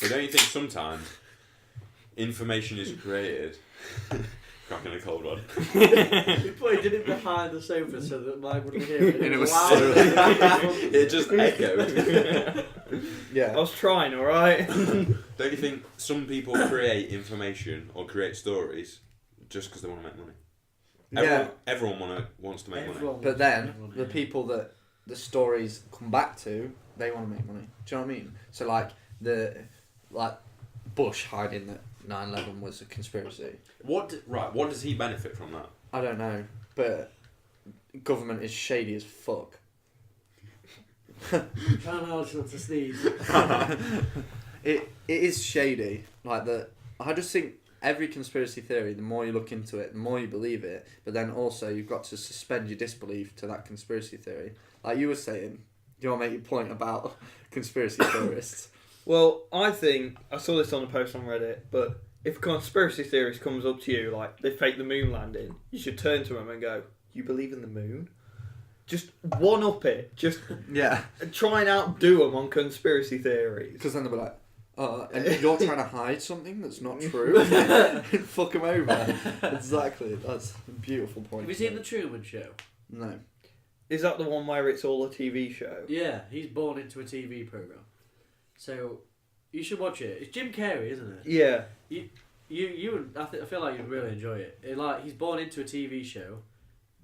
But don't you think sometimes information is created? Cracking a cold one. He did it behind the sofa so that Mike wouldn't hear it. And it was loud. It just echoed. Yeah. I was trying, alright? Don't you think some people create information or create stories just because they want to make money? Yeah. Everyone wants to make money. Everyone But then wants the to- people that the stories come back to, they want to make money. Do you know what I mean? So like Bush hiding that 9/11 was a conspiracy. What does he benefit from that? I don't know, but government is shady as fuck. Trying hard not to sneeze. It is shady. I just think every conspiracy theory, the more you look into it, the more you believe it. But then also you've got to suspend your disbelief to that conspiracy theory. Like you were saying, do you want to make your point about conspiracy theorists? Well, I think, I saw this on a post on Reddit, but if a conspiracy theorist comes up to you, like, they faked the moon landing, you should turn to them and go, "You believe in the moon?" Just one-up it. Just Yeah. try and outdo them on conspiracy theories. Because then they'll be like, and you're trying to hide something that's not true. Fuck them over. Exactly. That's a beautiful point. Have you seen The Truman Show? No. Is that the one where it's all a TV show? Yeah, he's born into a TV programme. So, you should watch it. It's Jim Carrey, isn't it? Yeah. You you would. I feel like you'd really enjoy it. He's born into a TV show,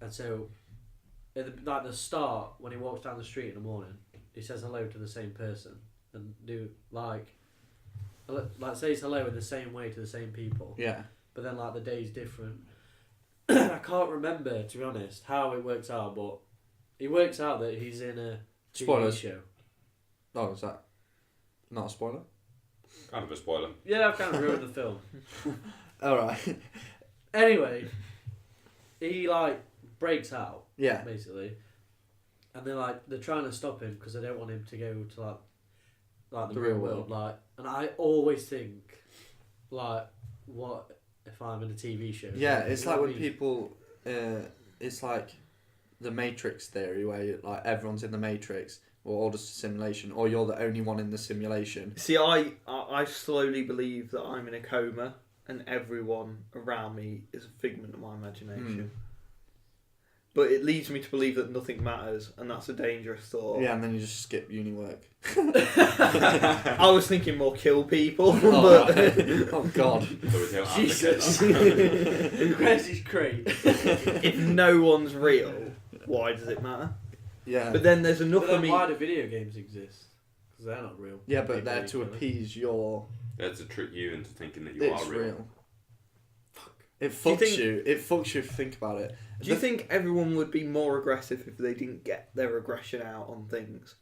and so at the start when he walks down the street in the morning, he says hello to the same person and says hello in the same way to the same people. Yeah. But then the day's different. I can't remember, to be honest, how it works out, but it works out that he's in a TV Spoilers. show. Oh, is that not a spoiler? Kind of a spoiler. Yeah, I've kind of ruined the film. Alright. Anyway, he breaks out. Yeah. Basically, and they're trying to stop him because they don't want him to go to the real world. And I always think, what if I'm in a TV show? Yeah, it's You know like what when I mean? people, it's like the Matrix theory where everyone's in the Matrix or all just a simulation, or you're the only one in the simulation. See, I slowly believe that I'm in a coma and everyone around me is a figment of my imagination. But it leads me to believe that nothing matters, and that's a dangerous thought. Yeah, and then you just skip uni work. I was thinking more kill people, Oh, but right. Oh God. Jesus. Crazy's great. if no one's real, why does it matter? Yeah. But then there's enough But of then me. why do video games exist? Because they're not real. Yeah, but People they're each to other. appease your. They're to trick you into thinking that you It's are real. Fuck. It Do you fucks think- you. It fucks you if you think about it. Do you think everyone would be more aggressive if they didn't get their aggression out on things?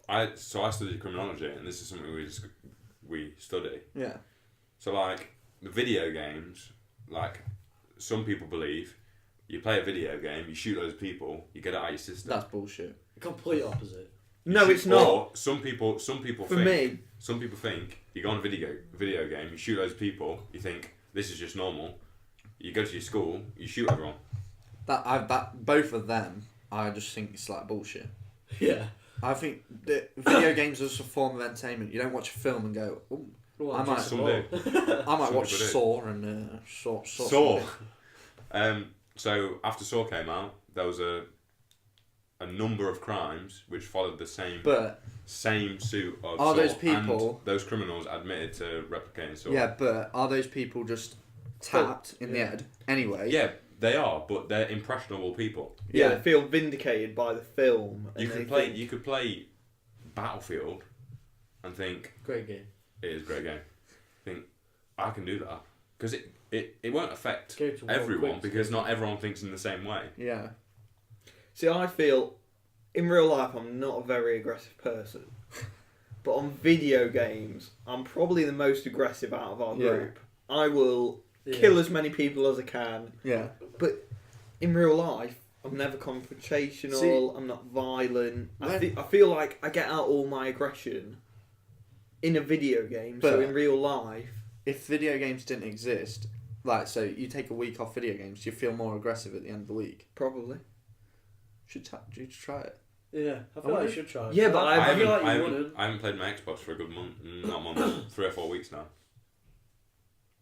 I studied criminology, and this is something we study. Yeah. So the video games, some people believe, you play a video game, you shoot those people, you get it out of your system. That's bullshit. Complete opposite. No, it's not. Or some people For think, me, some people think you go on a video game, you shoot those people, you think this is just normal. You go to your school, you shoot everyone. Both of them, I just think it's bullshit. Yeah. I think that video games are just a form of entertainment. You don't watch a film and go, "Ooh, Well, I might- just Some all. do. I might Some watch people do. Saw and Saw." Saw. So after Saw came out, there was a number of crimes which followed the same But suit of Are Saw, those people- and those criminals admitted to replicating Saw. yeah, but are those people just tapped in the yeah. head anyway? Yeah, they are, but they're impressionable people. yeah, Yeah. they feel vindicated by the film. And You they could play. think- You could play Battlefield, and think Great game. it is a great game. Think I can do that because it won't affect Go to World everyone Quick. because not everyone thinks in the same way. Yeah. See, I feel in real life I'm not a very aggressive person, but on video games I'm probably the most aggressive out of our Yeah. group. I will Yeah. kill as many people as I can, Yeah. but in real life I'm never confrontational. See, I'm not violent. when- I feel like I get out all my aggression in a video game. So But- in real life, If video games didn't exist, so you take a week off video games, you feel more aggressive at the end of the week. probably. You should try it. Yeah, I feel Oh, like you yeah. should try it. Yeah, but I feel like you haven't, wouldn't. I haven't played my Xbox for a good month, not a month, 3 or 4 weeks now.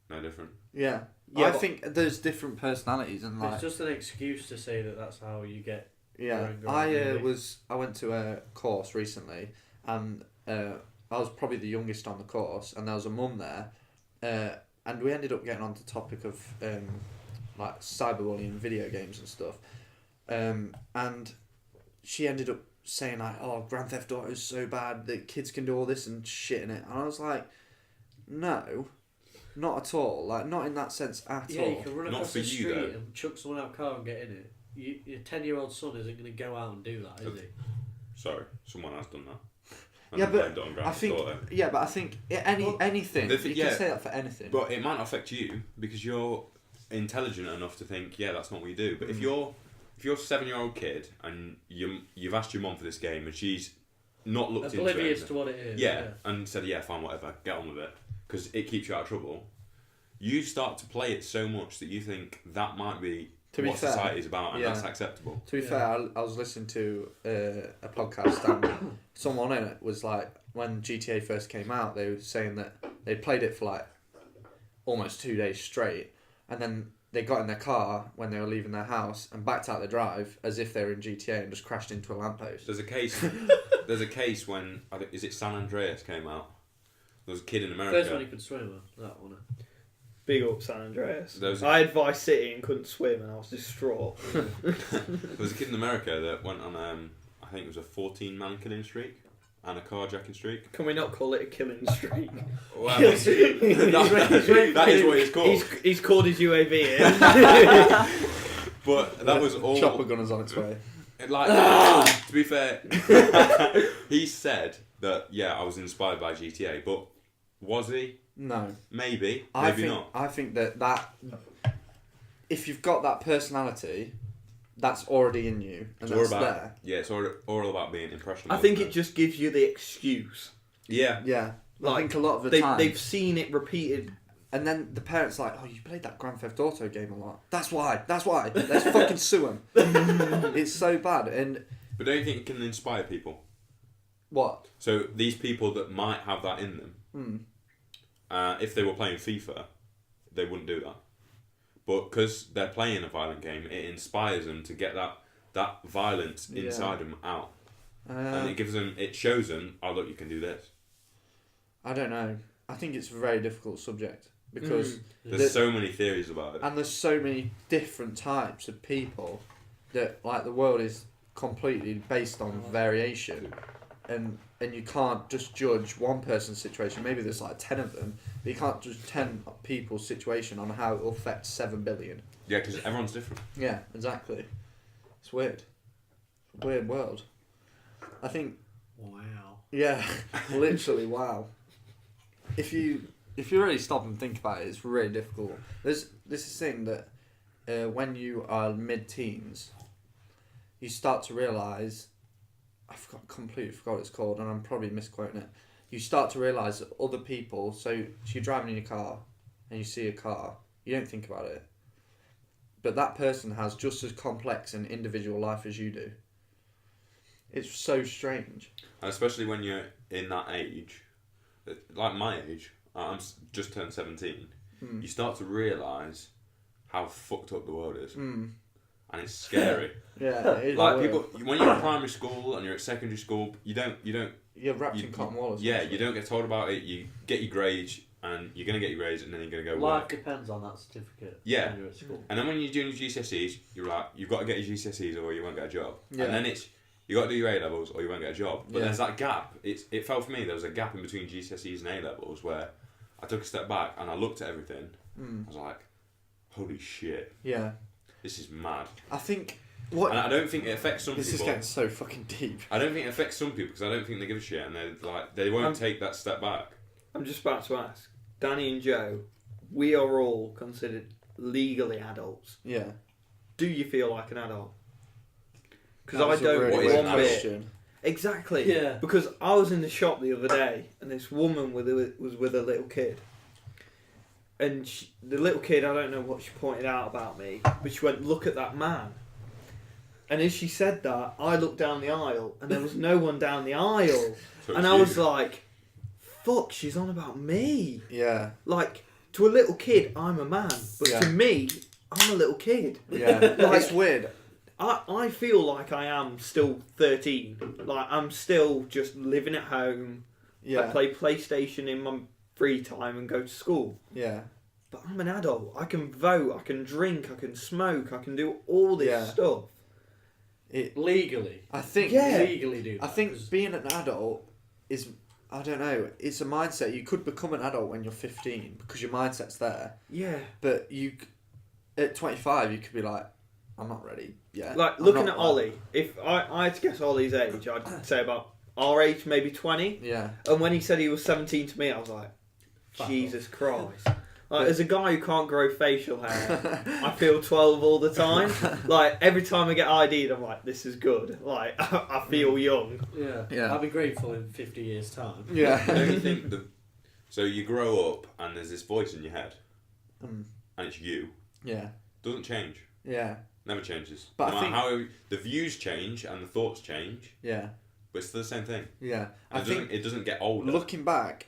No different. Yeah. Yeah, I but- think there's different personalities and It's just an excuse to say that that's how you get. Yeah, Going, really. I went to a course recently, and I was probably the youngest on the course, and there was a mum there, and we ended up getting on the topic of cyberbullying in video games and stuff, and she ended up saying "Oh, Grand Theft Auto is so bad that kids can do all this and shit in it," and I was like, "No, not at all. Not in that sense at Yeah, all." you can run Not across for the you, street though. and chuck someone out of a car and get in it. Your 10-year-old son isn't going to go out and do that, is he? Sorry, someone has done that. Yeah, And but blamed it on Grand I Theft think Auto. but I think anything The you thi- can yeah. say that for anything. But it might not affect you because you're intelligent enough to think, yeah, that's not what you do. But if Mm. you're a 7-year-old kid and you've asked your mum for this game and she's not looked into Oblivious it, to what it is. yeah, and said, yeah, fine, whatever, get on with it, because it keeps you out of trouble. You start to play it so much that you think that might be To be what fair, society's about, and yeah. that's acceptable. To be Yeah. fair, I was listening to a podcast and someone in it was like, when GTA first came out, they were saying that they played it for almost 2 days straight, and then they got in their car when they were leaving their house and backed out the drive as if they were in GTA and just crashed into a lamppost. There's a case when is it San Andreas came out? There was a kid in America. First one you could swim with, that one. Big up San Andreas. Those- I had Vice City and couldn't swim, and I was distraught. There was a kid in America that went on, I think it was a 14-man killing streak and a carjacking streak. Can we not call it a killing streak? Well, that is what it's called. He's called his UAV in. But that was all. Chopper gunner's on its way. Like, to be fair, he said that, yeah, I was inspired by GTA, but was he? No. Maybe not. I think that if you've got that personality, that's already in you, and It's all that's about, there. yeah, it's all about being impressionable. I think isn't it just gives you the excuse. Yeah. Yeah. I Like, think a lot of the time. They've seen it repeated. And then the parents are like, oh, you played that Grand Theft Auto game a lot. That's why. Let's fucking sue him. It's so bad. And But don't you think it can inspire people? what? So these people that might have that in them, if they were playing FIFA, they wouldn't do that. But because they're playing a violent game, it inspires them to get that violence inside them out. And it shows them, oh look, you can do this. I don't know. I think it's a very difficult subject because There's so many theories about it. and there's so many different types of people that like the world is completely based on variation, and you can't just judge one person's situation. Maybe there's like 10 of them, but you can't judge 10 people's situation on how it will affect 7 billion. Yeah, because everyone's different. Yeah, exactly. It's weird. It's a weird world. I think. Wow. Yeah, literally wow. If you really stop and think about it, it's really difficult. There's this thing that when you are mid-teens, you start to realise, completely forgot what it's called, and I'm probably misquoting it. You start to realise that other people, so you're driving in your car and you see a car, you don't think about it. But that person has just as complex an individual life as you do. It's so strange. And especially when you're in that age, like my age, I'm just turned 17, you start to realise how fucked up the world is. And it's scary. Yeah, it is like weird. people, when you're in primary school and you're at secondary school, you don't. You're wrapped in cotton wool. Yeah, you don't get told about it. You get your grades, and you're gonna get your grades, and then you're gonna go Life work. depends on that certificate. Yeah. When you're at school. And then when you're doing your GCSEs, you're like, you've got to get your GCSEs or you won't get a job. Yeah. And then it's you got to do your A levels or you won't get a job. But Yeah. there's that gap. It felt for me there was a gap in between GCSEs and A levels where I took a step back and I looked at everything. I was like, holy shit, Yeah. this is mad. I think what And I don't think it affects some this people. is getting so fucking deep. I don't think it affects some people because I don't think they give a shit and they won't take that step back. I'm just about to ask, Danny and Joe, we are all considered legally adults. Yeah. Do you feel like an adult? Because That I was a don't really What is weird one an bit. question. Exactly. Yeah. Because I was in the shop the other day and this woman was with a little kid. And the little kid, I don't know what she pointed out about me, but she went, look at that man. And as she said that, I looked down the aisle and there was no one down the aisle. So And it's I you. was like, fuck, she's on about me. Yeah. Like, to a little kid, I'm a man. But Yeah. to me, I'm a little kid. Yeah. Like- It's weird. I feel like I am still 13. Like, I'm still just living at home. Yeah. I play PlayStation in my free time and go to school. Yeah. But I'm an adult. I can vote, I can drink, I can smoke, I can do all this Yeah. stuff. Legally. I think Yeah. Legally do that. I think being an adult is, I don't know, it's a mindset. You could become an adult when you're 15 because your mindset's there. Yeah. But at 25, you could be like, I'm not ready yet. Like, I'm looking not at like- Ollie, if I had to guess Ollie's age, I'd say about our age, maybe 20. Yeah. And when he said he was 17 to me, I was like, Fuck Jesus Christ. Like, as a guy who can't grow facial hair, I feel 12 all the time. Like, every time I get ID'd, I'm like, this is good. Like, I feel young. Yeah. Yeah. I'll be grateful in 50 years' time. Yeah. Don't you think so you grow up and there's this voice in your head Mm. and it's you. Yeah. Doesn't change. Yeah. Never changes. But no I matter how the views change and the thoughts change, Yeah. but it's still the same thing. Yeah. And it doesn't get older. Looking back,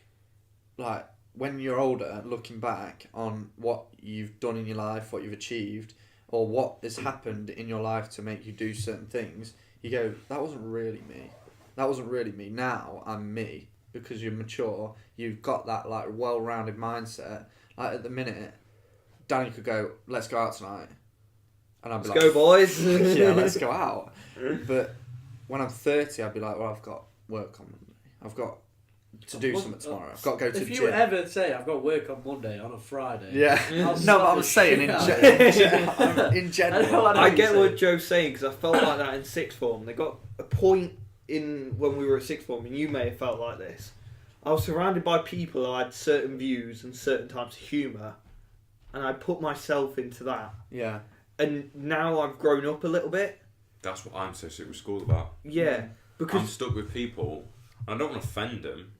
like when you're older, looking back on what you've done in your life, what you've achieved, or what has happened in your life to make you do certain things, you go, that wasn't really me. That wasn't really me. Now I'm me because you're mature. You've got that like well-rounded mindset. Like at the minute, Danny could go, let's go out tonight. And I'd be Let's like, go, boys. yeah, let's go out. But when I'm 30, I'd be like, well, I've got work on Monday. I've got to do something tomorrow. I've got to go to the If gym. you ever say, I've got work on Monday on a Friday... Yeah. I'll No, but slap I'm the saying shit in, out of you. in general. I know I what get you're what saying. Joe's saying because I felt like that in sixth form. They got a point in when we were at sixth form, and you may have felt like this. I was surrounded by people who had certain views and certain types of humour, and I put myself into that. Yeah. And now I've grown up a little bit. That's what I'm so sick with school about. Yeah, I'm because stuck with people. I don't want to offend them,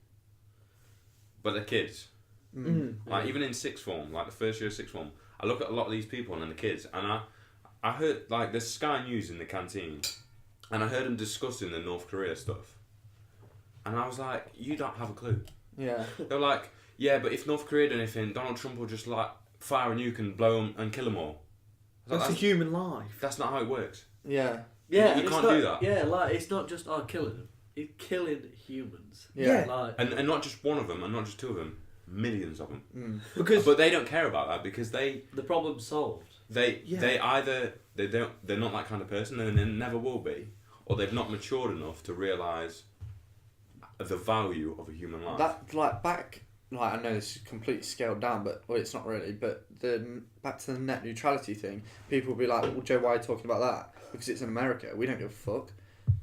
but they're kids. Like even in sixth form, like the first year of sixth form, I look at a lot of these people and then the kids, and I heard like there's Sky News in the canteen, and I heard them discussing the North Korea stuff, and I was like, you don't have a clue. Yeah. They're like, yeah, but if North Korea did anything, Donald Trump will just like fire a nuke and blow them and kill them all. I was that's like, a human life. that's not how it works. Yeah. Yeah, You and it's can't not- do that. Yeah, like, it's not just, killing them. It's killing humans. Yeah. Like, And not just one of them, and not just two of them, millions of them. Because But they don't care about that because the problem's solved. they Yeah. either they're not that kind of person and they never will be, or they've not matured enough to realise the value of a human life. That, like, back... Like, I know this is completely scaled down, but... Well, it's not really, but back to the net neutrality thing, people will be like, well, Joe, why are you talking about that? Because it's in America. We don't give a fuck.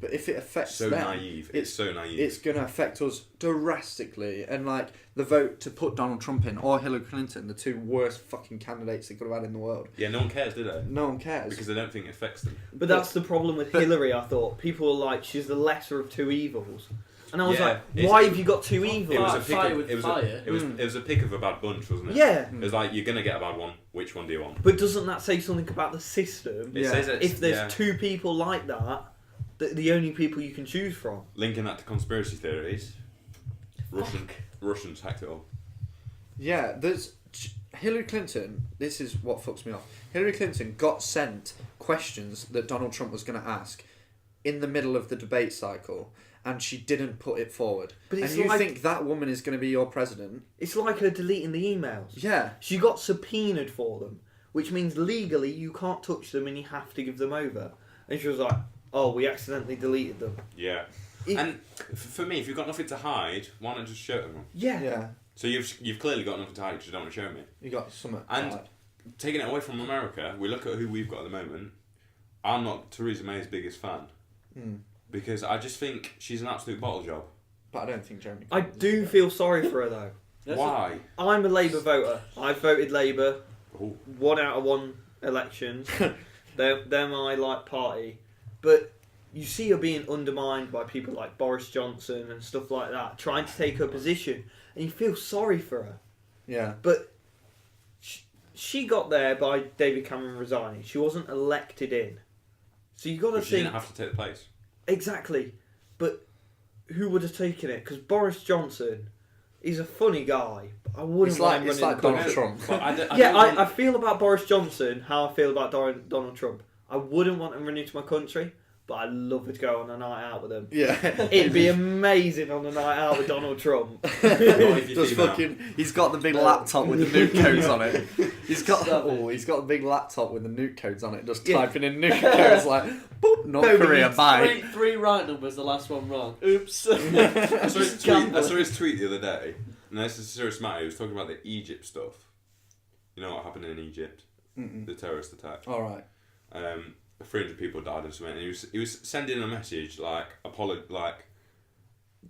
But if it affects so them... naive. It's so naive. It's going to affect us drastically. And, like, the vote to put Donald Trump in or Hillary Clinton, the two worst fucking candidates they could have had in the world. Yeah, no one cares, do they? No one cares. Because they don't think it affects them. But that's the problem with Hillary, I thought. People were like, she's the lesser of two evils. And I was like, why have you got two evils? It was a Like pick fire of, with it was fire. it was a pick of a bad bunch, wasn't it? Yeah. It was like, you're going to get a bad one. Which one do you want? But doesn't that say something about the system? It Yeah. says it's, If there's yeah, two people like that, the only people you can choose from. linking that to conspiracy theories, Russians hacked it all. Yeah, there's... Hillary Clinton, this is what fucks me off. Hillary Clinton got sent questions that Donald Trump was going to ask in the middle of the debate cycle, and she didn't put it forward. But it's and you like- think that woman is going to be your president? It's like her deleting the emails. Yeah. She got subpoenaed for them, which means legally you can't touch them and you have to give them over. And she was like, oh, we accidentally deleted them. Yeah. It- And for me, if you've got nothing to hide, why not just show them? Yeah. Yeah. So you've clearly got nothing to hide because you don't want to show me. You got something. And- like- Taking it away from America, we look at who we've got at the moment. I'm not Theresa May's biggest fan because I just think she's an absolute bottle job. But I don't think Jeremy... I do feel sorry for her though. Why? I'm a Labour voter. I voted Labour Oh. 1 out of 1 elections. they're my like party. But you see her being undermined by people like Boris Johnson and stuff like that, trying to take her position, and you feel sorry for her. Yeah. But she got there by David Cameron resigning. She wasn't elected in. So you got to But she think... didn't have to take the place. Exactly. But who would have taken it? Because Boris Johnson is a funny guy. But I wouldn't It's want like, him it's running like the Donald country. Trump. But I Yeah, don't I want- feel about Boris Johnson how I feel about Donald Trump. I wouldn't want him running to my country, but I'd love to go on a night out with him. Yeah. It'd be amazing on a night out with Donald Trump. Not if you're Just female. fucking... He's got the big laptop with the nuke codes on it. He's got the big laptop with the nuke codes on it, just Yeah. typing in nuke codes like, boop, North No, but Korea, it's bye. Three right numbers, the last one wrong. Oops. I saw his tweet the other day, and this is a serious matter. He was talking about the Egypt stuff. You know what happened in Egypt? The terrorist attack. Alright. 300 people died and something. And he was sending a message like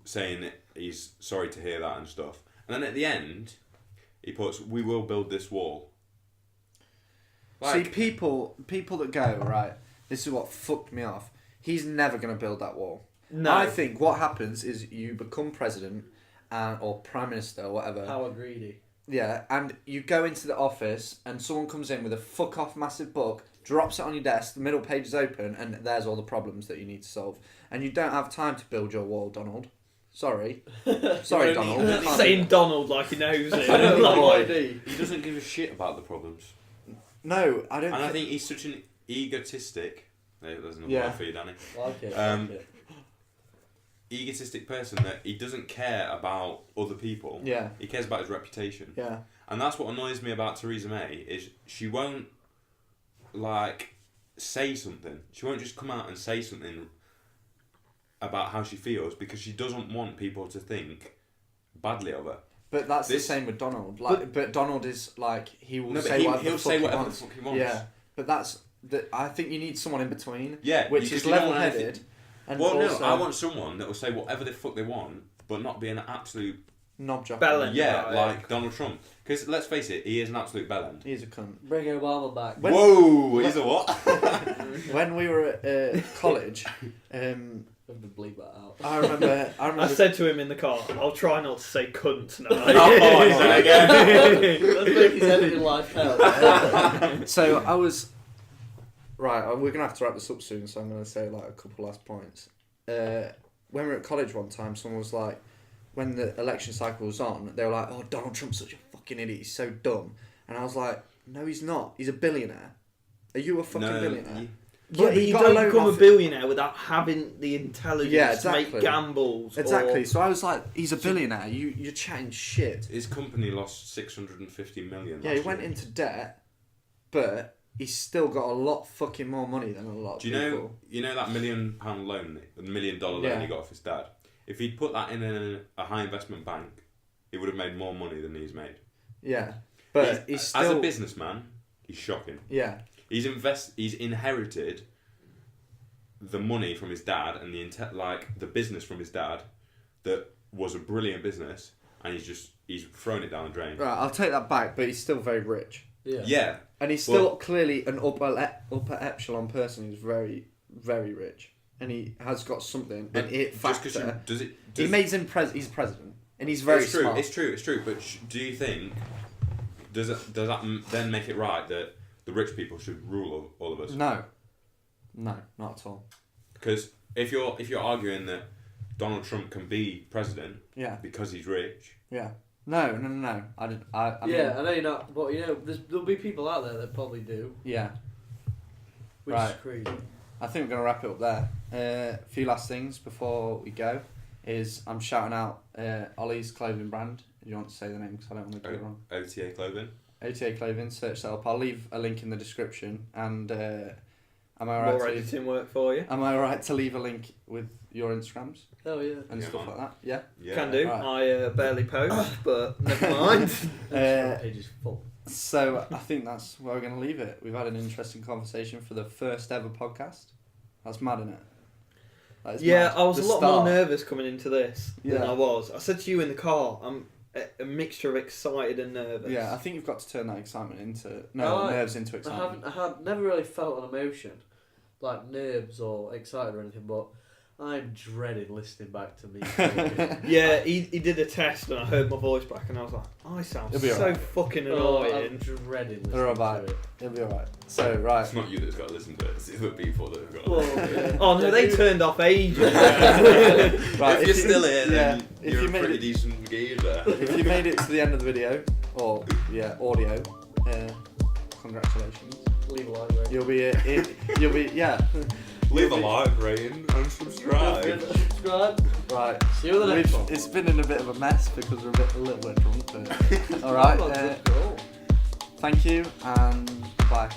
saying that he's sorry to hear that and stuff. And then at the end, he puts, "We will build this wall." See, people that go, right, this is what fucked me off. He's never going to build that wall. No. I think what happens is you become president or prime minister or whatever. Power greedy. Yeah, and you go into the office and someone comes in with a fuck off massive book, drops it on your desk, the middle page is open, and there's all the problems that you need to solve. And you don't have time to build your wall, Donald. Sorry. Sorry, Donald. You can't do Saying that. Donald like he knows it. Like Boy. ID. He doesn't give a shit about the problems. No, I don't And I think he's such an egotistic... There's another Yeah. word for you, Danny. Like it. Um, like it. Egotistic person that he doesn't care about other people. Yeah. He cares about his reputation. Yeah. And that's what annoys me about Theresa May is she won't like say something. She won't just come out and say something about how she feels because she doesn't want people to think badly of her. But that's the same with Donald. Like, but Donald is like he'll say whatever the fuck he wants. Yeah, but I think you need someone in between. Yeah, which is level-headed. And also, I want someone that will say whatever the fuck they want, but not be an absolute knobjob. Bellend. Yeah, like Donald Trump. Because let's face it, he is an absolute bellend. He's a cunt. Bring Obama back. Whoa, he's a what? When we were at college, I have to bleep that out. I remember. I said to him in the car, "I'll try not to say cunt now." Oh, he said it again. Let's make his editing life hell. So I was. Right, we're gonna have to wrap this up soon, so I'm gonna say like a couple last points. When we were at college one time, someone was like, when the election cycle was on, they were like, "Oh, Donald Trump's such a fucking idiot. He's so dumb." And I was like, "No, he's not. He's a billionaire. Are you a fucking billionaire?" But you don't become a billionaire without having the intelligence to make gambles. Exactly. So I was like, he's a billionaire. You're chatting shit. His company lost 650 million. Yeah, he went into debt, but he's still got a lot fucking more money than a lot of people. You know that £1 million loan, $1 million loan he got off his dad? If he'd put that in a high investment bank, he would have made more money than he's made. Yeah. But he's still... As a businessman, he's shocking. Yeah. He's inherited the money from his dad and the business from his dad that was a brilliant business, and he's thrown it down the drain. Right, I'll take that back, but he's still very rich. Yeah. And he's still clearly an upper echelon person who's very, very rich. And he has got something. But and it factor. He makes him he's president. And he's very smart. It's true. But do you think... Does that then make it right that the rich people should rule all of us? No, not at all. Because if you're arguing that Donald Trump can be president, because he's rich, no. I mean, I know you're not, but there'll be people out there that probably do. Yeah, which is crazy. I think we're gonna wrap it up there. A few last things before we go is I'm shouting out Ollie's clothing brand. Do you want to say the name? Because I don't want to get it wrong. OTA Clothing. OTA Clothing. Search that up. I'll leave a link in the description. And am I more editing work for you? Am I alright to leave a link with your Instagrams? Oh yeah. And stuff like that. Yeah. Can do. Right. I barely post, but never mind. Page is full. So I think that's where we're going to leave it. We've had an interesting conversation for the first ever podcast. That's mad, isn't it? Mad. I was a lot more nervous coming into this than I was. I said to you in the car, I'm a mixture of excited and nervous. Yeah, I think you've got to turn that excitement into... nerves into excitement. I have never really felt an emotion, like nerves or excited or anything, but I'm dreading listening back to me. Yeah, he did a test and I heard my voice back and I was like, I sound so fucking annoying. I'm dreading listening to it. It'll be alright. So, right. It's not you that's got to listen to it, it's the other people that have got to listen to it. Oh no, they turned off ages. Right, if you're still here, then you're a pretty decent geezer. If you made it to the end of the video, or audio, congratulations. Leave a like, right? You'll be Leave a like, rating, and subscribe. Right. See you in the next one. It's been in a bit of a mess because we're a little bit drunk, but alright. Thank you and bye.